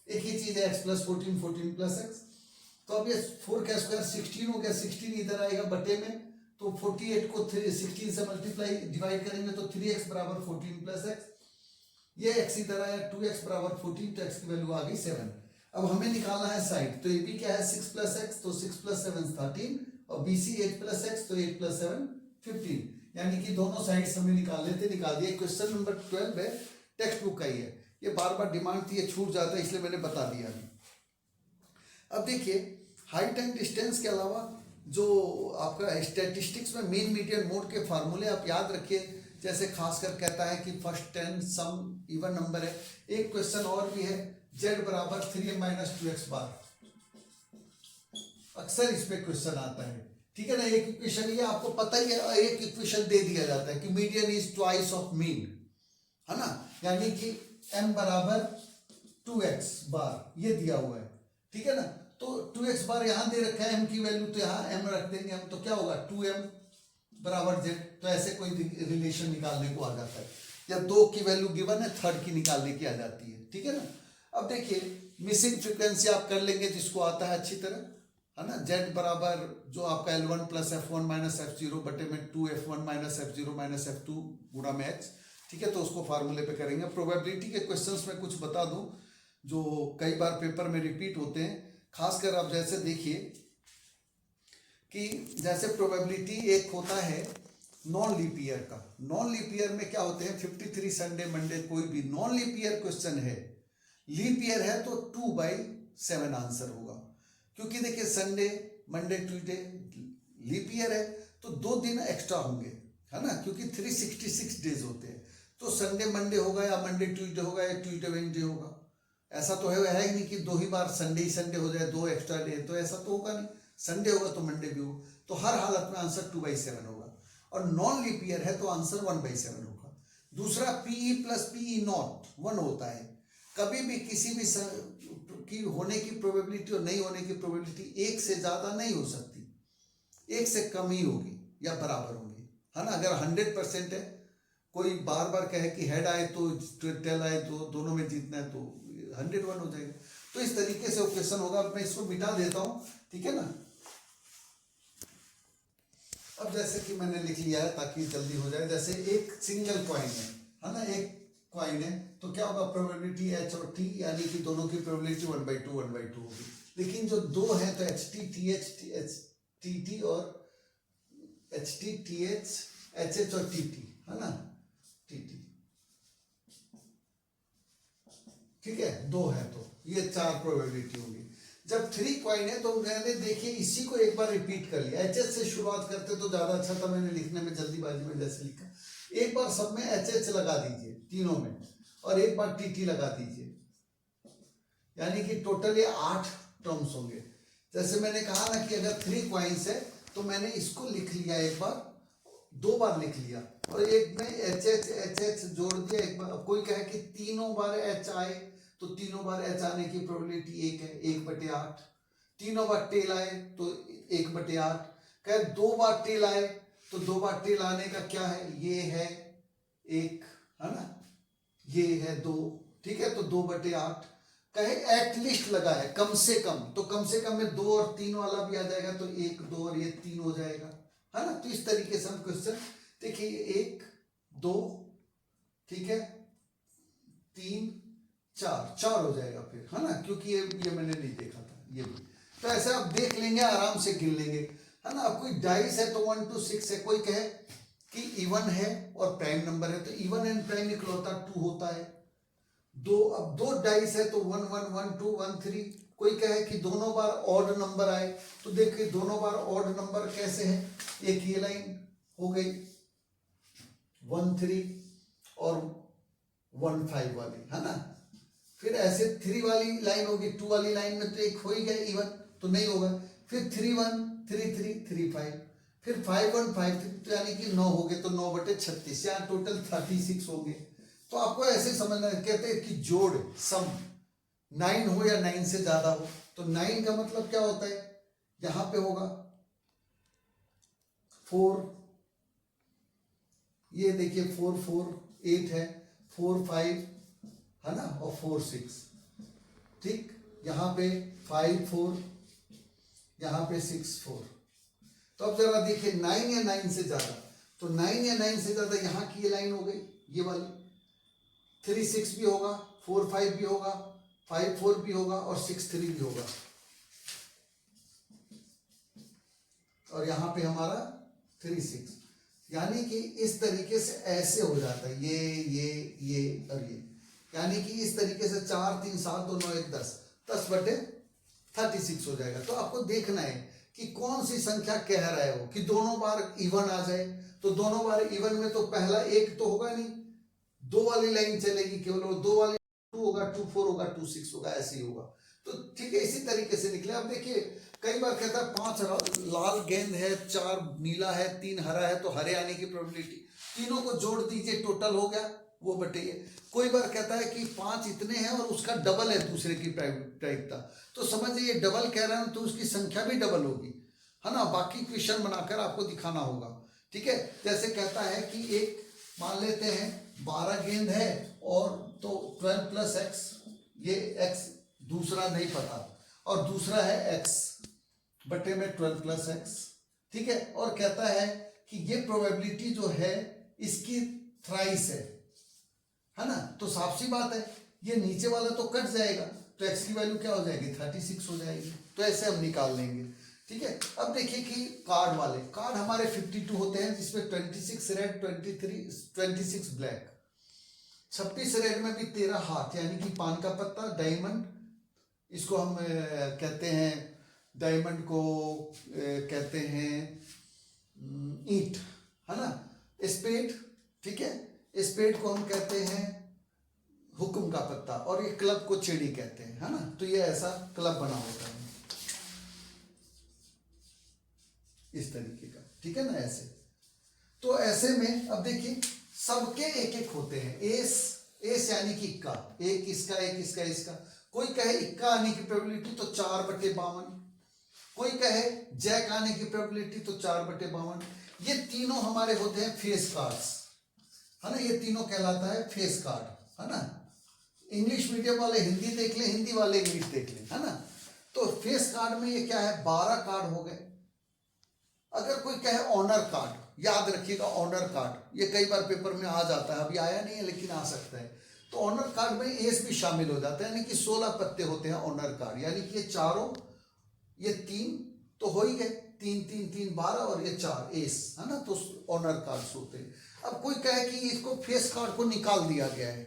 Speaker 1: एक ही चीज है, x + 14 14 + x। तो अब ये 4 का स्क्वायर 16 हो गया, 16 इधर आएगा बटे में, तो 48 को 16 से डिवाइड करेंगे तो 3x = 14 + x, ये x इधर आया 2x = 14, तो x की वैल्यू आ गई 7। अब हमें निकालना है साइड, तो ये भी क्या है 6 + x, तो 6 + 7 13, और BC 8 + x, तो 8 + 7 15, यानी कि दोनों साइड्स हमें निकालने थे, निकाल दिए। क्वेश्चन नंबर 12 है, टेक्स्ट बुक का ही है, ये बार बार डिमांड थी, ये छूट जाता है इसलिए मैंने बता दिया। अब देखिए हाइट एंड डिस्टेंस के अलावा जो आपका स्टैटिस्टिक्स में मीन मीडियन मोड के फार्मूले आप याद रखिए, जैसे खासकर कहता है कि फर्स्ट 10 सम इवन नंबर है। एक क्वेश्चन और भी है, z = 3m - 2x बार, अक्सर इस पे क्वेश्चन आता है, ठीक है ना। एक इक्वेशन ये आपको पता ही है, एक इक्वेशन दे दिया जाता है कि median is twice of mean, है ना, यानी कि m = 2x बार, ये दिया हुआ है, ठीक है ना। तो 2x बार यहाँ दे रखा है, m की वैल्यू, तो यहाँ m रख देंगे हम, तो क्या होगा 2m = z। तो ऐसे कोई रिलेशन निकालने को आ जाता है, या 2 की वैल्यू गिवन है, थर्ड की निकालने की आ जाती है, ठीक है ना। अब देखिए मिसिंग फ्रीक्वेंसी आप कर लेंगे जिसको आता है अच्छी तरह, है ना। Z बराबर जो आपका L1 plus F1 minus F0 बटे में 2F1 minus F0 minus F2 गुणा में H, ठीक है। तो उसको फार्मूले पे करेंगे। प्रोबेबिलिटी के क्वेश्चंस में कुछ बता दूं जो कई बार पेपर में रिपीट होते हैं, खासकर आप जैसे देखिए कि जैसे प्रोबेबिलिटी एक होता है नॉन लीप ईयर का। नॉन लीप ईयर में क्या होते हैं 53 संडे मंडे, कोई भी नॉन लीप ईयर क्वेश्चन है। लीप ईयर है तो 2/7 आंसर होगा, क्योंकि देखिए Sunday Monday Tuesday leap year है तो 2 दिन एक्स्ट्रा होंगे, है ना, क्योंकि 366 डेज होते हैं। तो संडे मंडे होगा या मंडे ट्यूसडे होगा या ट्यूसडे वेडनेसडे होगा। ऐसा तो है ही नहीं कि 2 ही बार संडे ही संडे हो जाए, 2 एक्स्ट्रा डे, तो ऐसा तो होगा नहीं। संडे होगा तो मंडे भी होगा, तो हर हालत में आंसर 2/7 होगा। और नॉन लीप ईयर है तो आंसर 1/7 होगा। दूसरा PE प्लस PE नॉट 1 होता है। कभी भी किसी भी की होने की प्रोबेबिलिटी और नहीं होने की प्रोबेबिलिटी 1 से ज्यादा नहीं हो सकती, 1 से कम ही होगी या बराबर होगी, है ना। अगर 100% है, कोई बार बार कहे कि हेड आए तो टेल आए तो दोनों में जीतना है, तो 101 हो जाएगा। तो इस तरीके से क्वेश्चन होगा। मैं इसको मिटा देता हूं, ठीक है ना। अब जैसे कि मैंने लिख लिया है ताकि जल्दी हो जाए। जैसे एक सिंगल कॉइन है ना, एक कॉइन है, तो क्या होगा प्रोबेबिलिटी H और T, यानी कि दोनों की प्रोबेबिलिटी 1/2 होगी। लेकिन जो दो है तो HT TH TT और HT TH HH और TT, है ना, TT, ठीक है। 2 है तो ये 4 प्रोबेबिलिटी होगी। जब 3 कॉइन है तो मैंने देखिए इसी को एक बार रिपीट कर लिया। HH से शुरुआत करते तो ज्यादा अच्छा था, मैंने लिखने में जल्दीबाजी में जैसे लिखा। एक बार सब में HH लगा दीजिए तीनों में, और एक बार TT लगा दीजिए, यानी कि टोटल ये 8 टर्म्स होंगे। जैसे मैंने कहा ना कि अगर 3 कॉइन्स है तो मैंने इसको लिख लिया, एक बार 2 बार लिख लिया, और एक में HH जोड़ दिया एक बार। कोई कहे कि तीनों बार H आए तो तीनों बार H आने की प्रोबेबिलिटी 1 है, 1/8। तीनों बार टेल आए तो 1/8। कहे 2 बार टेल आए तो 2 बार टेल आने का क्या है, ये है 1, है ना, ये है 2, ठीक है। तो 2/8। कहे एटलीस्ट लगा है, कम से कम, तो कम से कम में 2 और 3 वाला भी आ जाएगा, तो 1 2 और ये 3 हो जाएगा, है ना। तो इस तरीके से हम क्वेश्चन देखिए 1 2, ठीक है, 3 4 हो जाएगा फिर, है ना, क्योंकि ये मैंने नहीं देखा था ये भी। तो ऐसे आप देख लेंगे, आराम से गिन लेंगे, है ना। अब कोई डाइस है तो 1 to 6 है। कोई कहे कि इवन है और प्राइम नंबर है तो इवन एंड प्राइम इकलौता 2 होता है। अब 2 डाइस है तो 1 1 1 2 1 3। कोई कहे कि दोनों बार ऑड नंबर आए तो देखिए दोनों बार ऑड नंबर कैसे है। एक ये लाइन हो गई 1 3 और 1 5 वाली, है ना। फिर ऐसे 3 वाली लाइन होगी, 2 वाली लाइन में तो एक हो ही गया इवन, तो नहीं होगा। फिर 3 1 3 3 3 5, फिर 5 1 5 3, तो यानी कि 9 हो गए, तो 9/36, यहाँ टोटल 36 होंगे। तो आपको ऐसे समझना, कहते हैं कि जोड़ सम 9 हो या 9 से ज्यादा हो, तो 9 का मतलब क्या होता है, यहां पे होगा 4, ये देखिए 4 4 8 है, 4 5, है ना, और 4 6, ठीक। यहां पे 5 4, यहां पे 6 4। तो अब जरा देखिए 9 या 9 से ज्यादा, तो 9 या 9 से ज्यादा यहां की ये लाइन हो गई, ये वाली। 3 6 भी होगा, 4 5 भी होगा, 5 4 भी होगा, और 6 3 भी होगा। और यहां पे हमारा 3 6, यानी कि इस तरीके से ऐसे हो जाता है, ये और ये, यानी कि इस तरीके से 4 3 7 2 9 1 10, 10/36 हो जाएगा। तो आपको देखना है कि कौन सी संख्या कह रहा है वो, कि दोनों बार इवन आ जाए। तो दोनों बार इवन में तो पहला एक तो होगा नहीं, 2 वाली लाइन चलेगी केवल, वो 2 वाली 2 होगा, 2 4 होगा, 2 6 होगा, ऐसे ही होगा। तो ठीक है, इसी तरीके से निकले। अब देखिए कई बार कहता है 5 लाल गेंद है, 4 नीला है, 3 हरा है, तो हरे आने की प्रोबेबिलिटी, तीनों को जोड़ दीजिए, टोटल हो गया वो बटेगा। कोई बार कहता है कि 5 इतने हैं और उसका डबल है दूसरे की प्रायिकता, तो समझिए ये डबल कह रहा है तो उसकी संख्या भी डबल होगी, है ना। बाकी क्वेश्चन बनाकर आपको दिखाना होगा, ठीक है। जैसे कहता है कि एक मान लेते हैं 12 गेंद है, और तो 12 + x ये x दूसरा नहीं पता, और दूसरा है x बटे में 12 प्लस एक्स, ठीक है। और कहता है कि ये प्रोबेबिलिटी जो है इसकी थ्राइस है ना। तो साफ सी बात है ये नीचे वाला तो कट जाएगा, तो x की वैल्यू क्या हो जाएगी 36 हो जाएगी। तो ऐसे हम निकाल लेंगे, ठीक है। अब देखिए कि कार्ड हमारे 52 होते हैं, जिसमें 26 रेड, 26 ब्लैक, 26 रेड में भी 13 हाथ यानी कि पान का पत्ता, डायमंड, इसको हम कहते हैं, डायमंड को कहते हैं ईंट, है ना। स्पेड, ठीक है, स्पेड को हम कहते हैं हुक्म का पत्ता, और ये क्लब को चिड़ी कहते हैं, है ना। तो ये ऐसा क्लब बना होता है इस तरीके का, ठीक है ना, ऐसे। तो ऐसे में अब देखिए सबके एक एक होते हैं, एस यानी कि इक्का, एक इसका, एक इसका, इसका। कोई कहे इक्का आने की प्रोबेबिलिटी तो 4/52, कोई कहे जैक आने की प्रोबेबिलिटी तो 4/52। ये तीनों हमारे होते हैं फेस कार्ड्स, है ना। ये तीनों कहलाता है फेस कार्ड, है ना। इंग्लिश मीडियम वाले हिंदी देख ले, हिंदी वाले इंग्लिश देख ले, है ना। तो फेस कार्ड में ये क्या है, 12 कार्ड हो गए। अगर कोई कहे ऑनर कार्ड, याद रखिएगा ऑनर कार्ड, ये कई बार पेपर में आ जाता है, अभी आया नहीं है लेकिन आ सकता है। तो ऑनर कार्ड में एस भी शामिल हो जाता है, यानी कि 16 पत्ते होते हैं ऑनर कार्ड, यानी कि ये चारों, ये 3 तो हो ही गए, 3 3 3 12, और ये 4 एस, है ना। तो ऑनर कार्ड्स होते हैं। अब कोई कहे कि इसको फेस कार्ड को निकाल दिया गया है,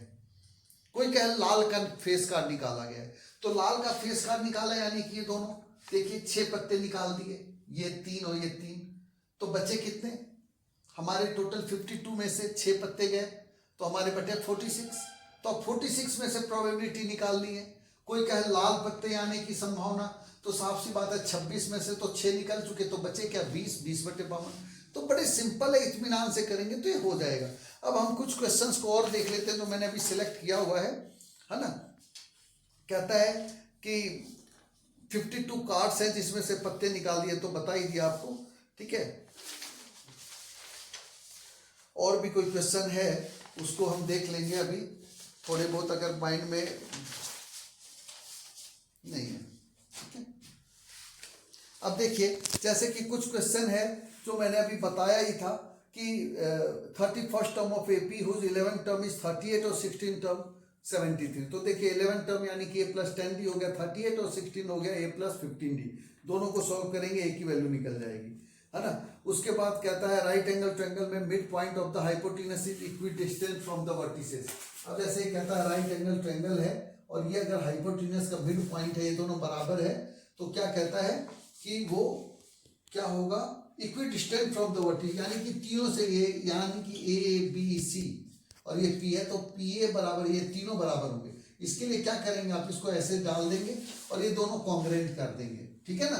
Speaker 1: कोई कहे लाल का फेस कार्ड निकाला गया है, तो लाल का फेस कार्ड निकाला यानी कि ये दोनों देखिए 6 पत्ते निकाल दिए, ये 3 और ये 3, तो बचे कितने हमारे, टोटल 52 में से 6 पत्ते गए तो हमारे बटे 46। तो अब 46 में से प्रोबेबिलिटी निकालनी है। कोई कहे लाल पत्ते आने की संभावना, तो साफ सी बात है 26 में से तो 6 निकल चुके, तो बचे क्या 20/52। तो बड़े सिंपल है, इत्मीनान से करेंगे तो ये हो जाएगा। अब हम कुछ क्वेश्चंस को और देख लेते हैं जो मैंने अभी सिलेक्ट किया हुआ है ना। कहता है कि 52 कार्ड्स हैं जिसमें से पत्ते निकाल दिए, तो बता ही दिया आपको, ठीक है। और भी कोई क्वेश्चन है उसको हम देख लेंगे अभी, थोड़े बहुत अगर माइंड में नहीं है, ठीक है। अब देखिए जैसे कि कुछ क्वेश्चन है जो मैंने अभी बताया ही था कि 31st term of AP whose 11th term is 38 और 16 टर्म 73। तो देखिए 11 टर्म यानी कि a + 10d हो गया 38 और 16 हो गया a + 15d, दोनों को सॉल्व करेंगे एक ही वैल्यू निकल जाएगी, है ना। उसके बाद कहता है राइट एंगल ट्रायंगल में mid point of the hypotenuse is equidistant from the vertices. अब जैसे कहता है राइट एंगल ट्रायंगल है और ये अगर हाइपोटेनस का मिड पॉइंट है, ये दोनों बराबर है, तो क्या कहता है कि वो क्या होगा, इक्विडिस्टेंट फ्रॉम द वर्टिस, यानी कि तीनों से ये, यानी कि ए बी सी और ये पी है, तो पी ए बराबर, ये तीनों बराबर होंगे। इसके लिए क्या करेंगे, आप इसको ऐसे डाल देंगे और ये दोनों कॉन्ग्रुएंट कर देंगे, ठीक है ना।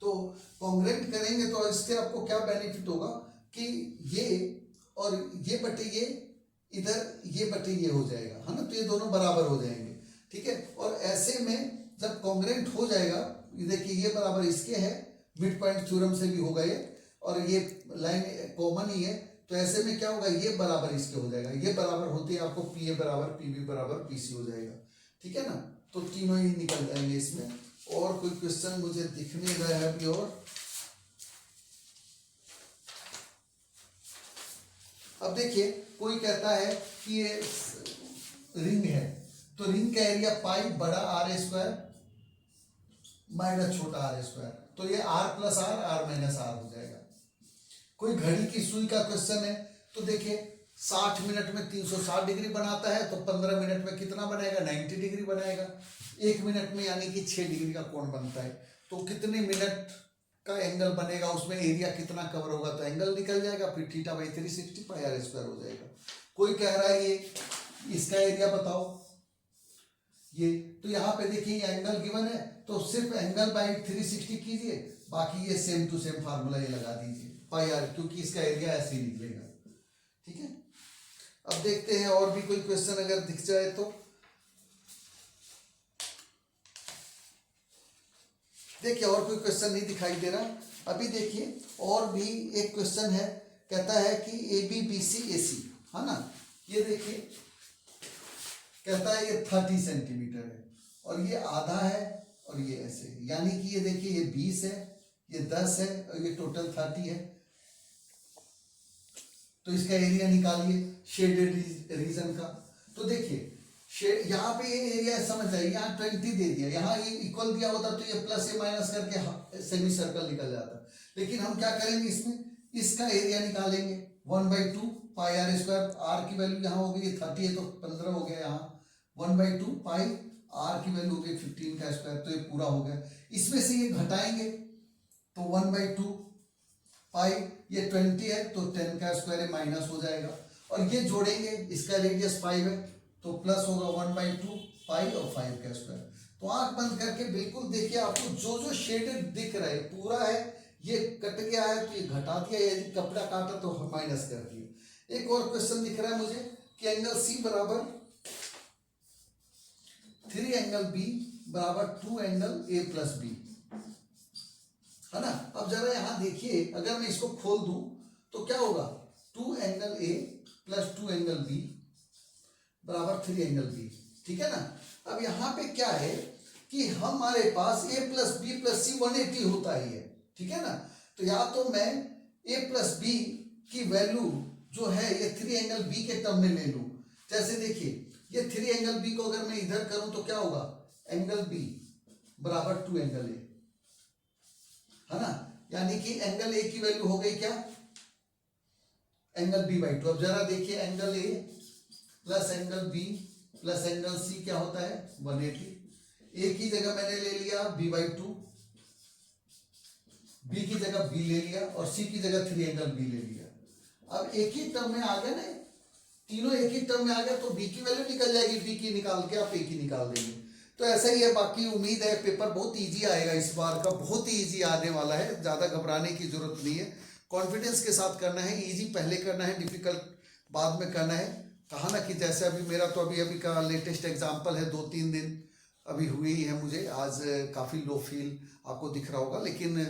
Speaker 1: तो कॉन्ग्रुएंट करेंगे तो इससे आपको क्या बेनिफिट होगा कि ये और ये बटे ये, इधर ये बटे ये हो जाएगा, है ना। तो ये दोनों बराबर हो जाएंगे, ठीक है। और ऐसे में जब कॉन्ग्रुएंट हो जाएगा, देखिए ये बराबर इसके है, मिड पॉइंट थ्योरम से भी होगा ये, और ये लाइन कॉमन ही है, तो ऐसे में क्या होगा, ये बराबर इसके हो जाएगा, ये बराबर होते ही आपको पी ए बराबर पी बी बराबर पी सी हो जाएगा, ठीक है ना। तो तीनों ही निकल जाएंगे इसमें। और कोई क्वेश्चन मुझे दिख नहीं रहा है अभी। और अब देखिए कोई कहता है कि ये रिंग है, तो रिंग का एरिया पाई बड़ा r² माइनस छोटा r², तो ये r + r, r - r हो जाएगा। कोई घड़ी की सुई का क्वेश्चन है, तो देखिए 60 मिनट में 360 डिग्री बनाता है, तो 15 मिनट में कितना बनाएगा, 90 डिग्री बनाएगा। 1 मिनट में यानी कि 6 डिग्री का कोण बनता है, तो कितने मिनट का एंगल बनेगा, उसमें एरिया कितना कवर होगा, तो एंगल निकल जाएगा, फिर θ/360 πr² हो जाएगा। कोई कह रहा है ये इसका एरिया बताओ, ये तो यहाँ पे देखिए ये एंगल गिवन है, तो सिर्फ एंगल बाय 360 कीजिए, बाकी ये सेम टू सेम फार्मूला ये लगा दीजिए πr, क्योंकि इसका एरिया ऐसे ही निकलेगा, ठीक है। अब देखते हैं और भी कोई क्वेश्चन अगर दिख जाए तो। देखिए और कोई क्वेश्चन नहीं दिखाई दे रहा। अभी देखिए और भी एक क्वेश्चन है, कहता है कि ए बी बी सी ए सी, है ना। ये देखिए कहता है ये 30 सेंटीमीटर है और ये आधा है और ये ऐसे, यानी कि ये देखिए ये 20 है, ये 10 है और ये टोटल 30 है। तो इसका एरिया निकालिए शेडेड रीजन का। तो देखिए यहाँ पे ये एरिया समझ जाइए, यहाँ 20 दे दिया, यहाँ ये इक्वल दिया होता तो ये प्लस ये माइनस करके सेमी सर्कल निकल जाता। लेकिन हम क्या करेंगे, इसमें इसका एरिया निकालेंगे 1/2 पाई आर स्क्वायर। आर की वैल्यू यहाँ हो गई 30 है तो 15 हो गया, यहाँ 1/2 पाई आर की वैल्यू हो गई 15 का स्क्वायर, तो ये पूरा हो गया। इसमें से ये घटाएंगे तो 1/2 पाई, ये 20 है तो 10 का स्क्वायर माइनस हो जाएगा, और ये जोड़ेंगे, इसका रेडियस 5 है तो प्लस होगा 1/2 पाई और 5 का स्क्वायर। तो आंख बंद करके बिल्कुल देखिए, आपको जो जो शेडेड दिख रहा है पूरा है, ये कट गया है तो ये घटा दिया, यदि कपड़ा काटा तो माइनस कर दिया। एक और क्वेश्चन दिख रहा है मुझे कि एंगल सी बराबर 3 एंगल बी बराबर 2 एंगल ए प्लस बी, है ना। अब जरा यहां देखिए, अगर मैं इसको खोल दूं तो क्या होगा, 2 angle A plus 2 angle B बराबर 3 एंगल बी, ठीक है ना। अब यहाँ पे क्या है कि हमारे पास a प्लस बी प्लस सी 180 होता ही है, ठीक है ना। तो या तो मैं a प्लस बी की वैल्यू जो है ये 3 एंगल बी के टर्म में ले लूं। जैसे देखिए ये 3 एंगल बी को अगर मैं इधर करूं तो क्या होगा, एंगल बी बराबर 2 एंगल ए, है ना। यानी कि एंगल ए की वैल्यू हो गई क्या, एंगल b/2। अब जरा देखिए angle A plus angle B plus angle C क्या होता है 180। ए की जगह मैंने ले लिया b/2, बी की जगह बी ले लिया और सी की जगह 3 एंगल बी ले लिया। अब एक ही टर्म में आ गया ना, तीनों एक ही टर्म में आ गया तो बी की वैल्यू निकल जाएगी, बी की निकाल के आप ए की निकाल देंगे। तो ऐसा ही है, बाकी उम्मीद है पेपर बहुत इजी आएगा इस बार का, बहुत ही इजी आने वाला है, ज़्यादा घबराने की जरूरत नहीं है, कॉन्फिडेंस के साथ करना है, इजी पहले करना है, डिफिकल्ट बाद में करना है। कहा ना कि जैसे अभी मेरा तो अभी का लेटेस्ट एग्जाम्पल है, 2-3 दिन अभी हुए ही है मुझे, आज काफ़ी लो फील आपको दिख रहा होगा। लेकिन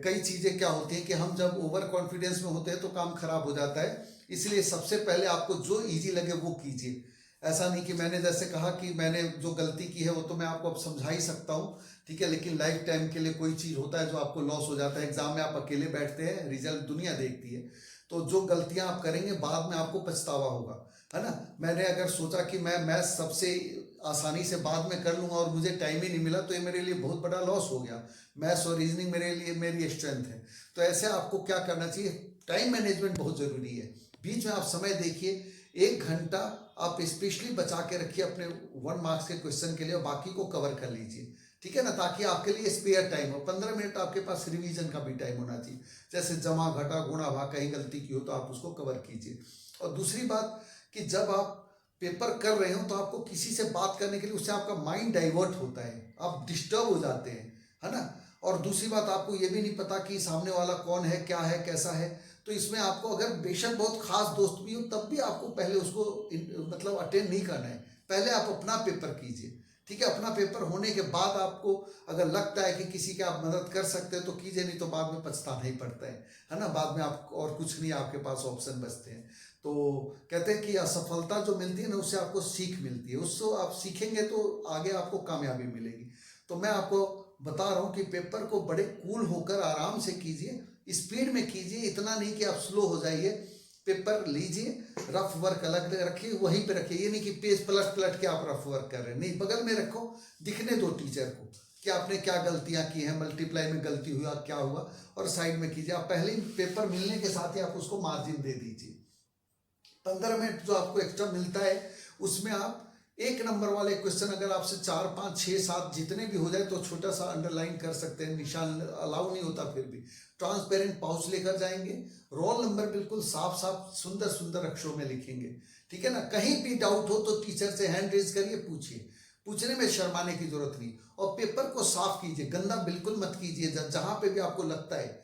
Speaker 1: कई चीज़ें क्या होती हैं कि हम जब ओवर कॉन्फिडेंस में होते हैं तो काम खराब हो जाता है। इसलिए सबसे पहले आपको जो इजी लगे वो कीजिए। ऐसा नहीं कि मैंने जैसे कहा कि मैंने जो गलती की है वो तो मैं आपको अब समझा ही सकता हूँ, ठीक है, लेकिन लाइफ टाइम के लिए कोई चीज़ होता है जो आपको लॉस हो जाता है। एग्जाम में आप अकेले बैठते हैं, रिजल्ट दुनिया देखती है, तो जो गलतियां आप करेंगे बाद में आपको पछतावा होगा, है ना। मैंने अगर सोचा कि मैं मैथ्स सबसे आसानी से बाद में कर लूँगा और मुझे टाइम ही नहीं मिला तो ये मेरे लिए बहुत बड़ा लॉस हो गया। मैथ्स और रीजनिंग मेरे लिए मेरी स्ट्रेंथ है। तो ऐसे आपको क्या करना चाहिए, टाइम मैनेजमेंट बहुत ज़रूरी है। बीच में आप समय देखिए, 1 घंटा आप स्पेशली बचा के रखिए अपने 1 मार्क्स के क्वेश्चन के लिए और बाकी को कवर कर लीजिए, ठीक है ना, ताकि आपके लिए स्पेयर टाइम हो। 15 मिनट आपके पास रिवीजन का भी टाइम होना चाहिए, जैसे जमा घटा गुणा भाग कहीं गलती की हो तो आप उसको कवर कीजिए। और दूसरी बात कि जब आप पेपर कर रहे हो तो आपको किसी से बात करने के लिए उससे आपका माइंड डाइवर्ट होता है, आप डिस्टर्ब हो जाते हैं, है ना। और दूसरी बात, आपको ये भी नहीं पता कि सामने वाला कौन है, क्या है, कैसा है। तो इसमें आपको अगर बेशक बहुत खास दोस्त भी हो तब भी आपको पहले उसको मतलब अटेंड नहीं करना है, पहले आप अपना पेपर कीजिए, ठीक है। अपना पेपर होने के बाद आपको अगर लगता है कि किसी की आप मदद कर सकते हैं तो कीजिए, नहीं तो बाद में पछताना ही पड़ता है ना। बाद में आप और कुछ नहीं, आपके पास ऑप्शन बचते हैं। तो कहते हैं कि असफलता जो मिलती है ना, उससे आपको सीख मिलती है, उससे आप सीखेंगे तो आगे आपको कामयाबी मिलेगी। तो मैं आपको बता रहा हूँ कि पेपर को बड़े कूल होकर आराम से कीजिए, स्पीड में कीजिए, इतना नहीं कि आप स्लो हो जाइए। पेपर लीजिए, रफ वर्क अलग रखिए, वहीं पे रखिए, ये नहीं कि पेज पलट पलट के आप रफ वर्क कर रहे हैं, नहीं, बगल में रखो, दिखने दो टीचर को कि आपने क्या गलतियां की हैं, मल्टीप्लाई में गलती हुआ क्या हुआ, और साइड में कीजिए। आप पहले ही पेपर मिलने के साथ ही आप उसको मार्जिन दे दीजिए। 15 मिनट जो आपको एक्स्ट्रा मिलता है उसमें आप 1 नंबर वाले क्वेश्चन अगर आपसे 4, 5, 6, 7 जितने भी हो जाए तो छोटा सा अंडरलाइन कर सकते हैं, निशान अलाउ नहीं होता, फिर भी ट्रांसपेरेंट पाउच लेकर जाएंगे, रोल नंबर बिल्कुल साफ साफ सुंदर सुंदर अक्षरों में लिखेंगे, ठीक है ना। कहीं भी डाउट हो तो टीचर से हैंड रेज करिए, पूछिए, पूछने में शर्माने की जरूरत नहीं। और पेपर को साफ कीजिए, गंदा बिल्कुल मत कीजिए। जहां पे भी आपको लगता है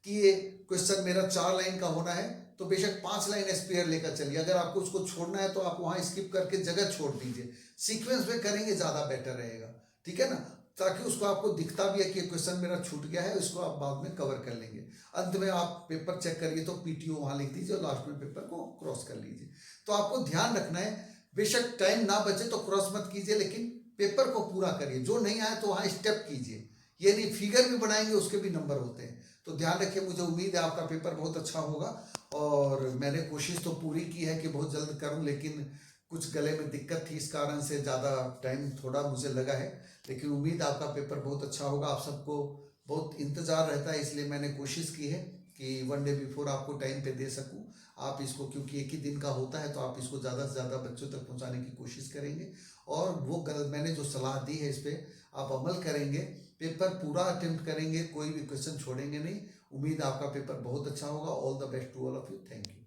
Speaker 1: कि ये क्वेश्चन मेरा 4 लाइन का होना है तो बेशक 5 लाइन स्पेयर लेकर चलिए, अगर आपको उसको छोड़ना है तो आप वहां स्किप करके जगह छोड़ दीजिए, सीक्वेंस में करेंगे ज्यादा बेटर रहेगा, ठीक है ना, ताकि उसको आपको दिखता भी है कि क्वेश्चन मेरा छूट गया है, इसको आप बाद में कवर कर लेंगे। अंत में आप पेपर चेक करिए तो पीटीओ वहां लिख दीजिए और लास्ट में पेपर को क्रॉस कर लीजिए। तो आपको ध्यान रखना है, बेशक टाइम ना बचे तो क्रॉस मत कीजिए, लेकिन पेपर को पूरा करिए। जो नहीं आए तो वहाँ स्टेप कीजिए, ये नहीं फिगर भी बनाएंगे उसके भी नंबर होते हैं। तो ध्यान रखिए, मुझे उम्मीद है आपका पेपर बहुत अच्छा होगा। और मैंने कोशिश तो पूरी की है कि बहुत जल्द करूं, लेकिन कुछ गले में दिक्कत थी, इस कारण से ज़्यादा टाइम थोड़ा मुझे लगा है। लेकिन उम्मीद आपका पेपर बहुत अच्छा होगा। आप सबको बहुत इंतज़ार रहता है, इसलिए मैंने कोशिश की है कि 1 डे बिफोर आपको टाइम पे दे सकूं। आप इसको, क्योंकि एक ही दिन का होता है, तो आप इसको ज़्यादा से ज़्यादा बच्चों तक पहुंचाने की कोशिश करेंगे। और वो मैंने जो सलाह दी है इस पर आप अमल करेंगे, पेपर पूरा अटेम्प्ट करेंगे, कोई भी क्वेश्चन छोड़ेंगे नहीं। उम्मीद आपका पेपर बहुत अच्छा होगा। All the best to all of you. Thank you.